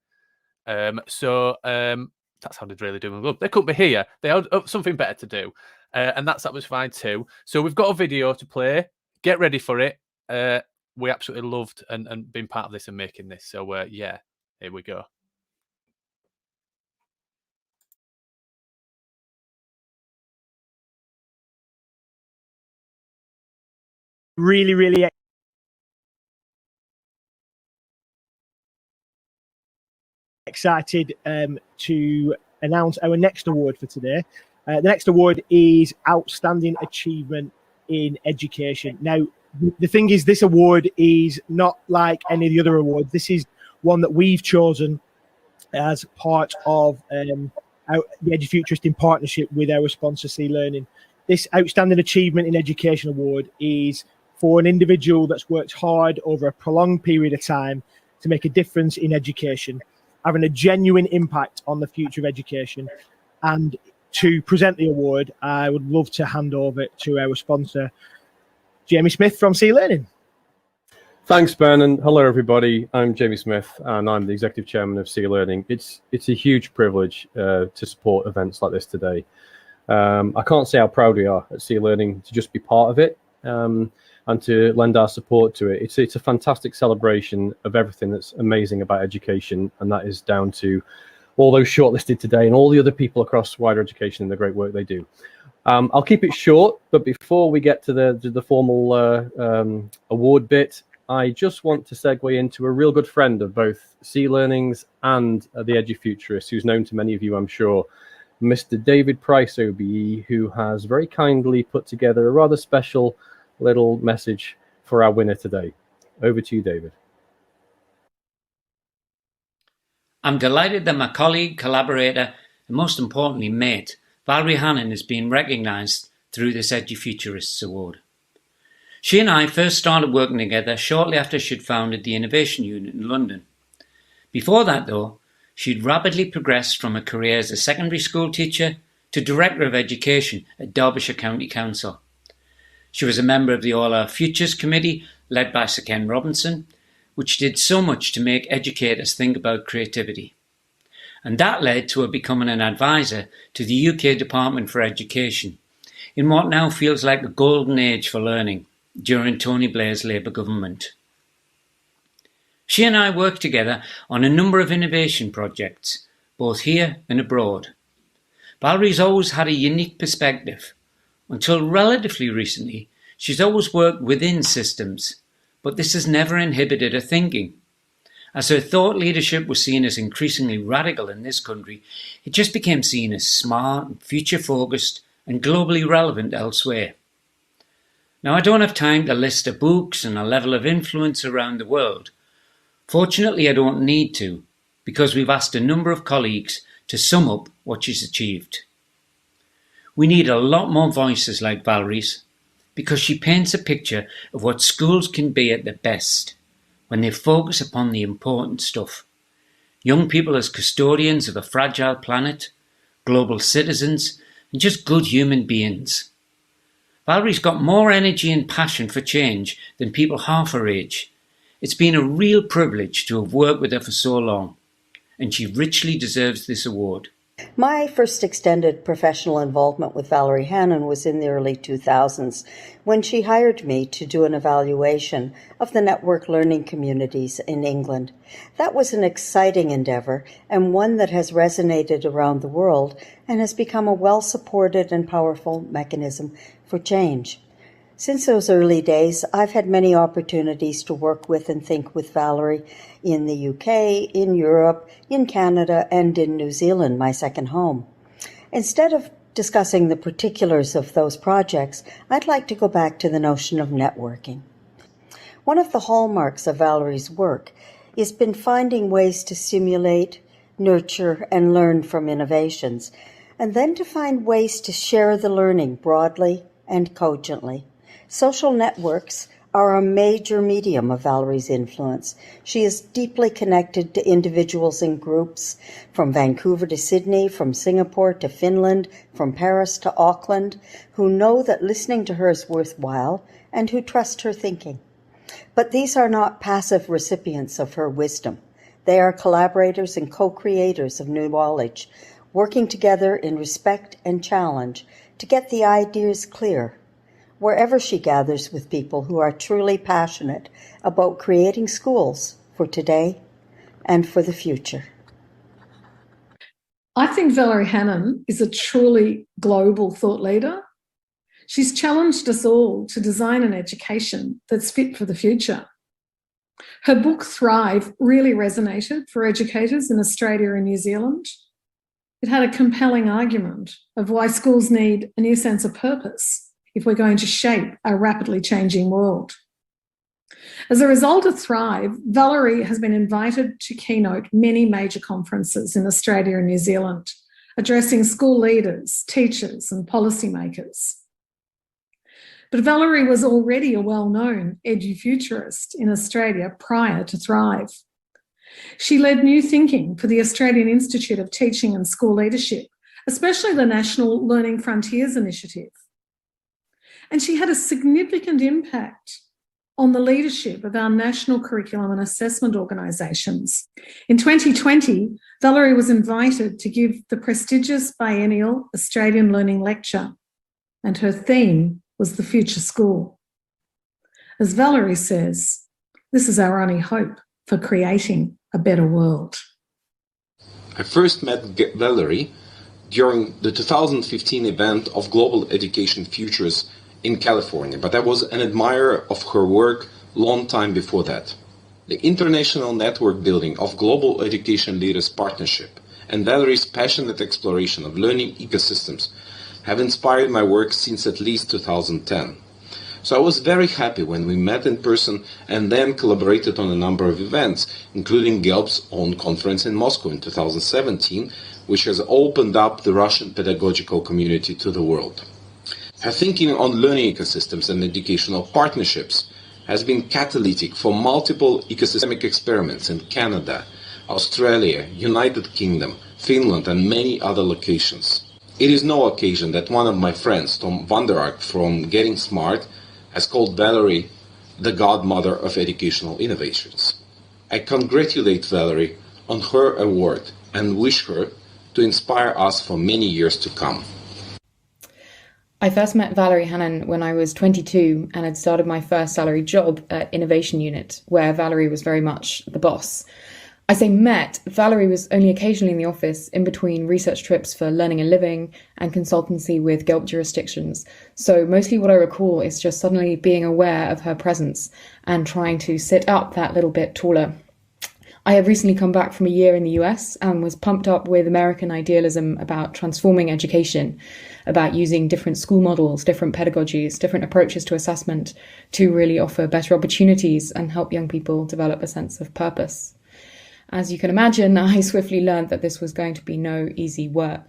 That's how they'd really do. Look, they couldn't be here. They had something better to do, and that was fine too. So we've got a video to play. Get ready for it. We absolutely loved and been part of this and making this. So yeah, here we go. really, really excited to announce our next award for today. The next award is Outstanding Achievement in Education. Now, the thing is, this award is not like any of the other awards. This is one that we've chosen as part of the Edufuturists in partnership with our sponsor, C Learning. This Outstanding Achievement in Education award is for an individual that's worked hard over a prolonged period of time to make a difference in education, having a genuine impact on the future of education. And to present the award, I would love to hand over to our sponsor, Jamie Smith from C Learning. Thanks, Ben, and hello, everybody. I'm Jamie Smith, and I'm the Executive Chairman of C Learning. It's a huge privilege to support events like this today. I can't say how proud we are at C Learning to just be part of it and to lend our support to it. It's a fantastic celebration of everything that's amazing about education, and that is down to all those shortlisted today and all the other people across wider education and the great work they do. I'll keep it short, but before we get to the formal award bit, I just want to segue into a real good friend of both C Learning's and the Edufuturists, who's known to many of you, I'm sure, Mr. David Price, OBE, who has very kindly put together a rather special little message for our winner today. Over to you, David. I'm delighted that my colleague, collaborator, and most importantly, mate, Valerie Hannon has been recognised through this Edufuturists Award. She and I first started working together shortly after she'd founded the Innovation Unit in London. Before that, though, she'd rapidly progressed from a career as a secondary school teacher to Director of Education at Derbyshire County Council. She was a member of the All Our Futures Committee, led by Sir Ken Robinson, which did so much to make educators think about creativity. And that led to her becoming an advisor to the UK Department for Education, in what now feels like a golden age for learning during Tony Blair's Labour government. She and I worked together on a number of innovation projects, both here and abroad. Valerie's always had a unique perspective. Until relatively recently, she's always worked within systems, but this has never inhibited her thinking. As her thought leadership was seen as increasingly radical in this country, it just became seen as smart, future-focused, and globally relevant elsewhere. Now, I don't have time to list her books and her level of influence around the world. Fortunately, I don't need to, because we've asked a number of colleagues to sum up what she's achieved. We need a lot more voices like Valerie's, because she paints a picture of what schools can be at their best, when they focus upon the important stuff. Young people as custodians of a fragile planet, global citizens, and just good human beings. Valerie's got more energy and passion for change than people half her age. It's been a real privilege to have worked with her for so long, and she richly deserves this award. My first extended professional involvement with Valerie Hannon was in the early 2000s, when she hired me to do an evaluation of the network learning communities in England. That was an exciting endeavor, and one that has resonated around the world and has become a well-supported and powerful mechanism for change. Since those early days, I've had many opportunities to work with and think with Valerie in the UK, in Europe, in Canada, and in New Zealand, my second home. Instead of discussing the particulars of those projects, I'd like to go back to the notion of networking. One of the hallmarks of Valerie's work has been finding ways to stimulate, nurture, and learn from innovations, and then to find ways to share the learning broadly and cogently. Social networks are a major medium of Valerie's influence. She is deeply connected to individuals and groups, from Vancouver to Sydney, from Singapore to Finland, from Paris to Auckland, who know that listening to her is worthwhile and who trust her thinking. But these are not passive recipients of her wisdom. They are collaborators and co-creators of new knowledge, working together in respect and challenge to get the ideas clear, wherever she gathers with people who are truly passionate about creating schools for today and for the future. I think Valerie Hannon is a truly global thought leader. She's challenged us all to design an education that's fit for the future. Her book, Thrive, really resonated for educators in Australia and New Zealand. It had a compelling argument of why schools need a new sense of purpose if we're going to shape our rapidly changing world. As a result of Thrive, Valerie has been invited to keynote many major conferences in Australia and New Zealand, addressing school leaders, teachers, and policymakers. But Valerie was already a well-known edufuturist in Australia prior to Thrive. She led new thinking for the Australian Institute of Teaching and School Leadership, especially the National Learning Frontiers Initiative. And she had a significant impact on the leadership of our national curriculum and assessment organisations. In 2020, Valerie was invited to give the prestigious biennial Australian Learning Lecture, and her theme was the future school. As Valerie says, this is our only hope for creating a better world. I first met Valerie during the 2015 event of Global Education Futures in California, but I was an admirer of her work long time before that. The international network building of Global Education Leaders Partnership and Valerie's passionate exploration of learning ecosystems have inspired my work since at least 2010. So I was very happy when we met in person and then collaborated on a number of events, including GELB's own conference in Moscow in 2017, which has opened up the Russian pedagogical community to the world. Her thinking on learning ecosystems and educational partnerships has been catalytic for multiple ecosystemic experiments in Canada, Australia, United Kingdom, Finland, and many other locations. It is no occasion that one of my friends, Tom van der Ark from Getting Smart, has called Valerie the godmother of educational innovations. I congratulate Valerie on her award and wish her to inspire us for many years to come. I first met Valerie Hannon when I was 22 and had started my first salary job at Innovation Unit, where Valerie was very much the boss. I say met, Valerie was only occasionally in the office in between research trips for Learning and Living and consultancy with GELB jurisdictions. So mostly what I recall is just suddenly being aware of her presence and trying to sit up that little bit taller. I have recently come back from a year in the US and was pumped up with American idealism about transforming education, about using different school models, different pedagogies, different approaches to assessment to really offer better opportunities and help young people develop a sense of purpose. As you can imagine, I swiftly learned that this was going to be no easy work.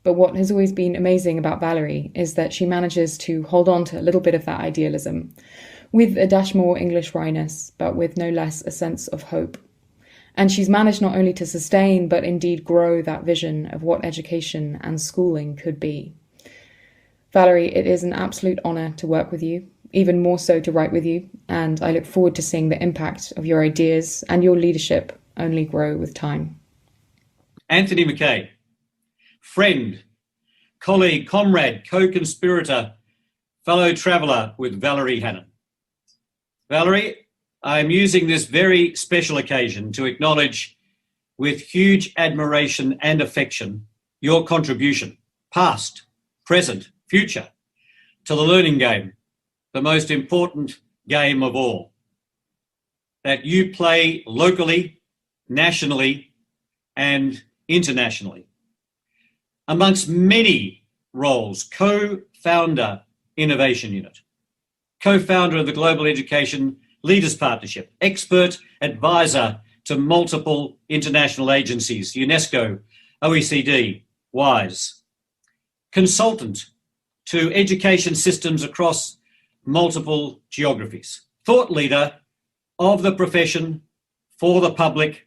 But what has always been amazing about Valerie is that she manages to hold on to a little bit of that idealism, with a dash more English wryness, but with no less a sense of hope. And she's managed not only to sustain, but indeed grow that vision of what education and schooling could be. Valerie, it is an absolute honour to work with you, even more so to write with you, and I look forward to seeing the impact of your ideas and your leadership only grow with time. Anthony McKay, friend, colleague, comrade, co-conspirator, fellow traveller with Valerie Hannon. Valerie, I am using this very special occasion to acknowledge with huge admiration and affection your contribution, past, present, future, to the learning game, the most important game of all, that you play locally, nationally, and internationally. Amongst many roles, co-founder Innovation Unit, co-founder of the Global Education Leaders Partnership, expert advisor to multiple international agencies, UNESCO, OECD, WISE, consultant to education systems across multiple geographies, thought leader of the profession, for the public,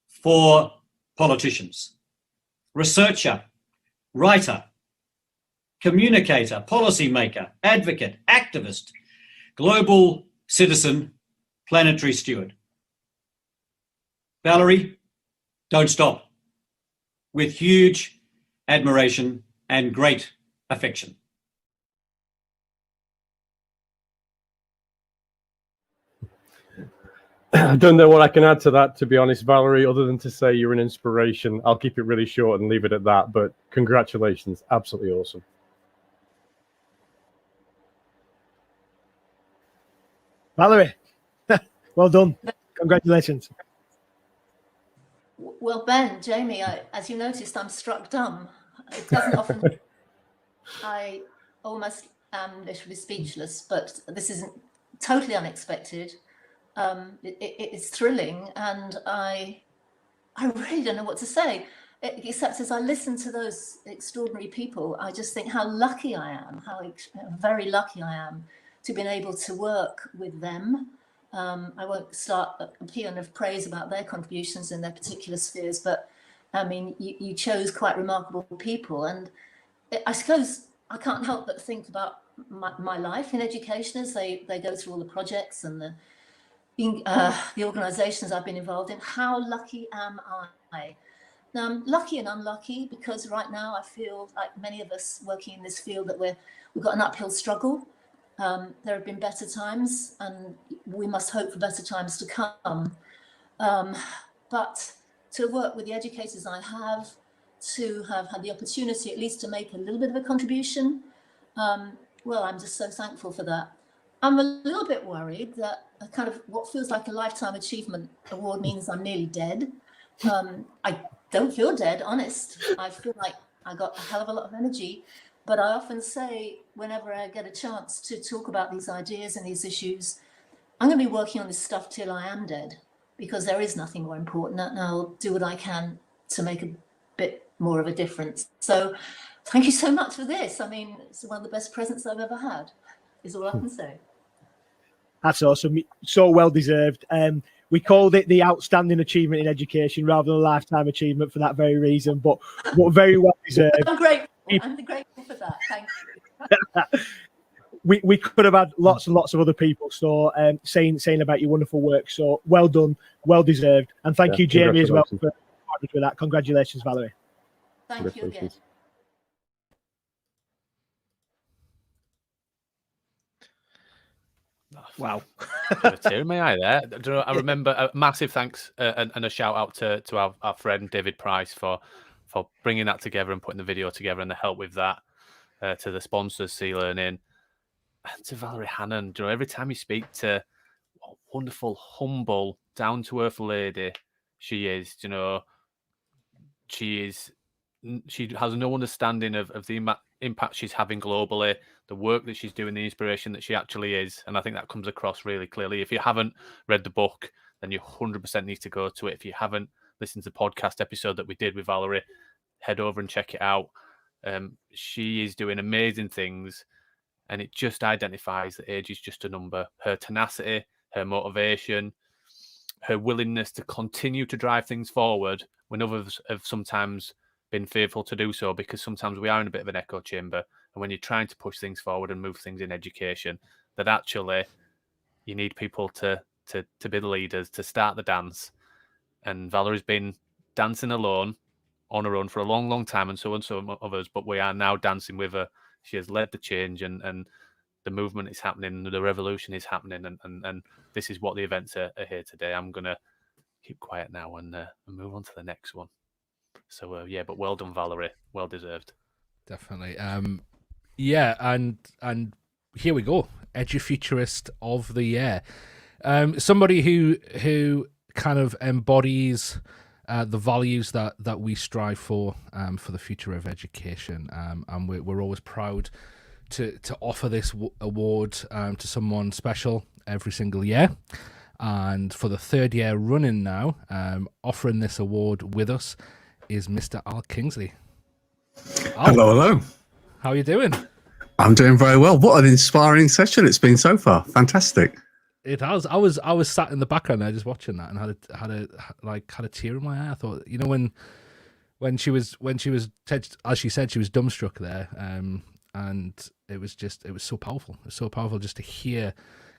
for politicians, researcher, writer, communicator, policymaker, advocate, activist, global citizen, planetary steward. Valerie, don't stop. With huge admiration and great affection. I don't know what I can add to that, to be honest, Valerie, other than to say you're an inspiration. I'll keep it really short and leave it at that, but congratulations. Absolutely awesome. Valerie, well done. Congratulations. Well, Ben, Jamie, as you noticed, I'm struck dumb. It doesn't often. I almost am literally speechless, but this isn't totally unexpected. It's thrilling, and I really don't know what to say, except as I listen to those extraordinary people, I just think how lucky I am, how very lucky I am to be able to work with them. I won't start a paean of praise about their contributions in their particular spheres, but I mean, you chose quite remarkable people, and I suppose I can't help but think about my life in education as they go through all the projects and the organisations I've been involved in. How lucky am I? Now, I'm lucky and unlucky because right now I feel like many of us working in this field that we've got an uphill struggle. There have been better times, and we must hope for better times to come. But to work with the educators I have, to have had the opportunity at least to make a little bit of a contribution, well, I'm just so thankful for that. I'm a little bit worried that a kind of what feels like a Lifetime Achievement Award means I'm nearly dead. I don't feel dead, honest. I feel like I got a hell of a lot of energy. But I often say, whenever I get a chance to talk about these ideas and these issues, I'm going to be working on this stuff till I am dead, because there is nothing more important, and I'll do what I can to make a bit more of a difference. So thank you so much for this. I mean, it's one of the best presents I've ever had, is all I can say. That's awesome. So well deserved. We called it the Outstanding Achievement in Education rather than a Lifetime Achievement for that very reason, but very well deserved. I'm grateful. I'm grateful for that. Thank you. We could have had lots and lots of other people saying about your wonderful work. So well done, well deserved, and thank you, Jamie, as well for with that. Congratulations, Valerie. Thank you again. Wow. A tear in my eye there. I remember a massive thanks and a shout out to our friend David Price for bringing that together and putting the video together and the help with that, to the sponsors, Sea Learning, and to Valerie Hannon. Every time you speak to what a wonderful, humble, down-to-earth lady she is, she has no understanding of the impact she's having globally, the work that she's doing, the inspiration that she actually is. And I think that comes across really clearly. If you haven't read the book, then you 100% need to go to it. If you haven't listened to the podcast episode that we did with Valerie, head over and check it out. She is doing amazing things, and it just identifies that age is just a number. Her tenacity, her motivation, her willingness to continue to drive things forward when others have sometimes been fearful to do so, because sometimes we are in a bit of an echo chamber. And when you're trying to push things forward and move things in education, that actually you need people to be the leaders, to start the dance. And Valerie's been dancing alone on her own for a long, long time, and so others, but we are now dancing with her. She has led the change, and the movement is happening, the revolution is happening, and this is what the events are here today. I'm going to keep quiet now and move on to the next one. So, but well done, Valerie. Well deserved. Definitely. Yeah, and here we go. Edufuturist of the Year. Somebody who kind of embodies the values that we strive for the future of education. And we're always proud to offer this award to someone special every single year. And for the third year running now, offering this award with us is Mr. Al Kingsley. Al, hello. How are you doing? I'm doing very well. What an inspiring session it's been so far. Fantastic. It has. I was sat in the background there just watching that and had a tear in my eye. I thought, when she was as she said, she was dumbstruck there, and it was so powerful. It was so powerful just to hear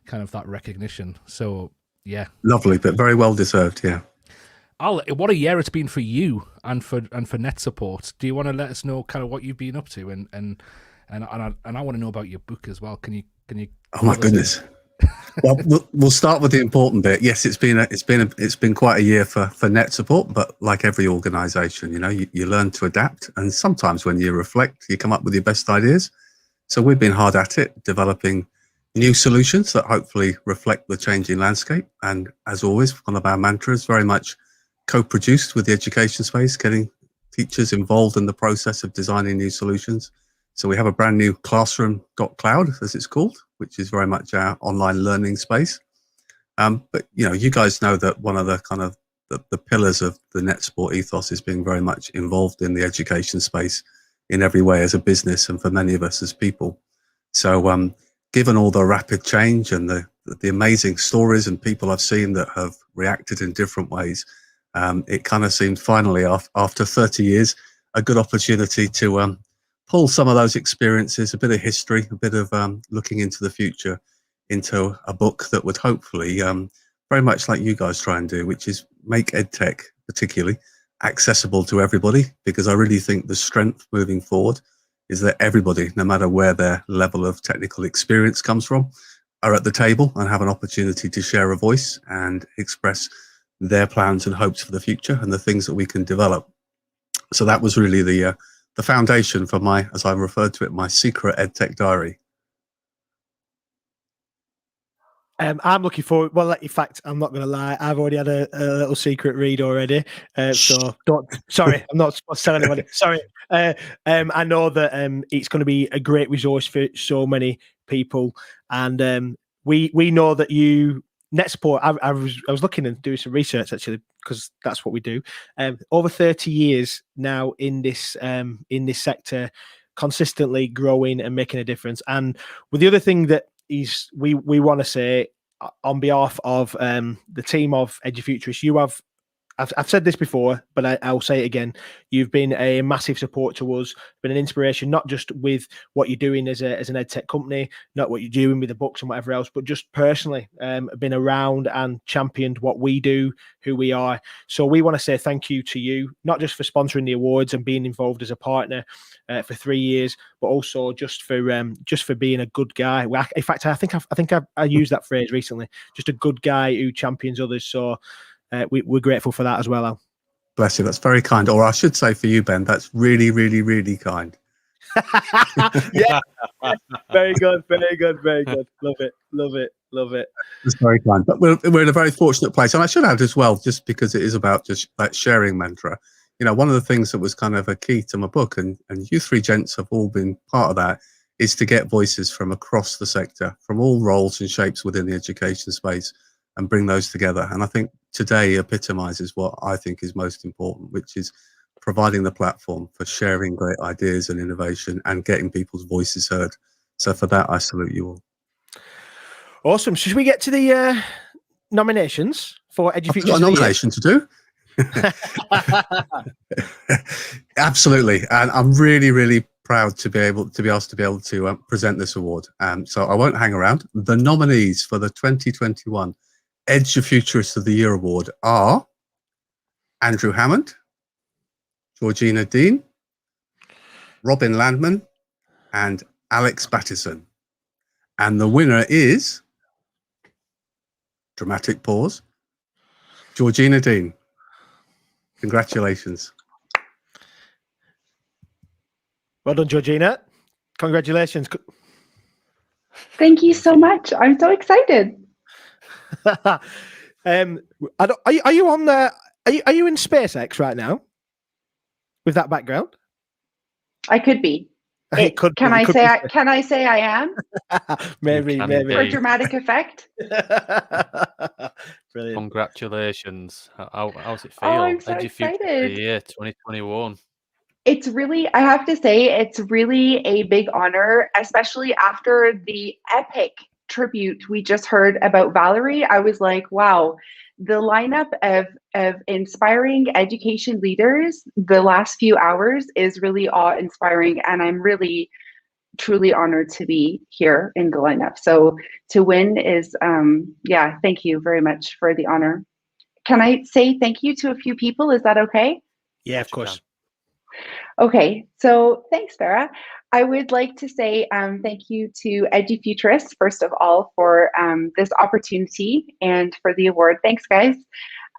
kind of that recognition. So yeah, lovely, but very well deserved. Yeah. Al, what a year it's been for you and for Net Support. Do you want to let us know kind of what you've been up to, and I want to know about your book as well. Can you? Oh my goodness. Well, we'll start with the important bit. Yes, it's been quite a year for Net Support, but like every organisation, you learn to adapt, and sometimes when you reflect, you come up with your best ideas. So we've been hard at it, developing new solutions that hopefully reflect the changing landscape. And as always, one of our mantras, very much co-produced with the education space, getting teachers involved in the process of designing new solutions. So we have a brand new classroom.cloud, as it's called, which is very much our online learning space. But you guys know that one of the kind of the pillars of the NetSport ethos is being very much involved in the education space in every way as a business and for many of us as people. So given all the rapid change and the amazing stories and people I've seen that have reacted in different ways, it kind of seemed finally after 30 years a good opportunity to pull some of those experiences, a bit of history, a bit of looking into the future, into a book that would hopefully, very much like you guys try and do, which is make EdTech particularly accessible to everybody, because I really think the strength moving forward is that everybody, no matter where their level of technical experience comes from, are at the table and have an opportunity to share a voice and express their plans and hopes for the future and the things that we can develop. So that was really the foundation for my, as I referred to it, my secret EdTech diary. I'm looking forward. Well, in fact, I'm not going to lie. I've already had a little secret read already. So don't. Sorry, I'm not supposed to tell anybody. Sorry. I know that it's going to be a great resource for so many people, and we know that you NetSport. I was looking and doing some research actually, because that's what we do. Over 30 years now in this sector, consistently growing and making a difference. And with the other thing that is we want to say on behalf of the team of Edufuturists, you have, I've said this before, but I'll say it again. You've been a massive support to us, been an inspiration, not just with what you're doing as an EdTech company, not what you're doing with the books and whatever else, but just personally been around and championed what we do, who we are. So we want to say thank you to you, not just for sponsoring the awards and being involved as a partner for 3 years, but also just for being a good guy. In fact, I think I used that phrase recently. Just a good guy who champions others. So we're grateful for that as well, Al. Bless you. That's very kind. Or I should say for you, Ben, that's really, really, really kind. Yeah. Very good. Very good. Very good. Love it. Love it. Love it. It's very kind. But we're in a very fortunate place. And I should add as well, just because it is about just that sharing mantra, one of the things that was kind of a key to my book, and you three gents have all been part of that, is to get voices from across the sector, from all roles and shapes within the education space, and bring those together. And I think today epitomizes what I think is most important, which is providing the platform for sharing great ideas and innovation and getting people's voices heard. So for that, I salute you all. Awesome. Should we get to the nominations for Edufuturists? I've got a nomination to do. Absolutely. And I'm really, really proud to be asked to be able to present this award. So I won't hang around. The nominees for the 2021 Edufuturists of the Year Award are Andrew Hammond, Georgina Dean, Robin Landman, and Alex Battison. And the winner is, dramatic pause, Georgina Dean. Congratulations. Well done, Georgina. Congratulations. Thank you so much. I'm so excited. Are you on the? Are you in SpaceX right now? With that background, I could be. Can I say I am? maybe for dramatic effect. Brilliant. Congratulations. How's it feel? I'm so excited. Yeah, 2021. It's really, I have to say, it's really a big honor, especially after the epic tribute we just heard about Valerie. I was like, wow, the lineup of inspiring education leaders the last few hours is really awe-inspiring, and I'm really truly honored to be here in the lineup. So to win is thank you very much for the honor. Can I say thank you to a few people? Is that okay? Yeah, of course. Okay, so thanks, Farah. I would like to say thank you to Edufuturists, first of all, for this opportunity and for the award. Thanks, guys.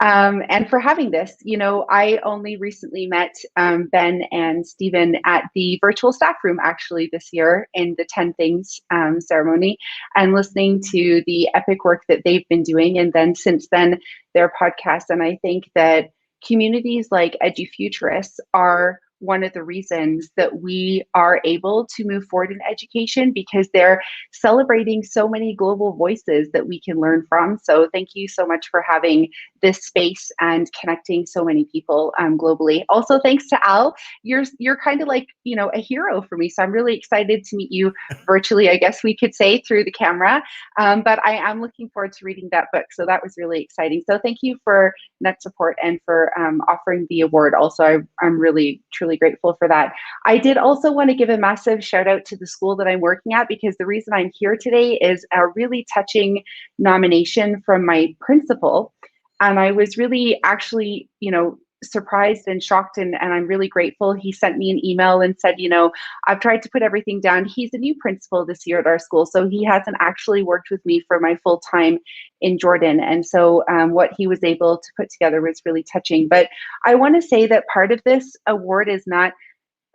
and for having this. You know, I only recently met Ben and Stephen at the virtual staff room actually this year in the 10 Things ceremony, and listening to the epic work that they've been doing. And then since then, their podcast. And I think that communities like Edufuturists are one of the reasons that we are able to move forward in education, because they're celebrating so many global voices that we can learn from. So thank you so much for having this space and connecting so many people globally. Also, thanks to Al. You're kind of like, you know, a hero for me. So I'm really excited to meet you virtually, I guess we could say, through the camera. But I am looking forward to reading that book. So that was really exciting. So thank you for net support and for offering the award. Also, I'm really, truly grateful for that. I did also want to give a massive shout out to the school that I'm working at, because the reason I'm here today is a really touching nomination from my principal. And I was really actually, you know, surprised and shocked, and I'm really grateful. He sent me an email and said, you know, I've tried to put everything down. He's a new principal this year at our school, so he hasn't actually worked with me for my full time in Jordan. And so what he was able to put together was really touching. But I want to say that part of this award is not,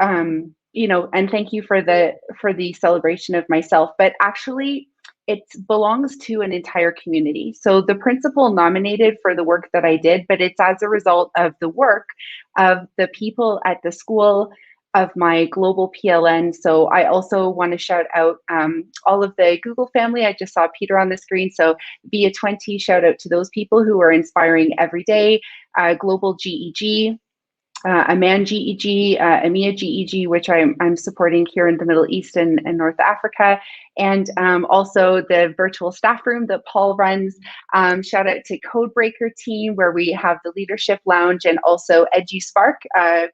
you know, and thank you for the celebration of myself, but actually it belongs to an entire community. So the principal nominated for the work that I did, but it's as a result of the work of the people at the school, of my global PLN. So I also want to shout out all of the Google family. I just saw Peter on the screen. So be a 20, shout out to those people who are inspiring every day. Global GEG, Aman GEG, EMEA GEG, which I'm supporting here in the Middle East and North Africa, and also the virtual staff room that Paul runs. Shout out to Codebreaker team, where we have the leadership lounge, and also EduSpark.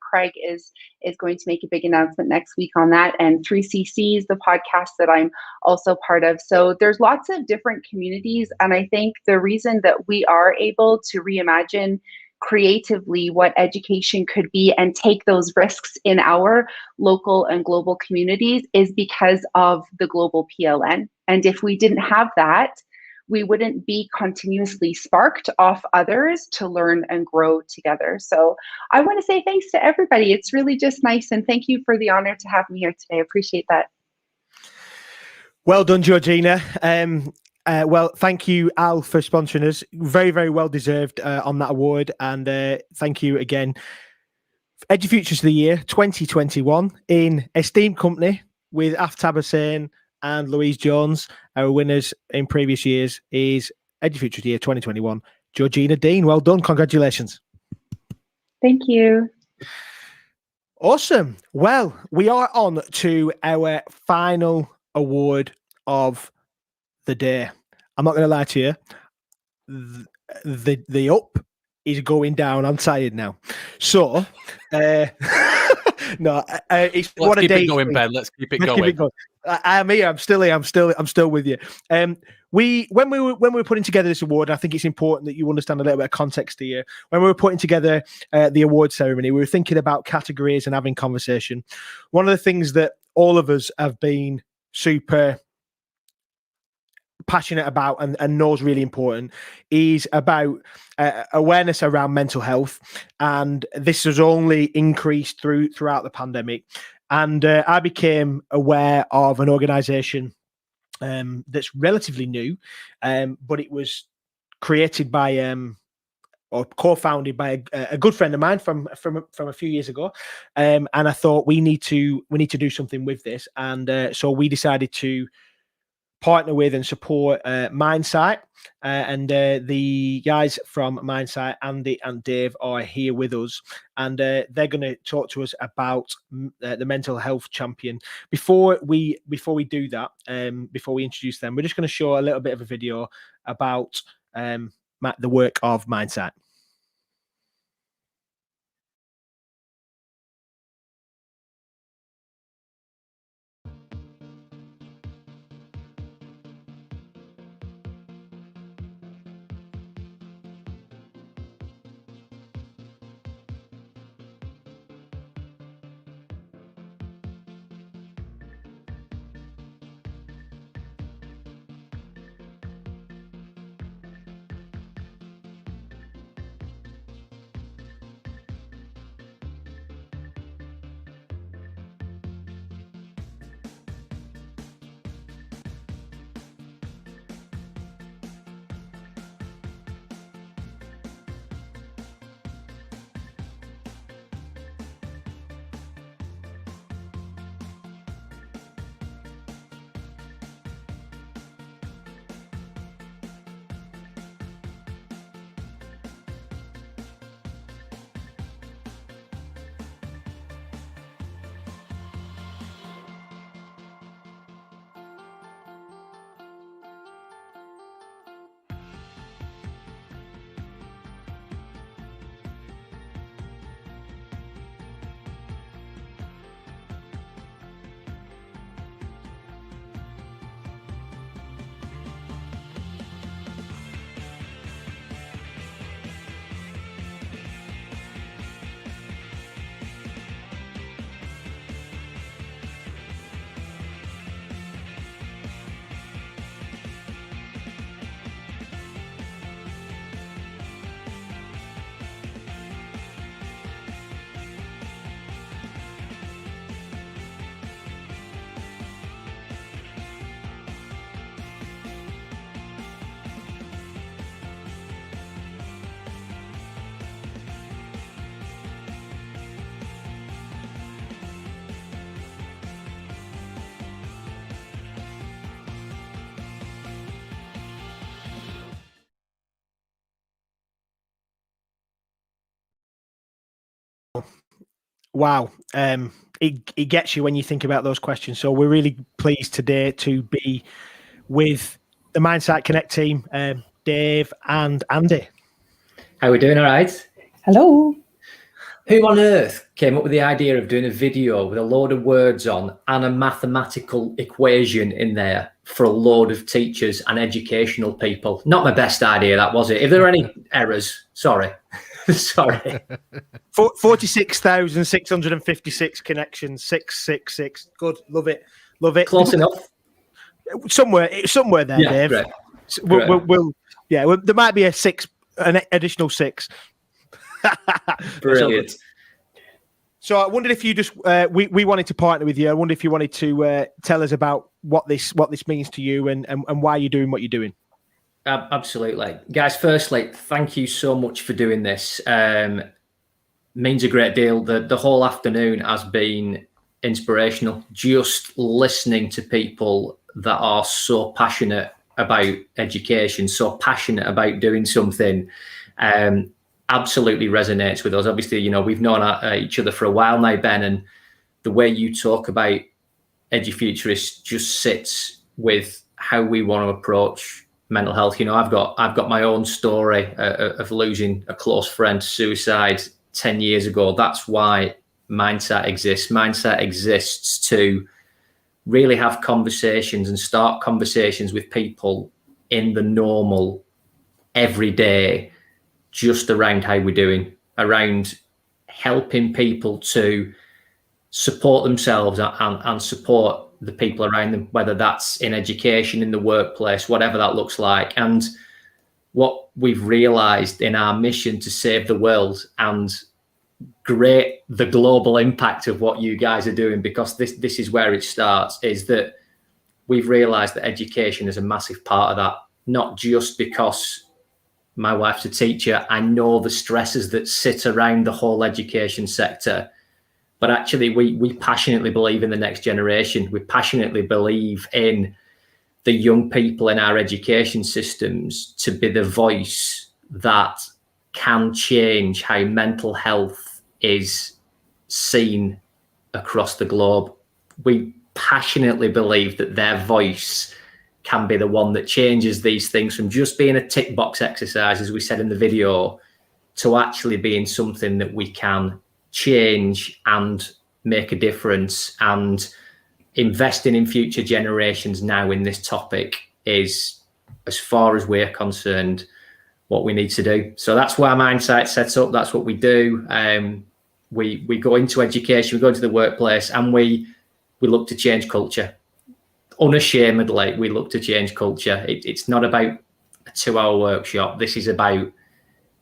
Craig is going to make a big announcement next week on that, and 3CCs, the podcast that I'm also part of. So there's lots of different communities, and I think the reason that we are able to reimagine creatively what education could be and take those risks in our local and global communities is because of the global PLN. And if we didn't have that, we wouldn't be continuously sparked off others to learn and grow together. So I want to say thanks to everybody. It's really just nice. And thank you for the honor to have me here today. I appreciate that. Well done, Georgina. Well, thank you, Al, for sponsoring us. Very, very well deserved on that award. And thank you again. Edufuturists of the Year 2021 in esteemed company with Aftab Hussain and Louise Jones. Our winners in previous years is Edufuturists of the Year 2021, Georgina Dean. Well done. Congratulations. Thank you. Awesome. Well, we are on to our final award of the day. I'm not going to lie to you. The up is going down. I'm tired now. So, no, it's what a day. Let's keep it going, Ben. Let's keep it going. I'm here. I'm still here. I'm still with you. When we were putting together this award, I think it's important that you understand a little bit of context here. When we were putting together the award ceremony, we were thinking about categories and having conversation. One of the things that all of us have been super passionate about and knows really important is about awareness around mental health, and this has only increased throughout the pandemic. And I became aware of an organization that's relatively new, but it was created by or co-founded by a good friend of mine from a few years ago, and I thought we need to do something with this, and so we decided to partner with and support Mindsight, and the guys from Mindsight, Andy and Dave, are here with us, and they're going to talk to us about the mental health champion. Before we do that, before we introduce them, we're just going to show a little bit of a video about the work of Mindsight. wow. It gets you when you think about those questions. So we're really pleased today to be with the Mindsight Connect team, Dave and Andy. How are we doing? All right. Hello. Who on earth came up with the idea of doing a video with a load of words on and a mathematical equation in there for a load of teachers and educational people? Not my best idea, that was it. If there are any errors, sorry. Sorry. 46,656 connections. 666. Good. Love it. Love it. Close enough. Somewhere there, Yeah, Dave. great. There might be an additional 6. Brilliant. So I wondered if you just we wanted to partner with you. I wonder if you wanted to tell us about what this means to you and why you're doing what you're doing. Absolutely, guys. Firstly, thank you so much for doing this. Means a great deal. The whole afternoon has been inspirational. Just listening to people that are so passionate about education, so passionate about doing something. Absolutely resonates with us. Obviously, you know, we've known each other for a while now, Ben, and the way you talk about Edufuturists just sits with how we want to approach mental health. You know, I've got my own story of losing a close friend to suicide 10 years ago. That's why Mindsight exists. Mindsight exists to really have conversations and start conversations with people in the normal, everyday, just around how we're doing, around helping people to support themselves and support the people around them, whether that's in education, in the workplace, whatever that looks like. And what we've realized in our mission to save the world and the global impact of what you guys are doing, because this is where it starts, is that we've realized that education is a massive part of that, not just because my wife's a teacher. I know the stresses that sit around the whole education sector, but actually we passionately believe in the next generation. We passionately believe in the young people in our education systems to be the voice that can change how mental health is seen across the globe. We passionately believe that their voice can be the one that changes these things from just being a tick box exercise, as we said in the video, to actually being something that we can change and make a difference. And investing in future generations now in this topic is, as far as we're concerned, what we need to do. So that's why Mindsight sets up. That's what we do. We go into education, we go into the workplace, and we look to change culture. Unashamedly, we look to change culture. It's not about a 2-hour workshop. This is about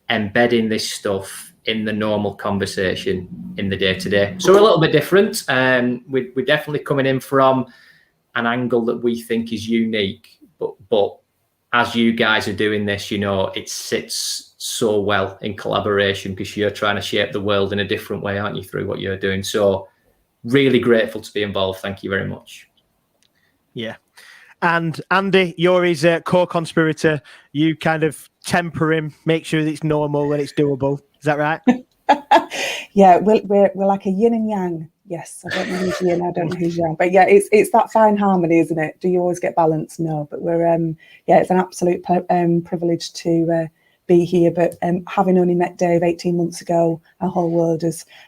embedding this stuff in the normal conversation in the day-to-day. So we're a little bit different. We're definitely coming in from an angle that we think is unique. But as you guys are doing this, you know, it sits so well in collaboration, because you're trying to shape the world in a different way, aren't you, through what you're doing? So really grateful to be involved. Thank you very much. Yeah. And Andy, you're his co-conspirator. You kind of temper him, make sure that it's normal and it's doable. Is that right? Yeah, we're like a yin and yang. Yes, I don't know who's yin, I don't know who's yang, but yeah, it's that fine harmony, isn't it? Do you always get balance? No, but we're it's an absolute privilege to be here. But having only met Dave 18 months ago, our whole world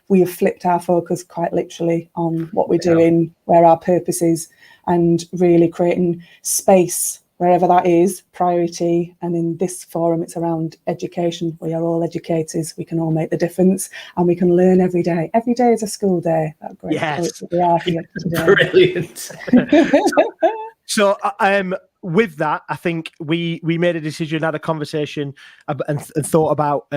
we have flipped our focus quite literally on what we're doing, where our purpose is, and really creating space wherever that is, priority. And in this forum, it's around education. We are all educators. We can all make the difference, and we can learn every day. Every day is a school day. That's great. Yes. We are here today. Brilliant. So with that, I think we made a decision, had a conversation, and thought about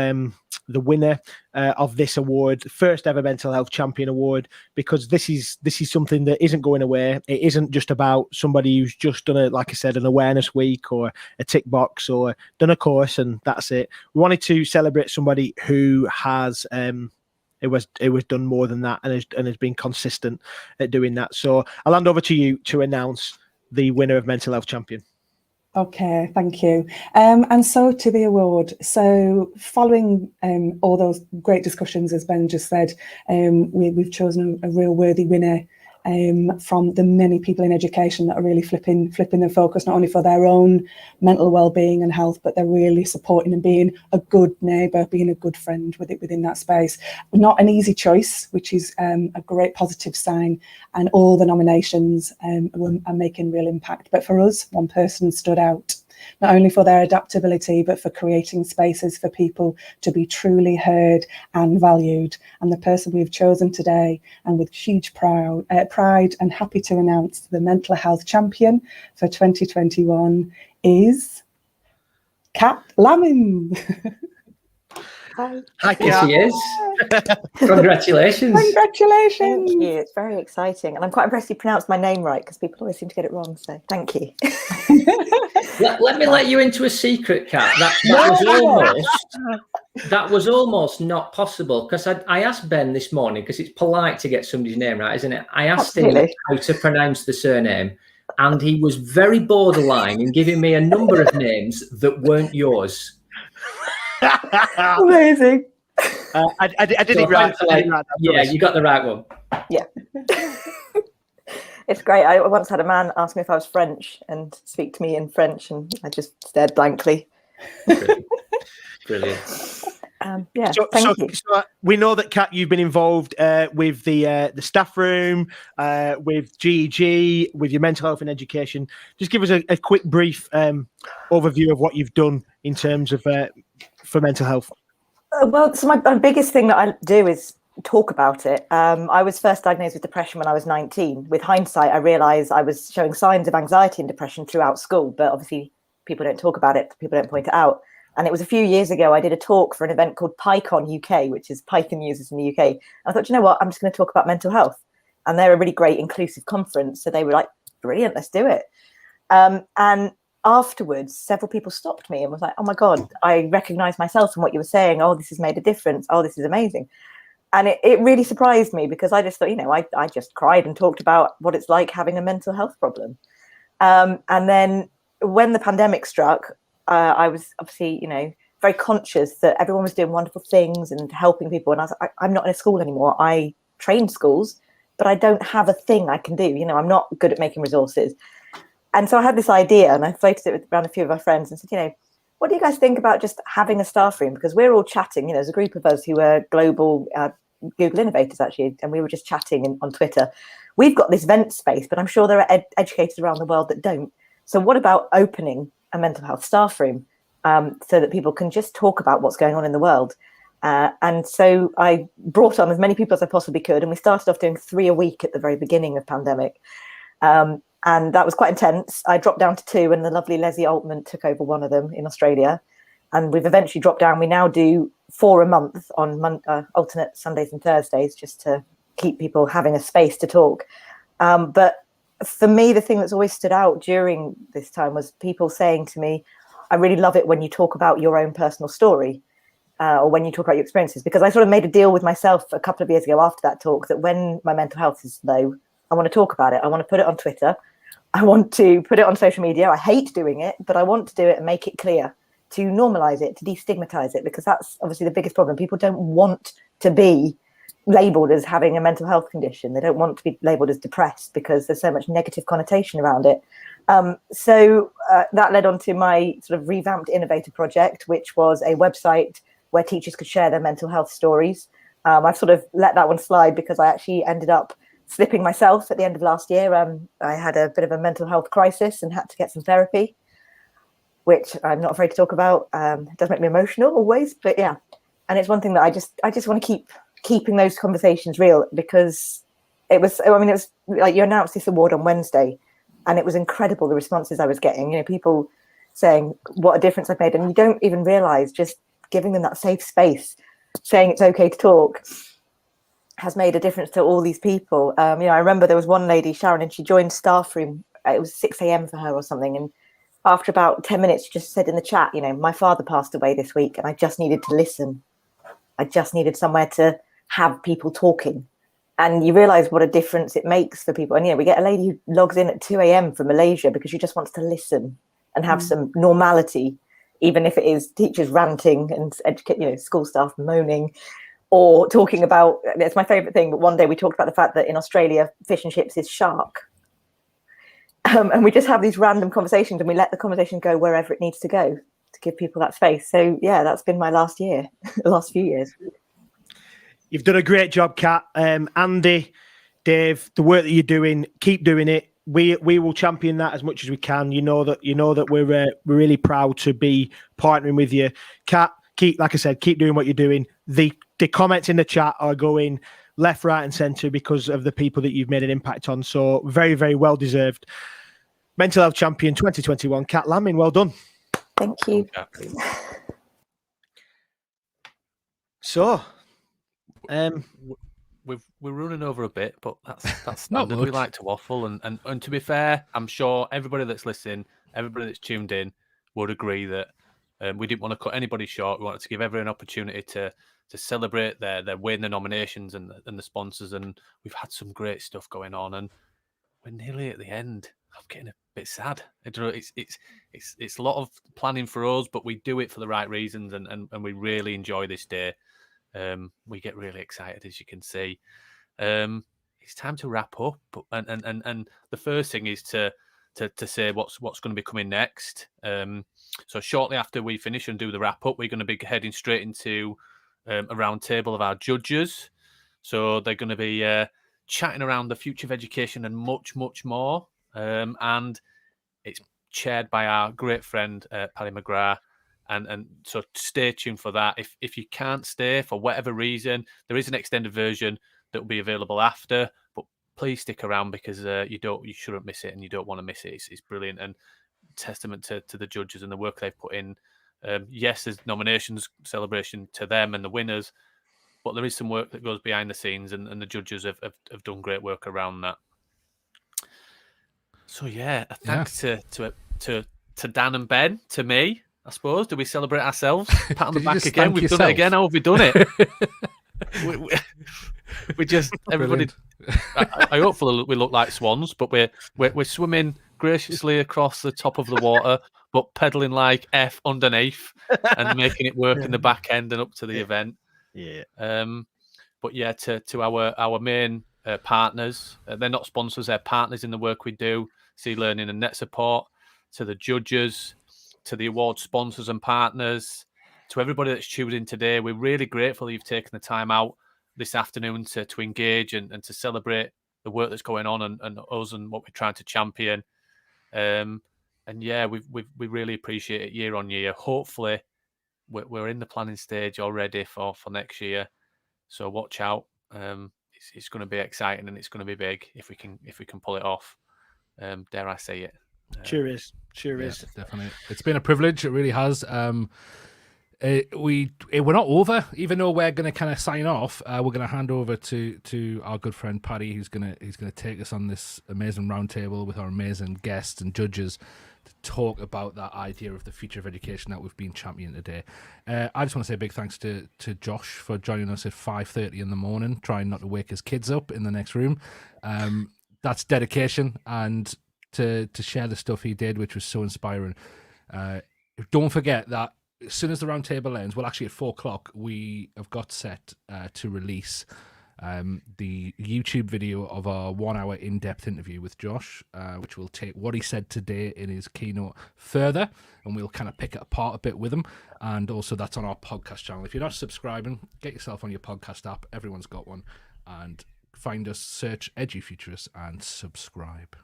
the winner of this award, first ever Mental Health Champion Award, because this is something that isn't going away. It isn't just about somebody who's just done like I said, an awareness week or a tick box or done a course and that's it. We wanted to celebrate somebody who has it was done more than that and has been consistent at doing that. So I'll hand over to you to announce the winner of Mental Health Champion. Okay, thank you. And so to the award. So following all those great discussions, as Ben just said, we've chosen a real worthy winner from the many people in education that are really flipping their focus, not only for their own mental well-being and health, but they're really supporting and being a good neighbour, being a good friend within that space. Not an easy choice, which is a great positive sign, and all the nominations are making real impact. But for us, one person stood out, not only for their adaptability, but for creating spaces for people to be truly heard and valued. And the person we've chosen today, and with huge pride and happy to announce the mental health champion for 2021 is Kat Laming. Hi. Hi, Yes, Kat. he is. Congratulations. Congratulations. Thank you. It's very exciting. And I'm quite impressed you pronounced my name right, because people always seem to get it wrong. So thank you. Let me let you into a secret, Kat. That was almost not possible, because I asked Ben this morning, because it's polite to get somebody's name right, isn't it? I asked him how to pronounce the surname, and he was very borderline in giving me a number of names that weren't yours. Amazing. I did it right. Yeah, you got the right one. Yeah. It's great. I once had a man ask me if I was French and speak to me in French, and I just stared blankly. Brilliant. Yeah, so we know that, Kat, you've been involved with the staff room, with GEG, with your mental health and education. Just give us a quick, brief overview of what you've done in terms of for mental health. Well, so my biggest thing that I do is talk about it. I was first diagnosed with depression when I was 19. With hindsight, I realised I was showing signs of anxiety and depression throughout school, but obviously people don't talk about it, people don't point it out. And it was a few years ago, I did a talk for an event called PyCon UK, which is Python users in the UK. And I thought, you know what, I'm just going to talk about mental health. And they're a really great inclusive conference. So they were like, brilliant, let's do it. And afterwards, several people stopped me and was like, oh my God, I recognize myself in what you were saying. Oh, this has made a difference. Oh, this is amazing. And it really surprised me, because I just thought, you know, I just cried and talked about what it's like having a mental health problem. And then when the pandemic struck, I was obviously, you know, very conscious that everyone was doing wonderful things and helping people. And I was like, I'm not in a school anymore. I train schools, but I don't have a thing I can do. You know, I'm not good at making resources. And so I had this idea, and I floated it around a few of our friends and said, you know, what do you guys think about just having a staff room? Because we're all chatting, you know, there's a group of us who are global Google innovators, actually, and we were just chatting on Twitter. We've got this vent space, but I'm sure there are educators around the world that don't. So what about opening a mental health staff room so that people can just talk about what's going on in the world? And so I brought on as many people as I possibly could, and we started off doing 3 a week at the very beginning of pandemic. And that was quite intense. I dropped down to 2, and the lovely Leslie Altman took over one of them in Australia. And we've eventually dropped down. We now do 4 a month on alternate Sundays and Thursdays, just to keep people having a space to talk. But for me, the thing that's always stood out during this time was people saying to me, I really love it when you talk about your own personal story, or when you talk about your experiences, because I sort of made a deal with myself a couple of years ago after that talk that when my mental health is low, I want to talk about it. I want to put it on Twitter. I want to put it on social media. I hate doing it, but I want to do it and make it clear, to normalize it, to destigmatize it, because that's obviously the biggest problem. People don't want to be labeled as having a mental health condition. They don't want to be labeled as depressed because there's so much negative connotation around it. So that led on to my sort of revamped Innovator project, which was a website where teachers could share their mental health stories. I've sort of let that one slide because I actually ended up slipping myself at the end of last year. I had a bit of a mental health crisis and had to get some therapy, which I'm not afraid to talk about. It does make me emotional always, but yeah. And it's one thing that I just want to keeping those conversations real, because it was like, you announced this award on Wednesday, and it was incredible, the responses I was getting, you know, people saying what a difference I've made. And you don't even realize just giving them that safe space, saying it's okay to talk, has made a difference to all these people. You know, I remember there was one lady, Sharon, and she joined staff room. It was 6 a.m. for her or something. And after about 10 minutes, she just said in the chat, you know, my father passed away this week and I just needed to listen. I just needed somewhere to have people talking. And you realize what a difference it makes for people. And, you know, we get a lady who logs in at 2 a.m. from Malaysia because she just wants to listen and have some normality, even if it is teachers ranting and school staff moaning, or talking about, it's my favourite thing, but one day we talked about the fact that in Australia, fish and chips is shark. And we just have these random conversations, and we let the conversation go wherever it needs to go to give people that space. So yeah, that's been my last year, the last few years. You've done a great job, Kat. Andy, Dave, the work that you're doing, keep doing it. We will champion that as much as we can. You know that we're really proud to be partnering with you, Kat. Like I said, keep doing what you're doing. The comments in the chat are going left, right, and centre because of the people that you've made an impact on. So very, very well deserved. Mental Health Champion 2021, Kat Lamming. Well done. Thank you. So, we're running over a bit, but that's standard. We like to waffle, and to be fair, I'm sure everybody that's listening, everybody that's tuned in, would agree that we didn't want to cut anybody short. We wanted to give everyone an opportunity to celebrate their win, the nominations, and the sponsors. And we've had some great stuff going on, and we're nearly at the end. I'm getting a bit sad. It's a lot of planning for us, but we do it for the right reasons, and we really enjoy this day. We get really excited, as you can see. It's time to wrap up, and the first thing is to say what's going to be coming next. So shortly after we finish and do the wrap up, we're going to be heading straight into a round table of our judges. So they're going to be chatting around the future of education and much, much more. And it's chaired by our great friend Paddy McGrath. And so stay tuned for that. If you can't stay for whatever reason, there is an extended version that will be available after. But please stick around because you shouldn't miss it, and you don't want to miss it. It's brilliant and testament to the judges and the work they've put in. Yes, there's nominations celebration to them and the winners, but there is some work that goes behind the scenes, and the judges have done great work around that. So yeah, thanks to Dan and Ben, to me. I suppose. Do we celebrate ourselves? Pat on the back again. We've done it again. How have we done it? we just everybody. I hope we look like swans, but we're swimming graciously across the top of the water, but pedaling like F underneath and making it work in the back end and up to the event. Yeah. But yeah, to our main partners, they're not sponsors; they're partners in the work we do. Sea Learning and Net Support. To the judges. To the award sponsors and partners, to everybody that's tuned in today, we're really grateful that you've taken the time out this afternoon to engage and to celebrate the work that's going on and us and what we're trying to champion. And yeah, we really appreciate it year on year. Hopefully, we're in the planning stage already for next year. So watch out. It's going to be exciting and it's going to be big if we can pull it off. Dare I say it? Sure is. Definitely. It's been a privilege. It really has. We're not over, even though we're going to kind of sign off. We're going to hand over to our good friend Paddy, who's going to take us on this amazing roundtable with our amazing guests and judges to talk about that idea of the future of education that we've been championing today. I just want to say a big thanks to Josh for joining us at 5:30 in the morning, trying not to wake his kids up in the next room. That's dedication, and to share the stuff he did, which was so inspiring. Don't forget that as soon as the round table ends, well, actually at 4:00, we have got set to release the YouTube video of our 1 hour in-depth interview with Josh, which will take what he said today in his keynote further, and we'll kind of pick it apart a bit with him. And also that's on our podcast channel. If you're not subscribing, get yourself on your podcast app. Everyone's got one. And find us, search Edufuturists and subscribe.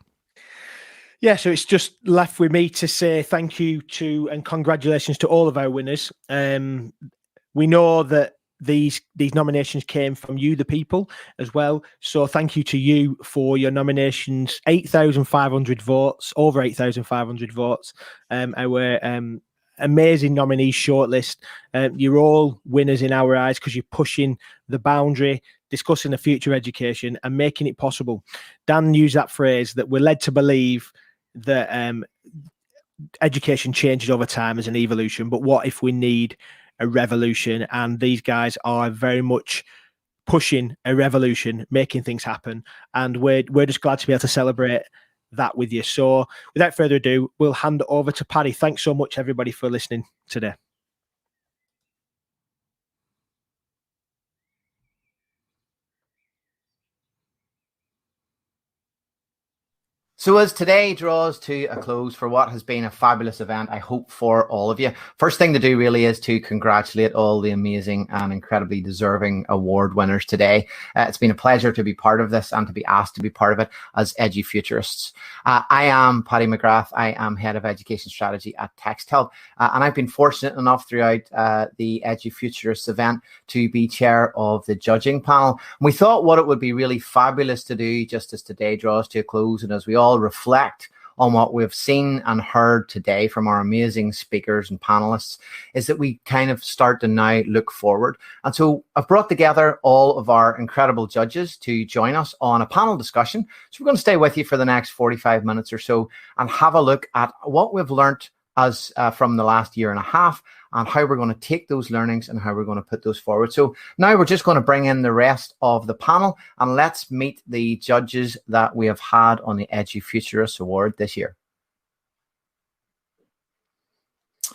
Yeah, so it's just left with me to say thank you to and congratulations to all of our winners. We know that these nominations came from you, the people, as well. So thank you to you for your nominations. 8,500 votes, over 8,500 votes. Our amazing nominees shortlist. You're all winners in our eyes because you're pushing the boundary, discussing the future of education and making it possible. Dan used that phrase that we're led to believe that education changes over time as an evolution, but what if we need a revolution? And these guys are very much pushing a revolution, making things happen, and we're just glad to be able to celebrate that with you. So without further ado, we'll hand it over to Paddy. Thanks so much, everybody, for listening today. So as today draws to a close for what has been a fabulous event, I hope for all of you, first thing to do really is to congratulate all the amazing and incredibly deserving award winners today. It's been a pleasure to be part of this and to be asked to be part of it as Edufuturists. I am Paddy McGrath. I am Head of Education Strategy at TextHelp, and I've been fortunate enough throughout the Edufuturists event to be chair of the judging panel. And we thought what it would be really fabulous to do just as today draws to a close and as we all reflect on what we've seen and heard today from our amazing speakers and panelists is that we kind of start to now look forward. And so I've brought together all of our incredible judges to join us on a panel discussion. So we're going to stay with you for the next 45 minutes or so and have a look at what we've learned as from the last year and a half, and how we're going to take those learnings and how we're going to put those forward. So now we're just going to bring in the rest of the panel and let's meet the judges that we have had on the Edufuturists Award this year.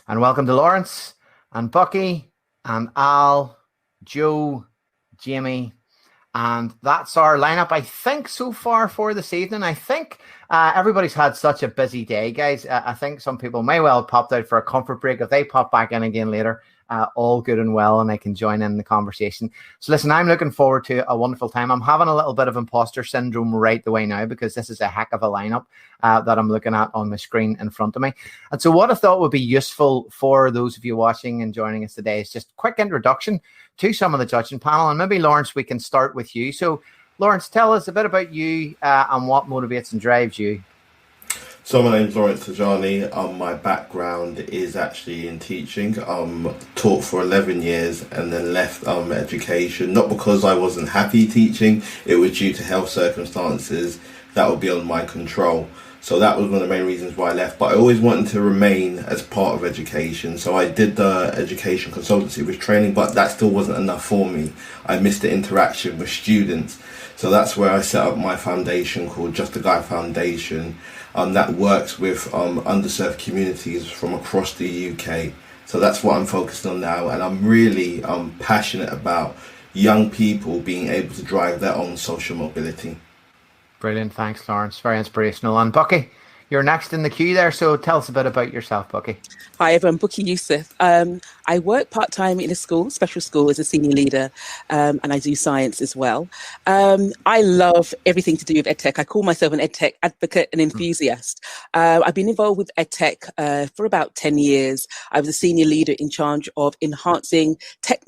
And welcome to Lawrence and Bucky and Al, Joe, Jamie, and that's our lineup, I think, so far for this evening. I think everybody's had such a busy day, guys. I think some people may well have popped out for a comfort break. If they pop back in again later, all good and well, and I can join in the conversation. So listen, I'm looking forward to a wonderful time. I'm having a little bit of imposter syndrome right the way now because this is a heck of a lineup that I'm looking at on my screen in front of me. And so what I thought would be useful for those of you watching and joining us today is just a quick introduction to some of the judging panel. And maybe, Lawrence, we can start with you. So, Lawrence, tell us a bit about you and what motivates and drives you. So my name's Lawrence Tajani. My background is actually in teaching. Taught for 11 years and then left education, not because I wasn't happy teaching, it was due to health circumstances that were beyond my control. So that was one of the main reasons why I left. But I always wanted to remain as part of education. So I did the education consultancy with training, but that still wasn't enough for me. I missed the interaction with students. So that's where I set up my foundation called Just a Guy Foundation. That works with underserved communities from across the UK. So that's what I'm focused on now. And I'm really passionate about young people being able to drive their own social mobility. Brilliant. Thanks, Lawrence. Very inspirational. And Bucky, you're next in the queue there. So tell us a bit about yourself, Bucky. Hi, everyone. Bucky Youssef. I work part-time in a school, special school, as a senior leader, and I do science as well. I love everything to do with EdTech. I call myself an EdTech advocate and enthusiast. I've been involved with EdTech for about 10 years. I was a senior leader in charge of enhancing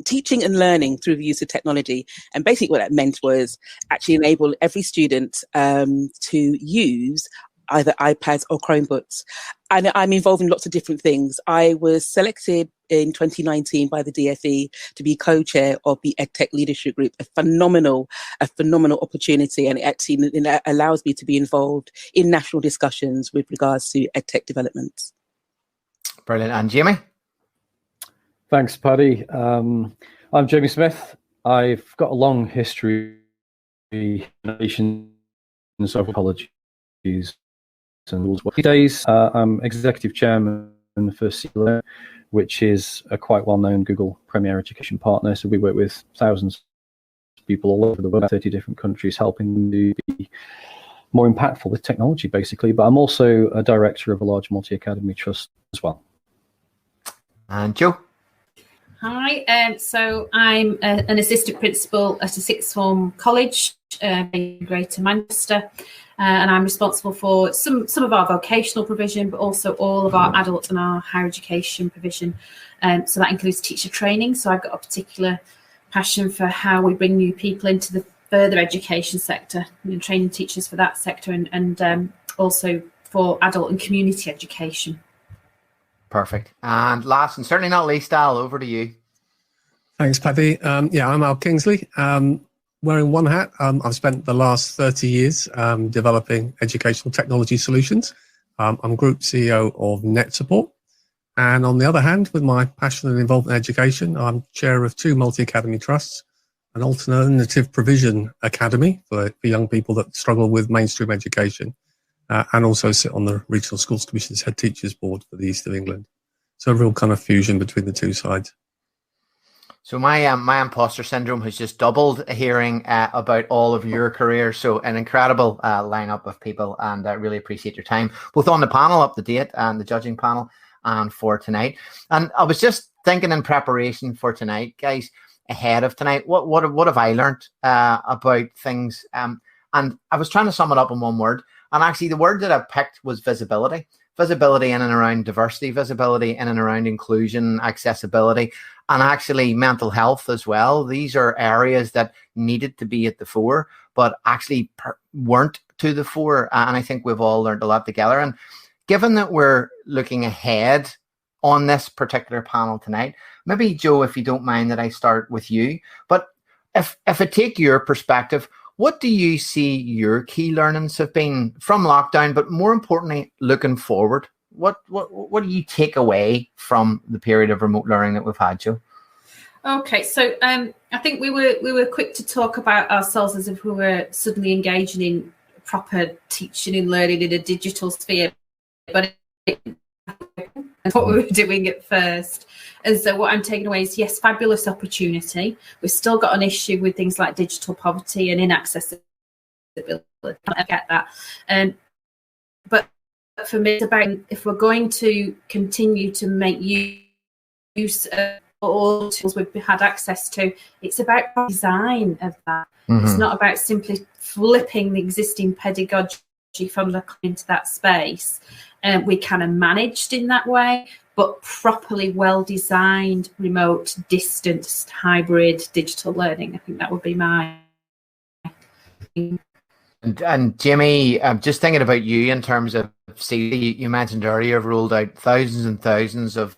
teaching and learning through the use of technology. And basically what that meant was actually enable every student to use either iPads or Chromebooks. And I'm involved in lots of different things. I was selected in 2019 by the DFE to be co-chair of the EdTech Leadership Group, a phenomenal opportunity. And it actually allows me to be involved in national discussions with regards to EdTech developments. Brilliant. And Jamie? Thanks, Paddy. I'm Jamie Smith. I've got a long history in social colleges and these days I'm executive chairman for CELA, which is a quite well-known Google Premier Education partner. So we work with thousands of people all over the world, 30 different countries, helping them to be more impactful with technology, basically. But I'm also a director of a large multi-academy trust as well. And Joe? Hi, so I'm an assistant principal at a sixth form college in Greater Manchester, and I'm responsible for some of our vocational provision, but also all of our adult and our higher education provision. So that includes teacher training. So I've got a particular passion for how we bring new people into the further education sector, training teachers for that sector, and also for adult and community education. Perfect. And last and certainly not least, Al, over to you. Thanks, Paddy. Yeah, I'm Al Kingsley. Wearing one hat, I've spent the last 30 years developing educational technology solutions. I'm Group CEO of Net Support. And on the other hand, with my passion and involvement in education, I'm chair of 2 multi-academy trusts, an alternative provision academy for young people that struggle with mainstream education, and also sit on the Regional Schools Commission's Head Teachers Board for the East of England. So a real kind of fusion between the two sides. So my imposter syndrome has just doubled hearing about all of your career. So an incredible lineup of people, and I really appreciate your time, both on the panel up to date and the judging panel, and for tonight. And I was just thinking in preparation for tonight, guys, ahead of tonight, what have I learned about things? And I was trying to sum it up in one word. And actually, the word that I picked was visibility. Visibility in and around diversity, visibility in and around inclusion, accessibility, and actually mental health as well. These are areas that needed to be at the fore, but actually weren't to the fore. And I think we've all learned a lot together. And given that we're looking ahead on this particular panel tonight, maybe, Joe, if you don't mind that I start with you, but if I take your perspective, what do you see your key learnings have been from lockdown, but more importantly, looking forward? What do you take away from the period of remote learning that we've had, Joe? Okay, so I think we were quick to talk about ourselves as if we were suddenly engaging in proper teaching and learning in a digital sphere, but what we were doing at first. And so what I'm taking away is, yes, fabulous opportunity. We've still got an issue with things like digital poverty and inaccessibility. I get that. But for me, it's about, if we're going to continue to make use of all the tools we've had access to, it's about design of that. Mm-hmm. It's not about simply flipping the existing pedagogy from into that space. We kind of managed in that way, but properly well-designed, remote, distance, hybrid, digital learning. I think that would be my... And Jimmy, I'm just thinking about you in terms of, you mentioned earlier, you've rolled out thousands and thousands of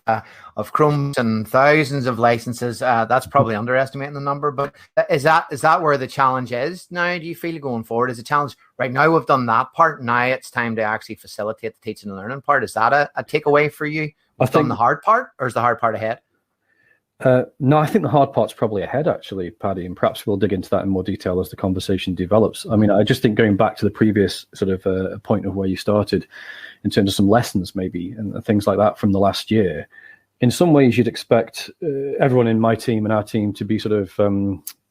Chromes and thousands of licenses. That's probably underestimating the number, but is that where the challenge is now? Do you feel going forward? Is the challenge right now we've done that part, now it's time to actually facilitate the teaching and learning part? Is that a takeaway for you? We've done the hard part, or is the hard part ahead? No, I think the hard part's probably ahead, actually, Paddy, and perhaps we'll dig into that in more detail as the conversation develops. I mean, I just think going back to the previous sort of point of where you started in terms of some lessons maybe and things like that from the last year, in some ways you'd expect everyone in my team and our team to be sort of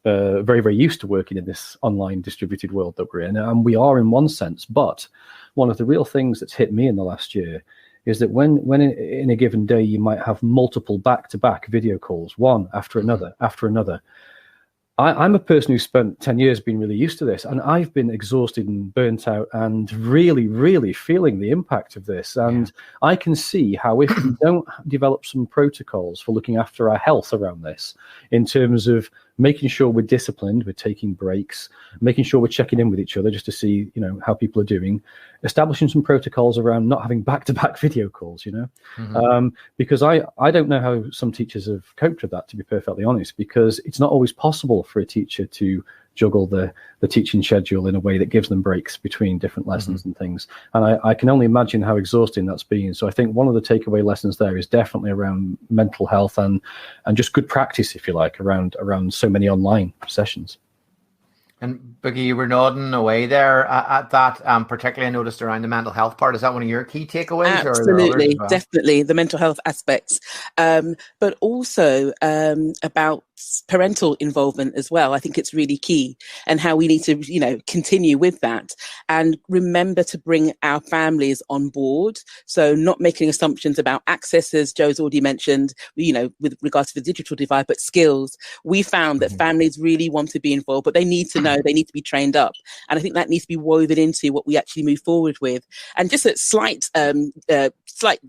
very, very used to working in this online distributed world that we're in. And we are in one sense, but one of the real things that's hit me in the last year is that when in a given day you might have multiple back-to-back video calls, one after another, I'm a person who spent 10 years being really used to this, and I've been exhausted and burnt out and really, really feeling the impact of this. And I can see how if we don't develop some protocols for looking after our health around this, in terms of making sure we're disciplined, we're taking breaks, making sure we're checking in with each other just to see, how people are doing, establishing some protocols around not having back-to-back video calls, because I don't know how some teachers have coped with that, to be perfectly honest, because it's not always possible for a teacher to juggle the teaching schedule in a way that gives them breaks between different lessons and things. And I can only imagine how exhausting that's been. So I think one of the takeaway lessons there is definitely around mental health and just good practice, if you like, around so many online sessions. And Boogie, you were nodding away there at that. Particularly, I noticed around the mental health part. Is that one of your key takeaways? Absolutely, or definitely the mental health aspects, but also about parental involvement as well. I think it's really key, and how we need to, continue with that and remember to bring our families on board. So not making assumptions about access, as Joe's already mentioned, with regards to the digital divide, but skills. We found that families really want to be involved, but they need to know, they need to be trained up. And I think that needs to be woven into what we actually move forward with. And just a slight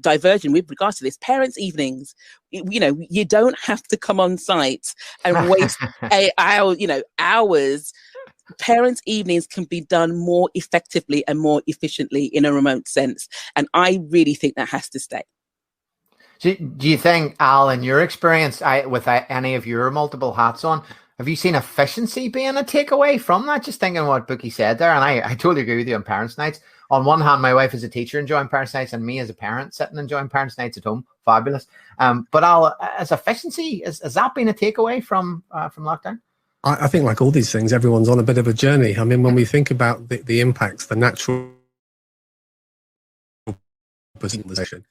diversion with regards to this, parents' evenings. You don't have to come on site and waste hours. Parents' evenings can be done more effectively and more efficiently in a remote sense. And I really think that has to stay. Do you think, Al, in your experience, with any of your multiple hats on, have you seen efficiency being a takeaway from that? Just thinking what Bookie said there, and I totally agree with you on parents' nights. On one hand, my wife is a teacher enjoying parents' nights, and me as a parent sitting enjoying parents' nights at home. Fabulous. But Al, as efficiency, has that been a takeaway from lockdown? I think, like all these things, everyone's on a bit of a journey. I mean, when we think about the impacts, the natural personalization.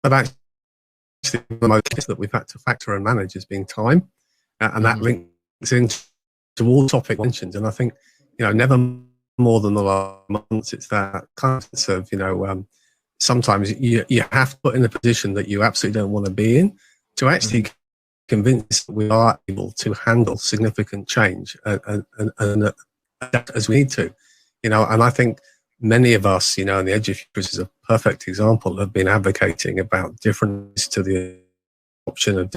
But actually, the most that we've had to factor and manage has been time, and that links into all topic mentions. And I think, never more than the last months, it's that kind of, sometimes you have to put in a position that you absolutely don't want to be in to actually convince that we are able to handle significant change and adapt as we need to, and I think many of us, and the Edufuturists is a perfect example, have been advocating about difference to the option of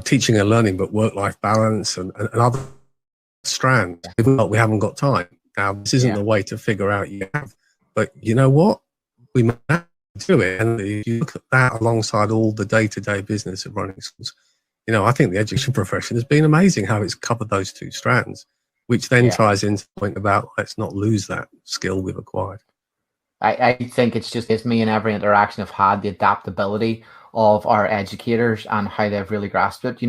teaching and learning, but work-life balance and other strands. We haven't got time. Now, this isn't the way to figure out you have, but you know what? We might do it. And if you look at that alongside all the day-to-day business of running schools, I think the education profession has been amazing how it's covered those two strands, which then ties into the point about let's not lose that skill we've acquired. I think it's me in every interaction I've had, the adaptability of our educators and how they've really grasped it.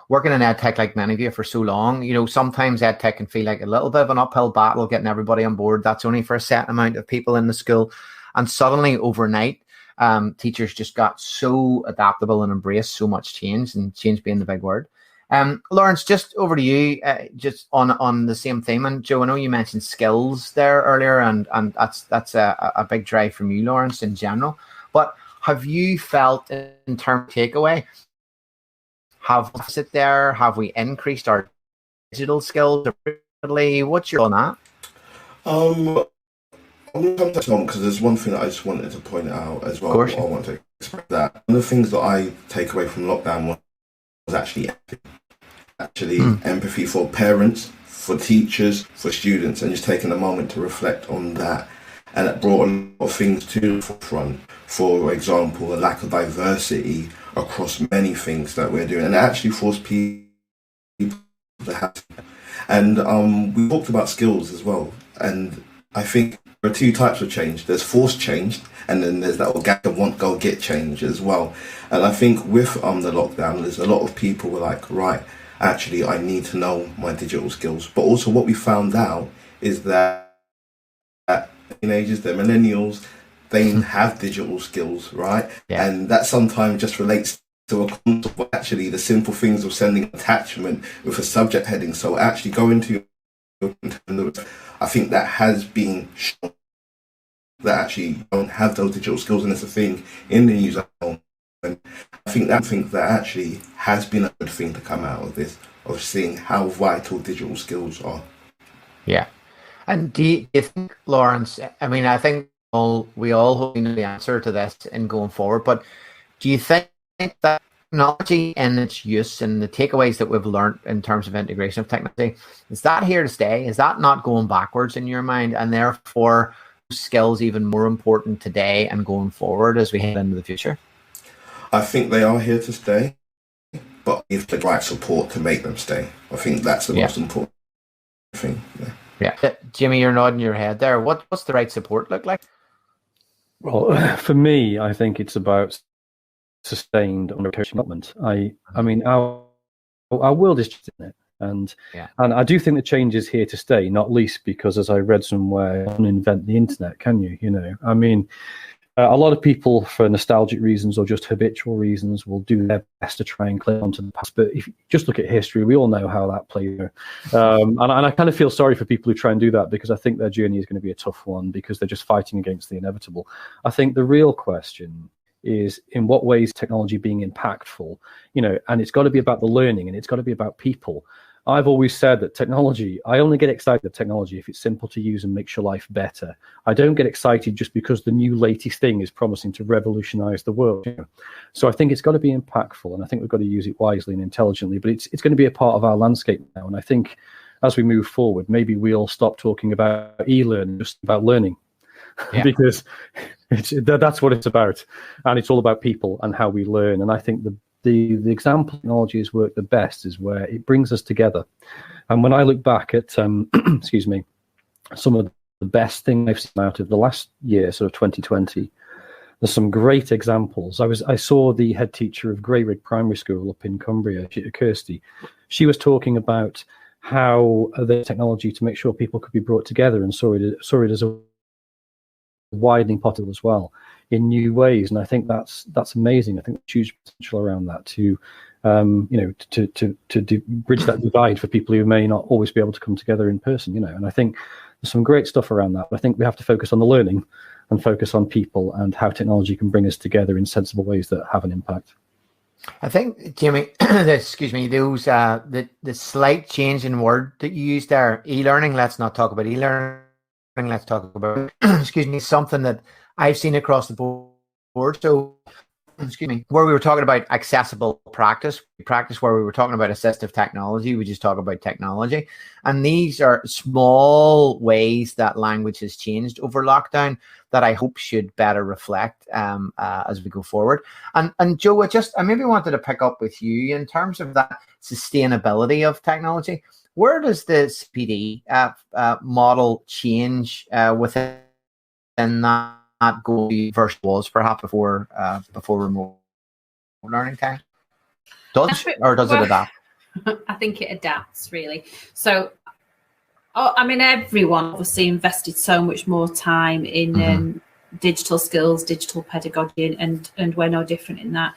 Working in EdTech like many of you for so long, sometimes EdTech can feel like a little bit of an uphill battle getting everybody on board. That's only for a set amount of people in the school. And suddenly overnight, teachers just got so adaptable and embraced so much change, and change being the big word. Lawrence, just over to you, just on the same theme. And Joe, I know you mentioned skills there earlier, and that's a big drive from you, Lawrence, in general. But have you felt, in terms of takeaway, have we increased our digital skills? What's your on that? I'm going to come to Tom because there's one thing that I just wanted to point out as well. I want to express that one of the things that I take away from lockdown was actually empathy for parents, for teachers, for students, and just taking a moment to reflect on that. And it brought a lot of things to the forefront. For example, the lack of diversity across many things that we're doing, and it actually forced people to have. And we talked about skills as well. And I think there are two types of change. There's forced change, and then there's that organic want go get change as well. And I think with the lockdown, there's a lot of people were like, right, actually, I need to know my digital skills. But also what we found out is that teenagers, the millennials, they have digital skills, right? And that sometimes just relates to a concept of actually the simple things of sending an attachment with a subject heading. So actually going to I think that has been shown that actually you don't have those digital skills, and it's a thing in the news. And I think that actually has been a good thing to come out of this, of seeing how vital digital skills are. Yeah. And do you think, Lawrence, I mean, I think we all know the answer to this in going forward, but do you think that technology and its use and the takeaways that we've learned in terms of integration of technology, is that here to stay? Is that not going backwards in your mind? And therefore, skills even more important today and going forward as we head into the future? I think they are here to stay, but if the right support to make them stay, I think that's the most important thing. Yeah. Jimmy, you're nodding your head there. What's the right support look like? Well, for me, I think it's about sustained development. I mean, our world is just in it, and I do think the change is here to stay. Not least because, as I read somewhere, you can't invent the internet, can you? I mean, a lot of people, for nostalgic reasons or just habitual reasons, will do their best to try and cling onto the past. But if you just look at history, we all know how that plays. And I kind of feel sorry for people who try and do that, because I think their journey is going to be a tough one, because they're just fighting against the inevitable. I think the real question is, in what ways technology being impactful, and it's got to be about the learning, and it's got to be about people. I've always said that technology, I only get excited at technology if it's simple to use and makes your life better. I don't get excited just because the new latest thing is promising to revolutionize the world. So I think it's got to be impactful, and I think we've got to use it wisely and intelligently, but it's going to be a part of our landscape now. And I think as we move forward, maybe we'll stop talking about e-learning, just about learning, because that's what it's about. And it's all about people and how we learn. And I think the example technology has worked the best is where it brings us together. And when I look back at, excuse me, some of the best things I've seen out of the last year, sort of 2020, there's some great examples. I saw the head teacher of Greyrig Primary School up in Cumbria, Kirsty. She was talking about how the technology to make sure people could be brought together and saw it as a widening potential as well in new ways, and I think that's amazing. I think there's huge potential around that to bridge that divide for people who may not always be able to come together in person, and I think there's some great stuff around that. But I think we have to focus on the learning and focus on people and how technology can bring us together in sensible ways that have an impact. I think, Jamie, excuse me, those the slight change in word that you used there, e-learning. Let's not talk about e-learning. Let's talk about excuse me, something that I've seen across the board. So, excuse me, where we were talking about accessible practice where we were talking about assistive technology, we just talk about technology. And these are small ways that language has changed over lockdown that I hope should better reflect as we go forward. And Joe, I maybe wanted to pick up with you in terms of that sustainability of technology. Where does the CPD model change within that goal versus was perhaps before remote learning time? Does it adapt? I think it adapts, really. So, everyone obviously invested so much more time in digital skills, digital pedagogy, and we're no different in that.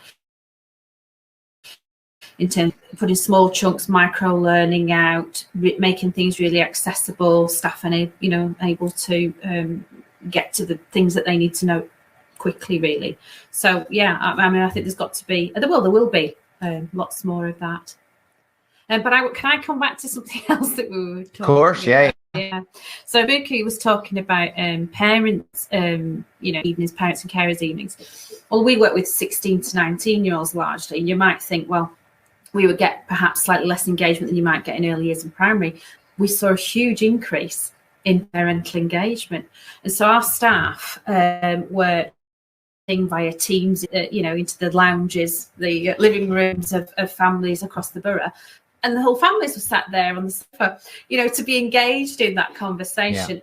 In terms of putting small chunks, micro learning out, making things really accessible, staff and able to get to the things that they need to know quickly, really. So yeah, I think there's got to be, there will be lots more of that. But can I come back to something else that we were talking about? Of course, yeah. Yeah. So Buki was talking about parents, evenings, parents and carers evenings. Well, we work with 16 to 19-year-olds largely, and you might think, well, we would get perhaps slightly less engagement than you might get in early years in primary. We saw a huge increase in parental engagement, and so our staff were via Teams, into the lounges, the living rooms of families across the borough, and the whole families were sat there on the sofa, to be engaged in that conversation.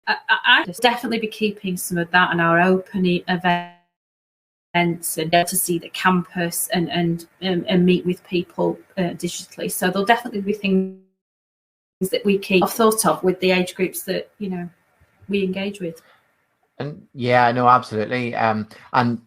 Yeah. I just definitely be keeping some of that on our open events and be able to see the campus and meet with people digitally. So there'll definitely be things that we keep thought of with the age groups that we engage with. And yeah, no, absolutely. And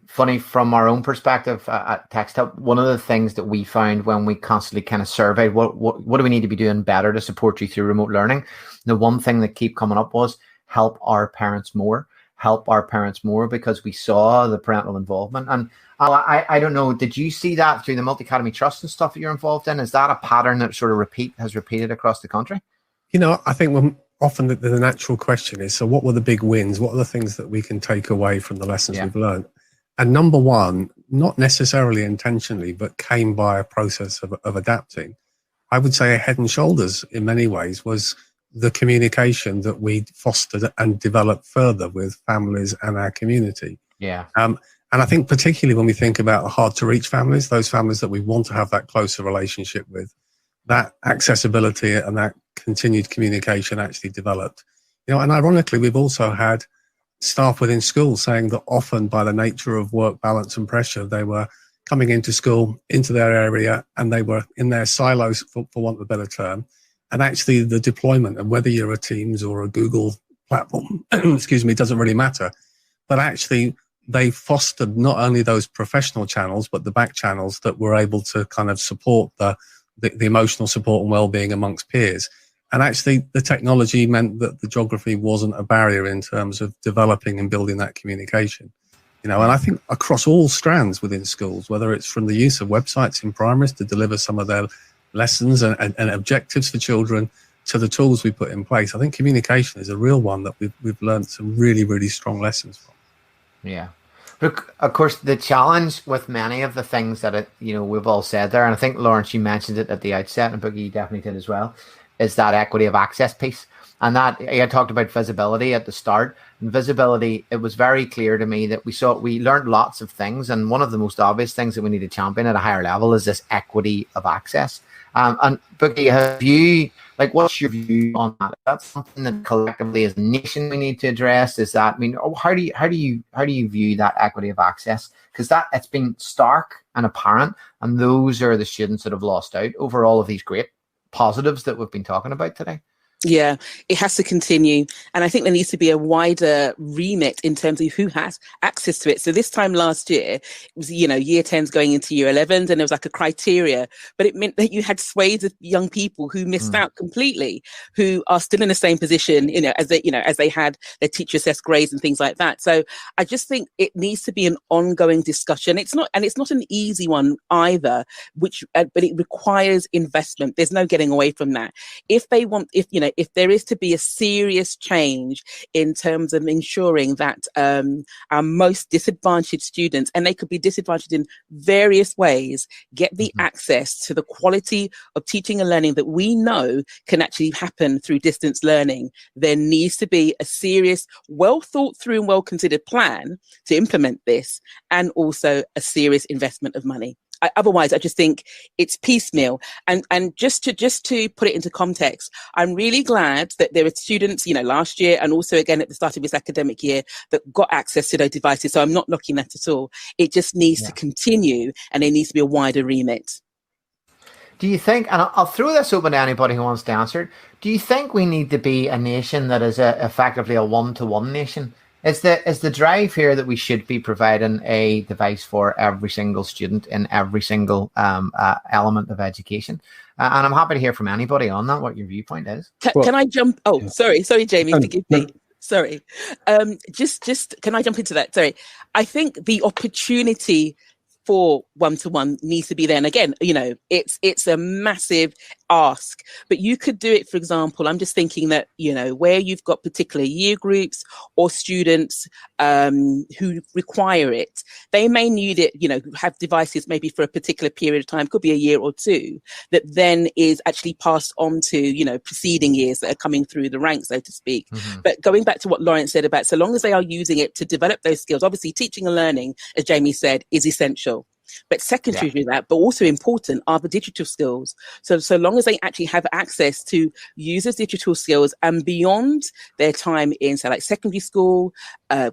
funny, from our own perspective at TextHub, one of the things that we found when we constantly kind of surveyed what do we need to be doing better to support you through remote learning, the one thing that kept coming up was help our parents more, because we saw the parental involvement. And I don't know, did you see that through the Multi-Academy Trust and stuff that you're involved in? Is that a pattern that sort of has repeated across the country? I think often the natural question is, so what were the big wins? What are the things that we can take away from the lessons we've learned? And number one, not necessarily intentionally, but came by a process of adapting, I would say head and shoulders in many ways was the communication that we fostered and developed further with families and our community. Yeah. And I think particularly when we think about the hard to reach families, those families that we want to have that closer relationship with, that accessibility and that continued communication actually developed. And ironically, we've also had staff within schools saying that often by the nature of work balance and pressure, they were coming into school, into their area, and they were in their silos, for want of a better term. And actually the deployment, and whether you're a Teams or a Google platform, excuse me, doesn't really matter. But actually they fostered not only those professional channels, but the back channels that were able to kind of support the emotional support and well-being amongst peers. And actually the technology meant that the geography wasn't a barrier in terms of developing and building that communication. And I think across all strands within schools, whether it's from the use of websites in primaries to deliver some of their lessons and objectives for children to the tools we put in place, I think communication is a real one that we've learned some really, really strong lessons from. Yeah. Look, of course, the challenge with many of the things that we've all said there, and I think, Lawrence, you mentioned it at the outset, and Boogie, you definitely did as well, is that equity of access piece. And that I talked about visibility at the start. And visibility, it was very clear to me that we learned lots of things, and one of the most obvious things that we need to champion at a higher level is this equity of access. And Boogie, what's your view on that? Is that something that collectively as a nation we need to address? Is that, how do you view that equity of access? Because it's been stark and apparent, and those are the students that have lost out over all of these great positives that we've been talking about today. Yeah, it has to continue. And I think there needs to be a wider remit in terms of who has access to it. So this time last year, it was, year 10s going into year 11s, and there was like a criteria, but it meant that you had swathes of young people who missed out completely, who are still in the same position, as they had their teacher assessed grades and things like that. So I just think it needs to be an ongoing discussion. It's not an easy one either, but it requires investment. There's no getting away from that. If there is to be a serious change in terms of ensuring that our most disadvantaged students, and they could be disadvantaged in various ways, get the access to the quality of teaching and learning that we know can actually happen through distance learning, there needs to be a serious, well thought through and well considered plan to implement this, and also a serious investment of money. Otherwise, I just think it's piecemeal. And just to put it into context, I'm really glad that there are students, last year and also again at the start of this academic year, that got access to those devices. So I'm not knocking that at all. It just needs to continue, and there needs to be a wider remit. Do you think, and I'll throw this open to anybody who wants to answer it, do you think we need to be a nation that is effectively a one-to-one nation? Is the drive here that we should be providing a device for every single student in every single element of education? And I'm happy to hear from anybody on that, what your viewpoint is. Can I jump? Oh, sorry, Jamie, forgive me. Sorry. Just can I jump into that? Sorry. I think the opportunity for one-to-one needs to be there. And again, it's a massive ask, but you could do it. For example, I'm just thinking that, where you've got particular year groups or students who require it, they may need it, have devices maybe for a particular period of time, could be a year or two, that then is actually passed on to, preceding years that are coming through the ranks, so to speak. But going back to what Lawrence said about, so long as they are using it to develop those skills, obviously teaching and learning, as Jamie said, is essential. But secondary to that, but also important, are the digital skills. So long as they actually have access to users' digital skills and beyond their time in, like secondary school,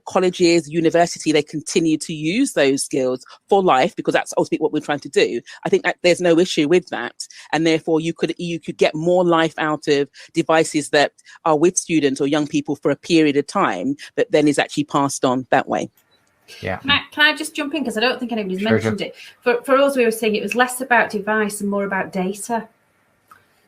colleges, university, they continue to use those skills for life, because that's ultimately what we're trying to do. I think that there's no issue with that. And therefore you could get more life out of devices that are with students or young people for a period of time, that then is actually passed on that way. Yeah. Can I just jump in, because I don't think anybody's mentioned it. For us, we were saying it was less about device and more about data.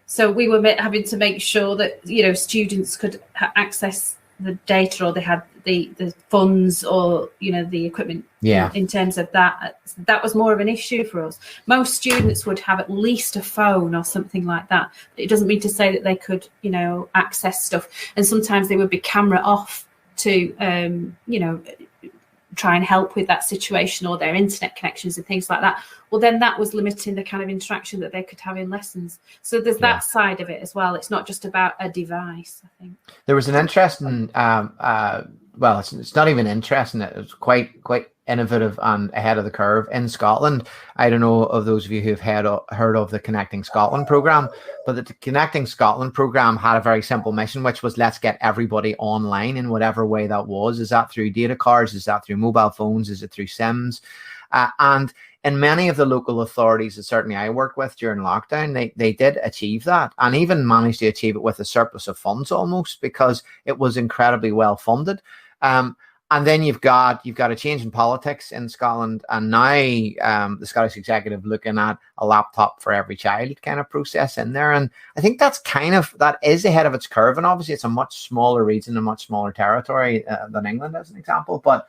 So we were having to make sure that students could access the data, or they had the funds, or the equipment. In terms of that was more of an issue for us. Most students would have at least a phone or something like that. It doesn't mean to say that they could access stuff, and sometimes they would be camera off to try and help with that situation, or their internet connections and things like that. Well, then that was limiting the kind of interaction that they could have in lessons. So there's that side of it as well. It's not just about a device, I think. There was an interesting, well, it's not even interesting. It was quite innovative and ahead of the curve in Scotland. I don't know of those of you who've heard of the Connecting Scotland programme, but the Connecting Scotland programme had a very simple mission, which was, let's get everybody online in whatever way that was. Is that through data cards? Is that through mobile phones? Is it through SIMs? And in many of the local authorities that certainly I worked with during lockdown, they did achieve that, and even managed to achieve it with a surplus of funds almost, because it was incredibly well funded. And then you've got a change in politics in Scotland, and now the Scottish Executive looking at a laptop for every child kind of process in there. And I think that is ahead of its curve. And obviously it's a much smaller region, a much smaller territory than England, as an example. But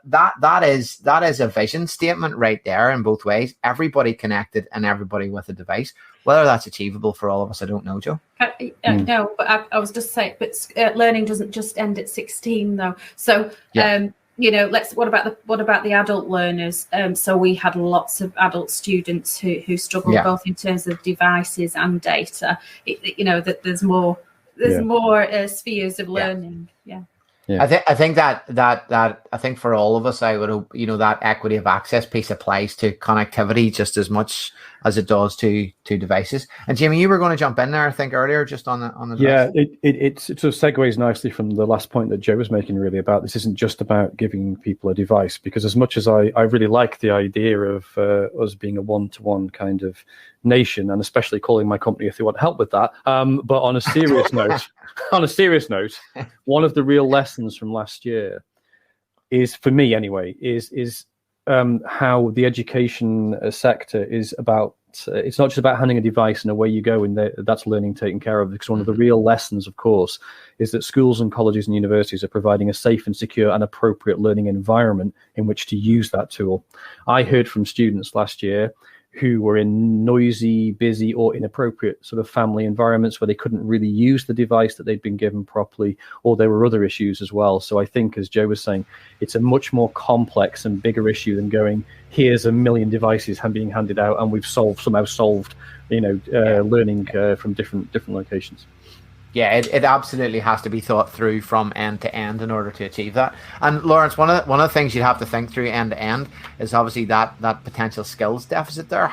that is a vision statement right there in both ways. Everybody connected and everybody with a device. Whether that's achievable for all of us, I don't know, Jo. No, but I was just saying, but learning doesn't just end at 16, though. So, what about the adult learners? So we had lots of adult students who struggled both in terms of devices and data. That there's more spheres of learning. I think I think for all of us, I would hope that equity of access piece applies to connectivity just as much as it does to devices. And Jamie, you were going to jump in there, I think, earlier, just on the device. It sort of segues nicely from the last point that Joe was making, really, about this isn't just about giving people a device, because as much as I really like the idea of us being a one-to-one kind of nation, and especially calling my company if they want help with that. But on a serious note, one of the real lessons from last year is, for me anyway, is how the education sector is about. It's not just about handing a device and away you go, and that's learning taken care of. Because one of the real lessons, of course, is that schools and colleges and universities are providing a safe and secure and appropriate learning environment in which to use that tool. I heard from students last year who were in noisy, busy, or inappropriate sort of family environments where they couldn't really use the device that they'd been given properly, or there were other issues as well. So I think, as Joe was saying, it's a much more complex and bigger issue than going, here's a million devices being handed out and we've somehow solved, learning from different locations. Yeah, it absolutely has to be thought through from end to end in order to achieve that. And Lawrence, one of the things you'd have to think through end to end is obviously that potential skills deficit there.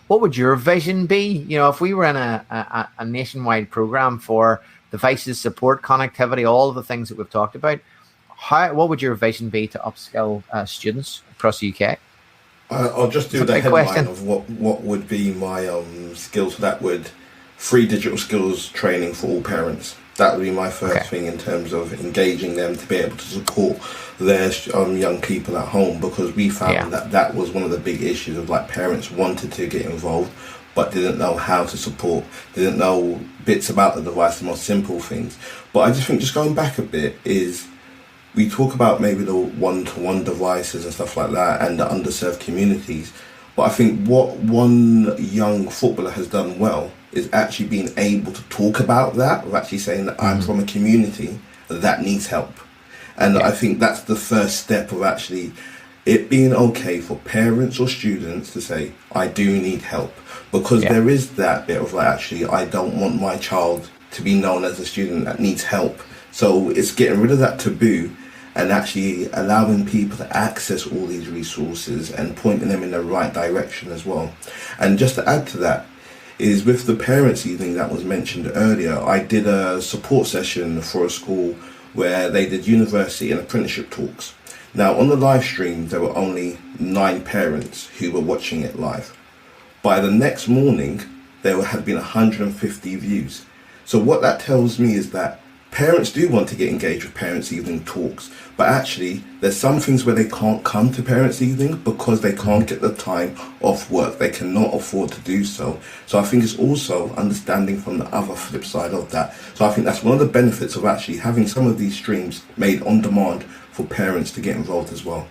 What would your vision be? If we were in a nationwide program for devices, support, connectivity, all of the things that we've talked about, what would your vision be to upskill students across the UK? I'll just do the headline of what would be my skills. That would free digital skills training for all parents. That would be my first thing in terms of engaging them to be able to support their young people at home, because we found that was one of the big issues of parents wanted to get involved but didn't know how to support, didn't know bits about the device, the most simple things. But I just think, just going back a bit, is we talk about maybe the one-to-one devices and stuff like that and the underserved communities. But I think what one young footballer has done well is actually being able to talk about that, of actually saying that I'm from a community that needs help. And I think that's the first step of actually it being okay for parents or students to say, I do need help. Because there is that bit of actually, I don't want my child to be known as a student that needs help. So it's getting rid of that taboo and actually allowing people to access all these resources and pointing them in the right direction as well. And just to add to that, is with the parents' evening that was mentioned earlier, I did a support session for a school where they did university and apprenticeship talks. Now, on the live stream, there were only 9 parents who were watching it live. By the next morning, there had been 150 views. So what that tells me is that parents do want to get engaged with parents' evening talks, but actually there's some things where they can't come to parents' evening because they can't get the time off work. They cannot afford to do so. So I think it's also understanding from the other flip side of that. So I think that's one of the benefits of actually having some of these streams made on demand for parents to get involved as well.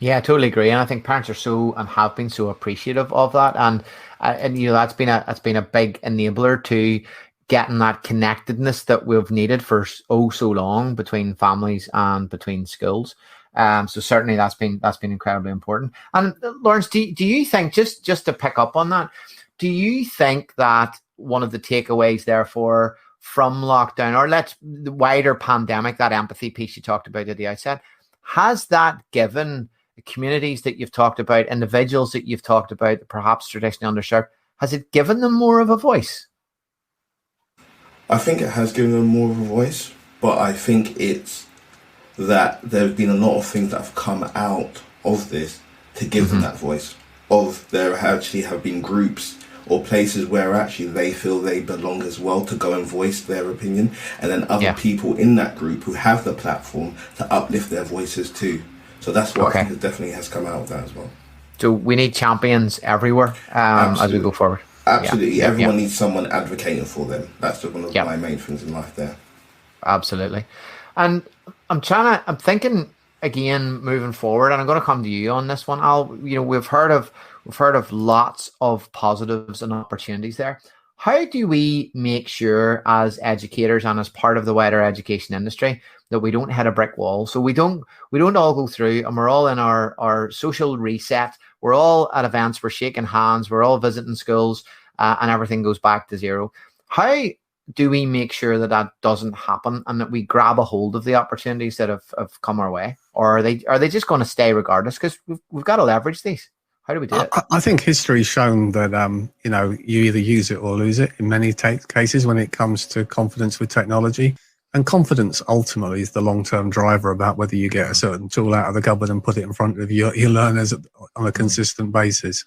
Yeah, I totally agree, and I think parents are so and have been so appreciative of that, and that's been a big enabler to getting that connectedness that we've needed for so long between families and between schools. So certainly that's been incredibly important. And Lawrence, do you think, just to pick up on that, do you think that one of the takeaways therefore from lockdown, or the wider pandemic, that empathy piece you talked about at the outset, has that given communities that you've talked about, individuals that you've talked about, perhaps traditionally underserved, has it given them more of a voice? I think it has given them more of a voice, but I think it's that there have been a lot of things that have come out of this to give them that voice. There actually have been groups or places where actually they feel they belong as well to go and voice their opinion, and then other people in that group who have the platform to uplift their voices too. So that's what I think definitely has come out of that as well. So we need champions everywhere as we go forward. Absolutely. Everyone needs someone advocating for them. That's one of my main things in life there. Absolutely. And I'm thinking again, moving forward, and I'm going to come to you on this one, Al. We've heard of lots of positives and opportunities there. How do we make sure as educators and as part of the wider education industry that we don't hit a brick wall? So we don't all go through and we're all in our social reset. We're all at events, we're shaking hands, we're all visiting schools, and everything goes back to zero. How do we make sure that doesn't happen and that we grab a hold of the opportunities that have come our way? Or are they just going to stay regardless? Because we've got to leverage these. How do we do it? I think history's shown that you either use it or lose it in many cases when it comes to confidence with technology. And confidence ultimately is the long-term driver about whether you get a certain tool out of the cupboard and put it in front of your learners on a consistent basis.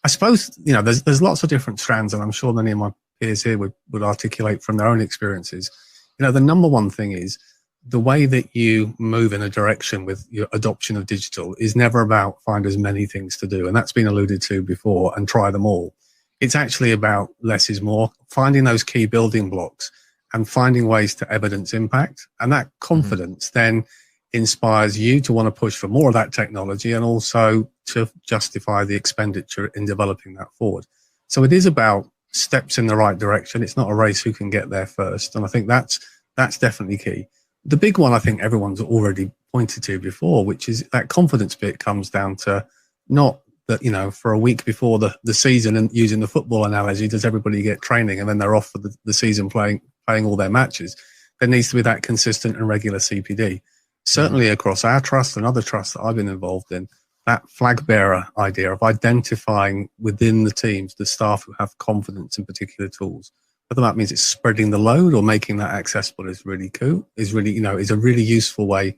I suppose, you know, there's lots of different strands, and I'm sure many of my peers here would articulate from their own experiences. You know, the number one thing is the way that you move in a direction with your adoption of digital is never about find as many things to do. And that's been alluded to before, and try them all. It's actually about less is more, finding those key building blocks and finding ways to evidence impact. And that confidence then inspires you to want to push for more of that technology, and also to justify the expenditure in developing that forward. So it is about steps in the right direction. It's not a race who can get there first. And I think that's definitely key. The big one I think everyone's already pointed to before, which is that confidence bit comes down to not that, you know, for a week before the season, and using the football analogy, does everybody get training and then they're off for the season playing all their matches? There needs to be that consistent and regular CPD. Certainly across our trust and other trusts that I've been involved in, that flag bearer idea of identifying within the teams the staff who have confidence in particular tools, whether that means it's spreading the load or making that accessible, is really cool, is a really useful way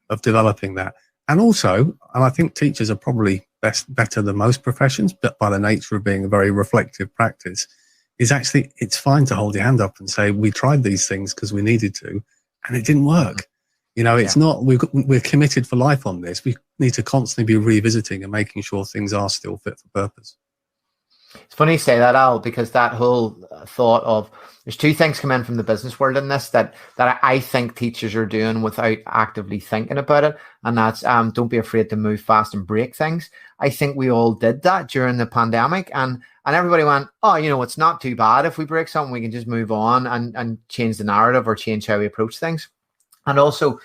of developing that. And also, and I think teachers are probably better than most professions, but by the nature of being a very reflective practice, is actually, it's fine to hold your hand up and say, we tried these things because we needed to, and it didn't work. You know, it's not, we're committed for life on this. We need to constantly be revisiting and making sure things are still fit for purpose. It's funny you say that, Al, because that whole thought of, there's two things come in from the business world in this that I think teachers are doing without actively thinking about it. And that's don't be afraid to move fast and break things. I think we all did that during the pandemic, and everybody went, oh, you know, it's not too bad if we break something, we can just move on and change the narrative or change how we approach things. And also,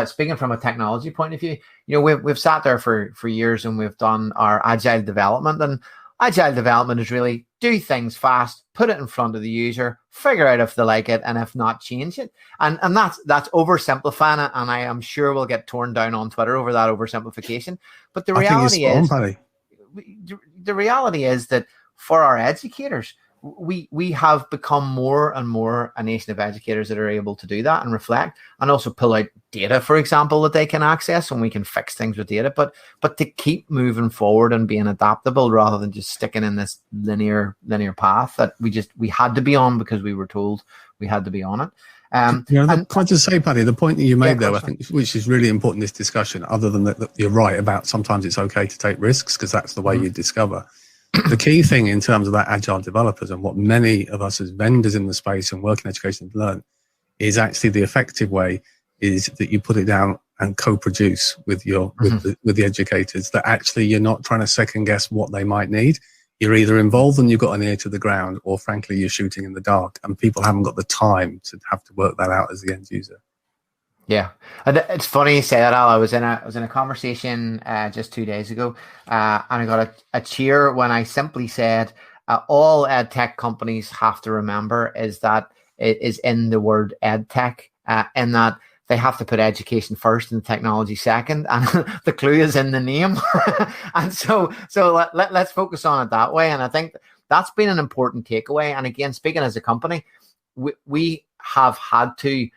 speaking from a technology point of view, you know, we've sat there for years and we've done our agile development, and agile development is really do things fast, put it in front of the user, figure out if they like it, and if not, change it. And that's oversimplifying it, and I am sure we'll get torn down on Twitter over that oversimplification. But the reality is that for our educators, we have become more and more a nation of educators that are able to do that and reflect, and also pull out data, for example, that they can access, and we can fix things with data, but to keep moving forward and being adaptable rather than just sticking in this linear path that we had to be on because we were told we had to be on it. Can I just say, Paddy, the point that you made there, I think, which is really important in this discussion, other than that you're right about sometimes it's okay to take risks because that's the way you discover. The key thing in terms of that agile developers, and what many of us as vendors in the space and work in education have learned, is actually the effective way is that you put it down and co-produce with with the educators, that actually you're not trying to second guess what they might need. You're either involved and you've got an ear to the ground, or frankly you're shooting in the dark, and people haven't got the time to have to work that out as the end user. Yeah, and it's funny you say that, Al. I was in a conversation just 2 days ago, and I got a cheer when I simply said all ed tech companies have to remember is that it is in the word ed tech, in that they have to put education first and technology second, and the clue is in the name. And so let's focus on it that way. And I think that's been an important takeaway. And again, speaking as a company, we have had to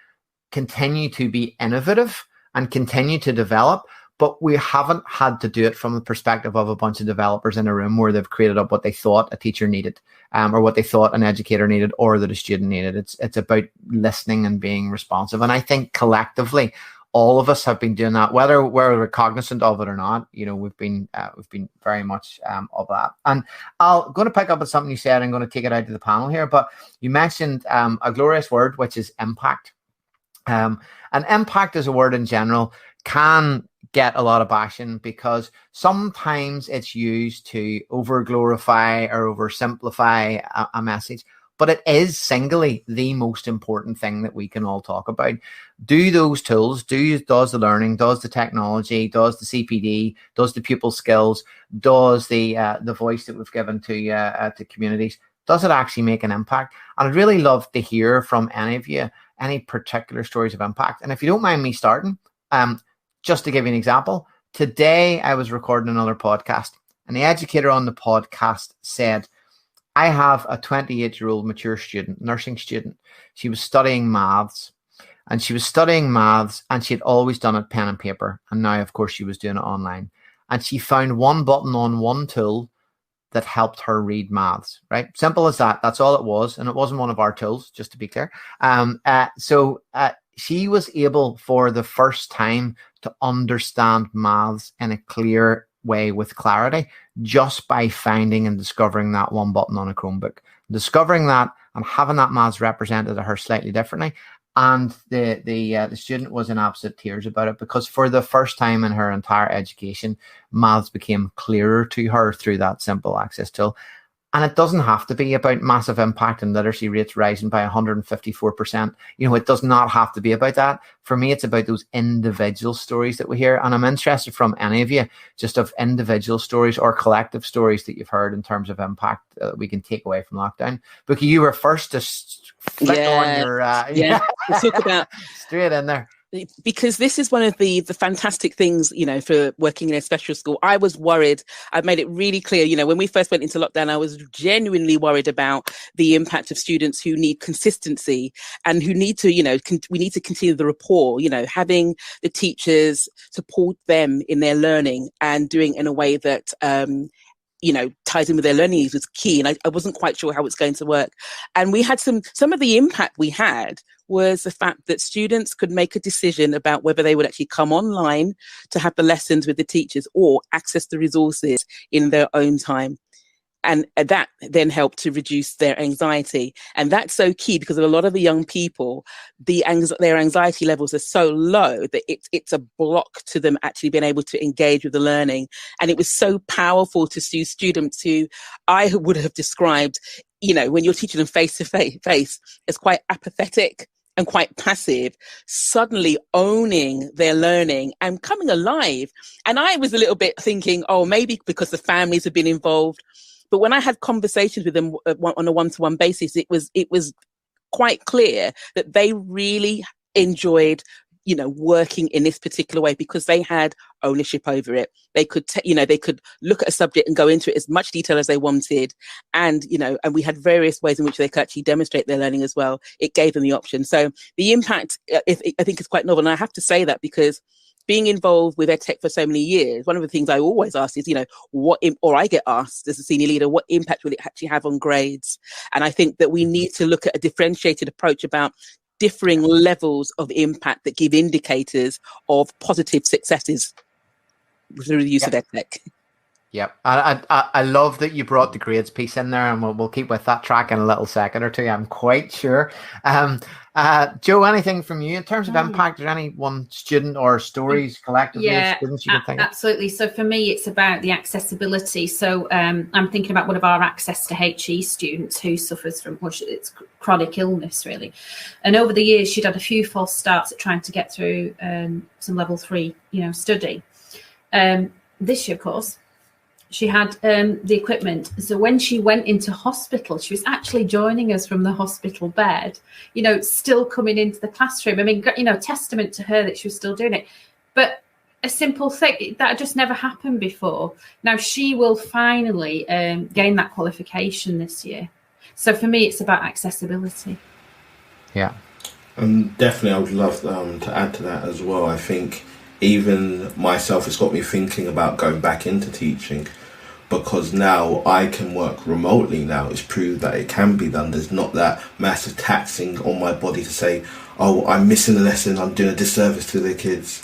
continue to be innovative and continue to develop, but we haven't had to do it from the perspective of a bunch of developers in a room where they've created up what they thought a teacher needed, or what they thought an educator needed, or that a student needed. It's about listening and being responsive. And I think collectively, all of us have been doing that, whether we're cognizant of it or not. You know, we've been very much of that. And I'm going to pick up on something you said. I'm going to take it out to the panel here, but you mentioned a glorious word, which is impact. And impact as a word in general can get a lot of bashing because sometimes it's used to over glorify or oversimplify a message, but it is singly the most important thing that we can all talk about. Do those tools, does the learning, does the technology, does the CPD, does the pupil skills, does the voice that we've given to communities, does it actually make an impact? And I'd really love to hear from any of you any particular stories of impact. And if you don't mind me starting, just to give you an example, today I was recording another podcast, and the educator on the podcast said, I have a 28-year-old mature student, nursing student. She was studying maths, and she had always done it pen and paper. And now, of course, she was doing it online. And she found one button on one tool that helped her read maths, right? Simple as that. That's all it was. And it wasn't one of our tools, just to be clear. She was able for the first time to understand maths in a clear way with clarity just by finding and discovering that one button on a Chromebook. Discovering that and having that maths represented to her slightly differently. And the student was in absolute tears about it, because for the first time in her entire education, maths became clearer to her through that simple access tool. And it doesn't have to be about massive impact and literacy rates rising by 154%. You know, it does not have to be about that. For me, it's about those individual stories that we hear. And I'm interested from any of you, just of individual stories or collective stories that you've heard in terms of impact that we can take away from lockdown. Bookie, you were first to flick on your... We'll talk about... Straight in there. Because this is one of the fantastic things, you know, for working in a special school. I was worried. I made it really clear, you know, when we first went into lockdown, I was genuinely worried about the impact of students who need consistency and who need to, you know, we need to continue the rapport, you know, having the teachers support them in their learning and doing it in a way that, you know, ties in with their learning needs was key. And I wasn't quite sure how it's going to work. And we had some of the impact we had was the fact that students could make a decision about whether they would actually come online to have the lessons with the teachers or access the resources in their own time. And that then helped to reduce their anxiety. And that's so key, because a lot of the young people, their anxiety levels are so low that it's a block to them actually being able to engage with the learning. And it was so powerful to see students who I would have described, you know, when you're teaching them face to face as quite apathetic and quite passive, suddenly owning their learning and coming alive. And I was a little bit thinking, oh, maybe because the families have been involved. But when I had conversations with them on a one-to-one basis, it was quite clear that they really enjoyed, you know, working in this particular way because they had ownership over it. They could, they could look at a subject and go into it as much detail as they wanted. And, you know, and we had various ways in which they could actually demonstrate their learning as well. It gave them the option. So the impact, I think, is quite novel. And I have to say that because being involved with EdTech for so many years, one of the things I always ask is, you know, or I get asked as a senior leader, what impact will it actually have on grades? And I think that we need to look at a differentiated approach about differing levels of impact that give indicators of positive successes through the use of EdTech. Yep. I love that you brought the grades piece in there, and we'll keep with that track in a little second or two, I'm quite sure. Joe, anything from you in terms of impact? Is there any one student or stories collectively of students you can think of? Absolutely. So for me, it's about the accessibility. So I'm thinking about one of our access to HE students who suffers from it's chronic illness, really. And over the years, she'd had a few false starts at trying to get through some level 3, study. This year, of course, she had the equipment. So when she went into hospital, she was actually joining us from the hospital bed, still coming into the classroom. I mean, testament to her that she was still doing it. But a simple thing that just never happened before. Now she will finally gain that qualification this year. So for me, it's about accessibility. Yeah. Definitely, I would love to add to that as well. I think even myself, it's got me thinking about going back into teaching, because now I can work remotely now. It's proved that it can be done. There's not that massive taxing on my body to say, oh, I'm missing a lesson, I'm doing a disservice to the kids,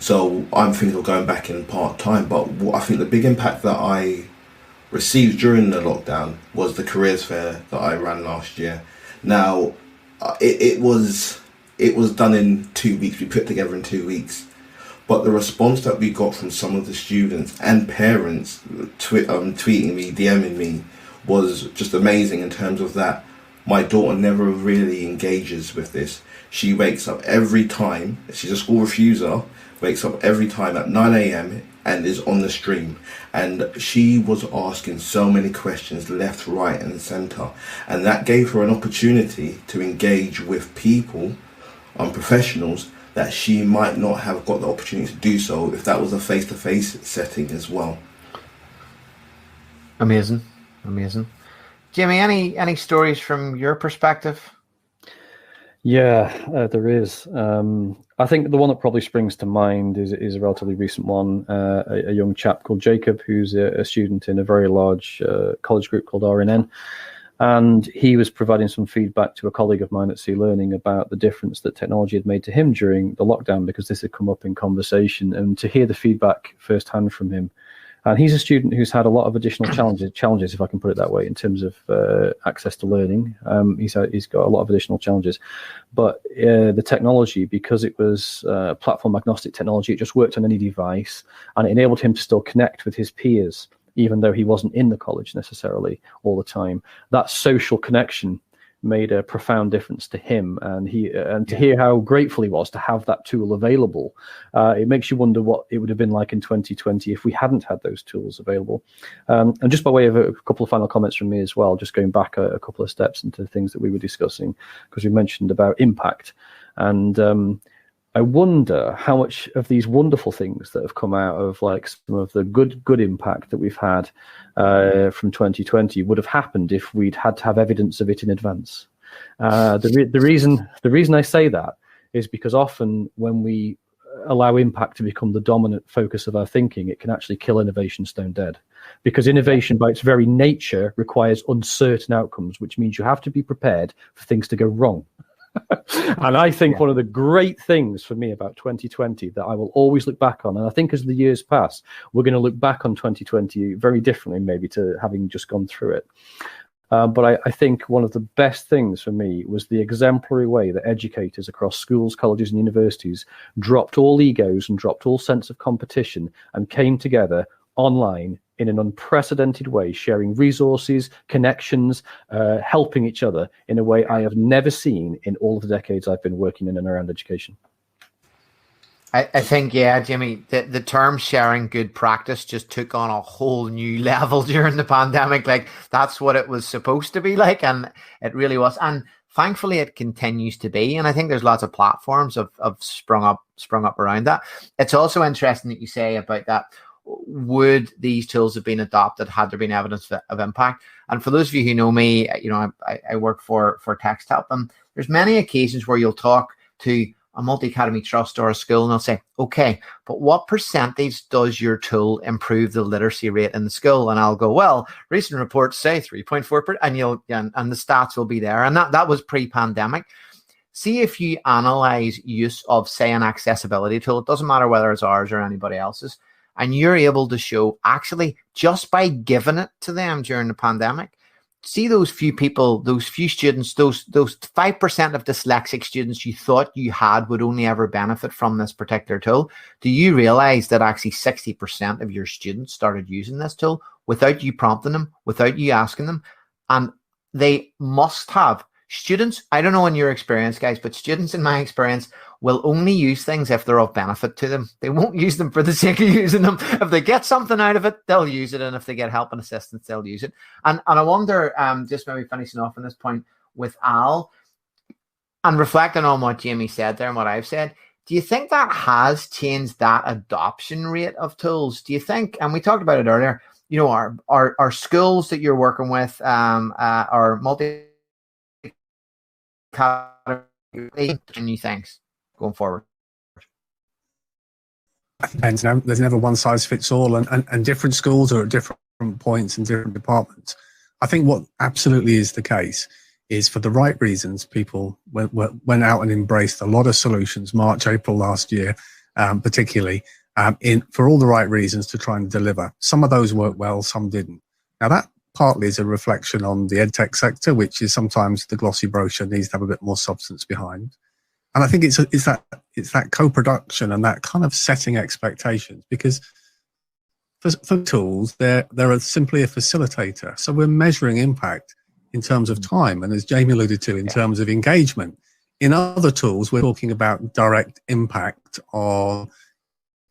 So I'm thinking of going back in part-time. But I think the big impact that I received during the lockdown was the careers fair that I ran last year. Now, it was done in 2 weeks. We put it together in 2 weeks. But the response that we got from some of the students and parents tweeting me, DMing me, was just amazing in terms of that. My daughter never really engages with this. She wakes up every time, she's a school refuser, wakes up every time at 9 a.m. and is on the stream. And she was asking so many questions left, right and centre. And that gave her an opportunity to engage with people, professionals, that she might not have got the opportunity to do so if that was a face-to-face setting as well. Amazing. Jamie, any stories from your perspective? Yeah, there is. I think the one that probably springs to mind is a relatively recent one. A young chap called Jacob, who's a student in a very large college group called RNN. And he was providing some feedback to a colleague of mine at Sea Learning about the difference that technology had made to him during the lockdown, because this had come up in conversation, and to hear the feedback firsthand from him. And he's a student who's had a lot of additional challenges, if I can put it that way, in terms of access to learning. He's got a lot of additional challenges. But the technology, because it was platform agnostic technology, it just worked on any device, and it enabled him to still connect with his peers, even though he wasn't in the college necessarily all the time. That social connection made a profound difference to him, and to hear how grateful he was to have that tool available. It makes you wonder what it would have been like in 2020 if we hadn't had those tools available. And just by way of a couple of final comments from me as well, just going back a couple of steps into things that we were discussing, because we mentioned about impact. And I wonder how much of these wonderful things that have come out of like some of the good impact that we've had from 2020 would have happened if we'd had to have evidence of it in advance. The reason I say that is because often when we allow impact to become the dominant focus of our thinking, it can actually kill innovation stone dead. Because innovation by its very nature requires uncertain outcomes, which means you have to be prepared for things to go wrong. And I think one of the great things for me about 2020 that I will always look back on, and I think as the years pass, we're going to look back on 2020 very differently, maybe, to having just gone through it. But I think one of the best things for me was the exemplary way that educators across schools, colleges, and universities dropped all egos and dropped all sense of competition and came together online in an unprecedented way, sharing resources, connections, helping each other in a way I have never seen in all of the decades I've been working in and around education. I think, yeah, Jimmy, the term sharing good practice just took on a whole new level during the pandemic. Like, that's what it was supposed to be like, and it really was. And thankfully, it continues to be. And I think there's lots of platforms have sprung up around that. It's also interesting that you say about that. Would these tools have been adopted had there been evidence of impact? And for those of you who know me, you know, I work for TextHelp, and there's many occasions where you'll talk to a multi-academy trust or a school and they'll say, okay, but what percentage does your tool improve the literacy rate in the school? And I'll go, well, recent reports say 3.4%, and the stats will be there. And that was pre-pandemic. See if you analyze use of, say, an accessibility tool, it doesn't matter whether it's ours or anybody else's, and you're able to show actually just by giving it to them during the pandemic, see those few people, those few students, those 5% of dyslexic students you thought you had would only ever benefit from this particular tool. Do you realize that actually 60% of your students started using this tool without you prompting them, without you asking them? And they must have. Students, I don't know in your experience, guys, but students in my experience will only use things if they're of benefit to them. They won't use them for the sake of using them. If they get something out of it, they'll use it. And if they get help and assistance, they'll use it. And I wonder, just maybe finishing off on this point with Al, and reflecting on what Jamie said there and what I've said, do you think that has changed that adoption rate of tools? Do you think, and we talked about it earlier, you know, our schools that you're working with are multi new things going forward? Depends. There's never one size fits all, and different schools are at different points in different departments. I think what absolutely is the case is, for the right reasons, people went out and embraced a lot of solutions, March, April last year, particularly, for all the right reasons to try and deliver. Some of those worked well, some didn't. Now that partly is a reflection on the edtech sector, which is sometimes the glossy brochure needs to have a bit more substance behind. And I think it's that co-production and that kind of setting expectations, because for tools, they're simply a facilitator. So we're measuring impact in terms of time, and as Jamie alluded to, in terms of engagement. In other tools, we're talking about direct impact on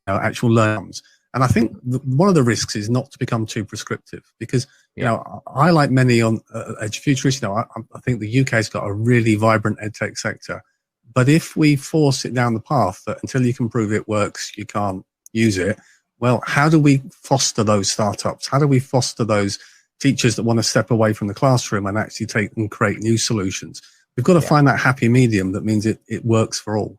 actual learners. And I think one of the risks is not to become too prescriptive, because, you know, I, like many on Edufuturists, you know, I think the UK's got a really vibrant edtech sector. But if we force it down the path that until you can prove it works, you can't use it, well, how do we foster those startups? How do we foster those teachers that want to step away from the classroom and actually take and create new solutions? we've got to find that happy medium that means it works for all.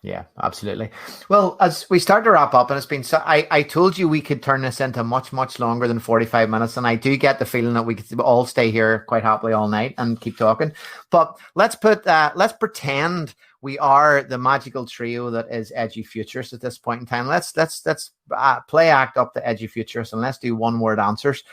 Yeah, absolutely. Well, as we start to wrap up, and it's been so, I told you we could turn this into much, much longer than 45 minutes. And I do get the feeling that we could all stay here quite happily all night and keep talking. But let's pretend we are the magical trio that is Edufuturists at this point in time. Let's play act up the Edufuturists, and let's do one-word answers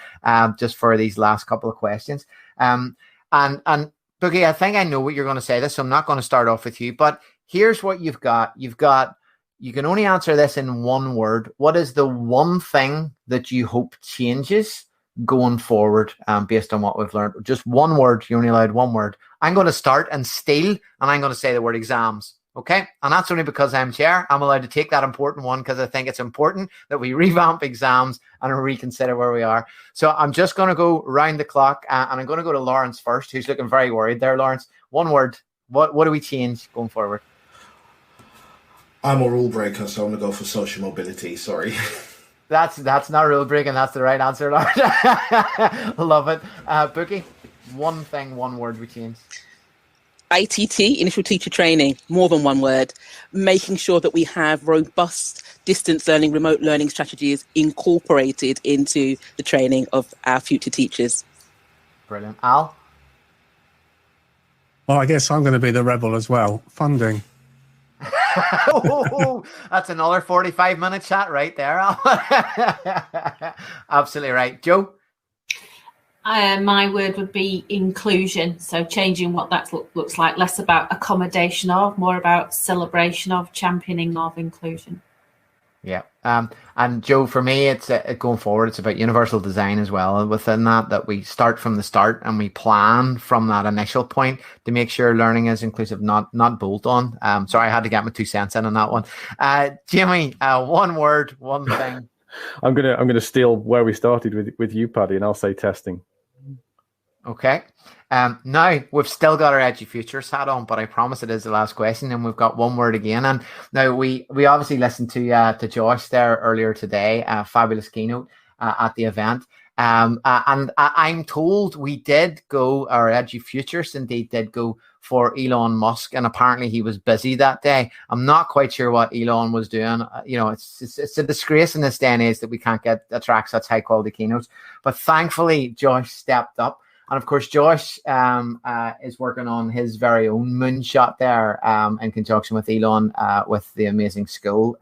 just for these last couple of questions. And Boogie, I think I know what you're going to say this, so I'm not going to start off with you, but here's what you've got. You can only answer this in one word. What is the one thing that you hope changes going forward based on what we've learned? Just one word. You're only allowed one word. I'm going to start and steal, and I'm going to say the word exams. Okay? And that's only because I'm chair. I'm allowed to take that important one because I think it's important that we revamp exams and reconsider where we are. So I'm just going to go round the clock, and I'm going to go to Lawrence first, who's looking very worried there. Lawrence, one word. What do we change going forward? I'm a rule breaker, so I'm going to go for social mobility. Sorry. That's not rule breaking. That's the right answer, Lord. Love it. Bookie, one thing, one word we change. ITT, initial teacher training, more than one word. Making sure that we have robust distance learning, remote learning strategies incorporated into the training of our future teachers. Brilliant. Al? Well, I guess I'm going to be the rebel as well. Funding. Oh, that's another 45-minute chat right there. Absolutely right. Joe? My word would be inclusion. So changing what that looks like, less about accommodation of, more about celebration of, championing of inclusion. Yeah. And Joe, for me, it's going forward, it's about universal design as well. And within that we start from the start and we plan from that initial point to make sure learning is inclusive, not bolt on. Sorry, I had to get my 2 cents in on that one. Jimmy, one word, one thing. I'm gonna steal where we started with you, Paddy, and I'll say testing. Okay. Now we've still got our Edufuturists hat on, but I promise it is the last question, and we've got one word again. And now we obviously listened to Josh there earlier today, fabulous keynote at the event. And I'm told we did go, our Edufuturists indeed did go for Elon Musk, and apparently he was busy that day. I'm not quite sure what Elon was doing. It's a disgrace in this day and age that we can't attract such high quality keynotes. But thankfully, Josh stepped up. And of course, Josh is working on his very own moonshot there in conjunction with Elon with the amazing school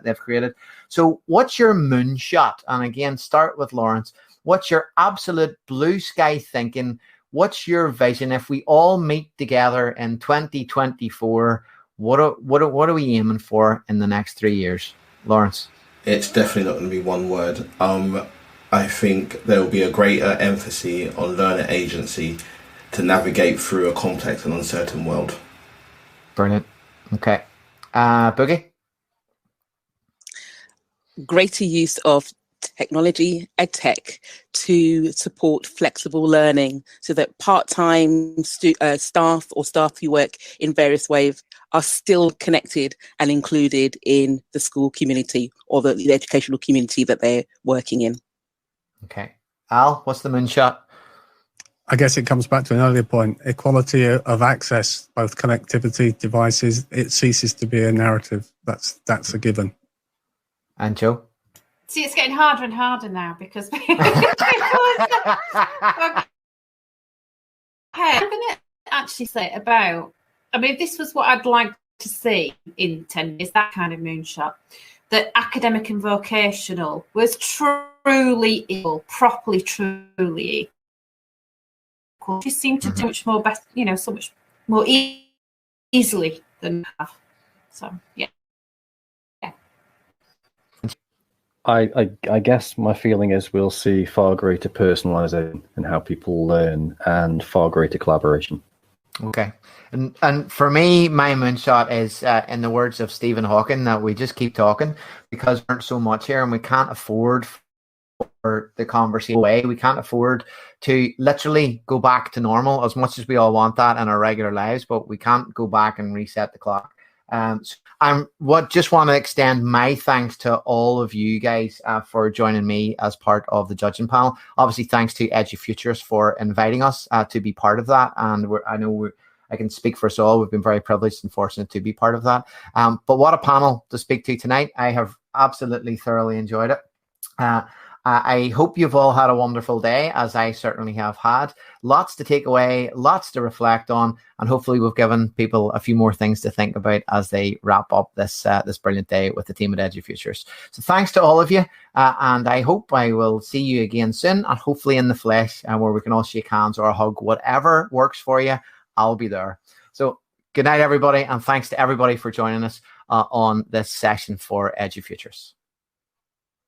they've created. So what's your moonshot? And again, start with Lawrence. What's your absolute blue sky thinking? What's your vision? If we all meet together in 2024, what are we aiming for in the next 3 years? Lawrence? It's definitely not going to be one word. I think there will be a greater emphasis on learner agency to navigate through a complex and uncertain world. Brilliant. Okay. Boogie? Greater use of technology, edtech, to support flexible learning so that part-time staff or staff who work in various ways are still connected and included in the school community or the educational community that they're working in. Okay. Al, what's the moonshot? I guess it comes back to an earlier point. Equality of access, both connectivity, devices, it ceases to be a narrative. That's a given. And Joe? See, it's getting harder and harder now because I'm going to actually say about, this was what I'd like to see in 10 years, that kind of moonshot, that academic and vocational was truly equal, properly, truly equal. She seemed to do much more, so much more easily than have. So, yeah. I guess my feeling is we'll see far greater personalization in how people learn and far greater collaboration. Okay. And for me, my moonshot is, in the words of Stephen Hawking, that we just keep talking because we aren't so much here and we can't afford for the conversation away. We can't afford to literally go back to normal as much as we all want that in our regular lives, but we can't go back and reset the clock. So I just want to extend my thanks to all of you guys for joining me as part of the judging panel. Obviously, thanks to Edufuturists for inviting us to be part of that. And I can speak for us all. We've been very privileged and fortunate to be part of that. But what a panel to speak to tonight. I have absolutely thoroughly enjoyed it. I hope you've all had a wonderful day, as I certainly have had. Lots to take away, lots to reflect on, and hopefully we've given people a few more things to think about as they wrap up this this brilliant day with the team at Edufuturists. So thanks to all of you, and I hope I will see you again soon, and hopefully in the flesh, where we can all shake hands or a hug, whatever works for you. I'll be there. So good night, everybody, and thanks to everybody for joining us on this session for Edufuturists.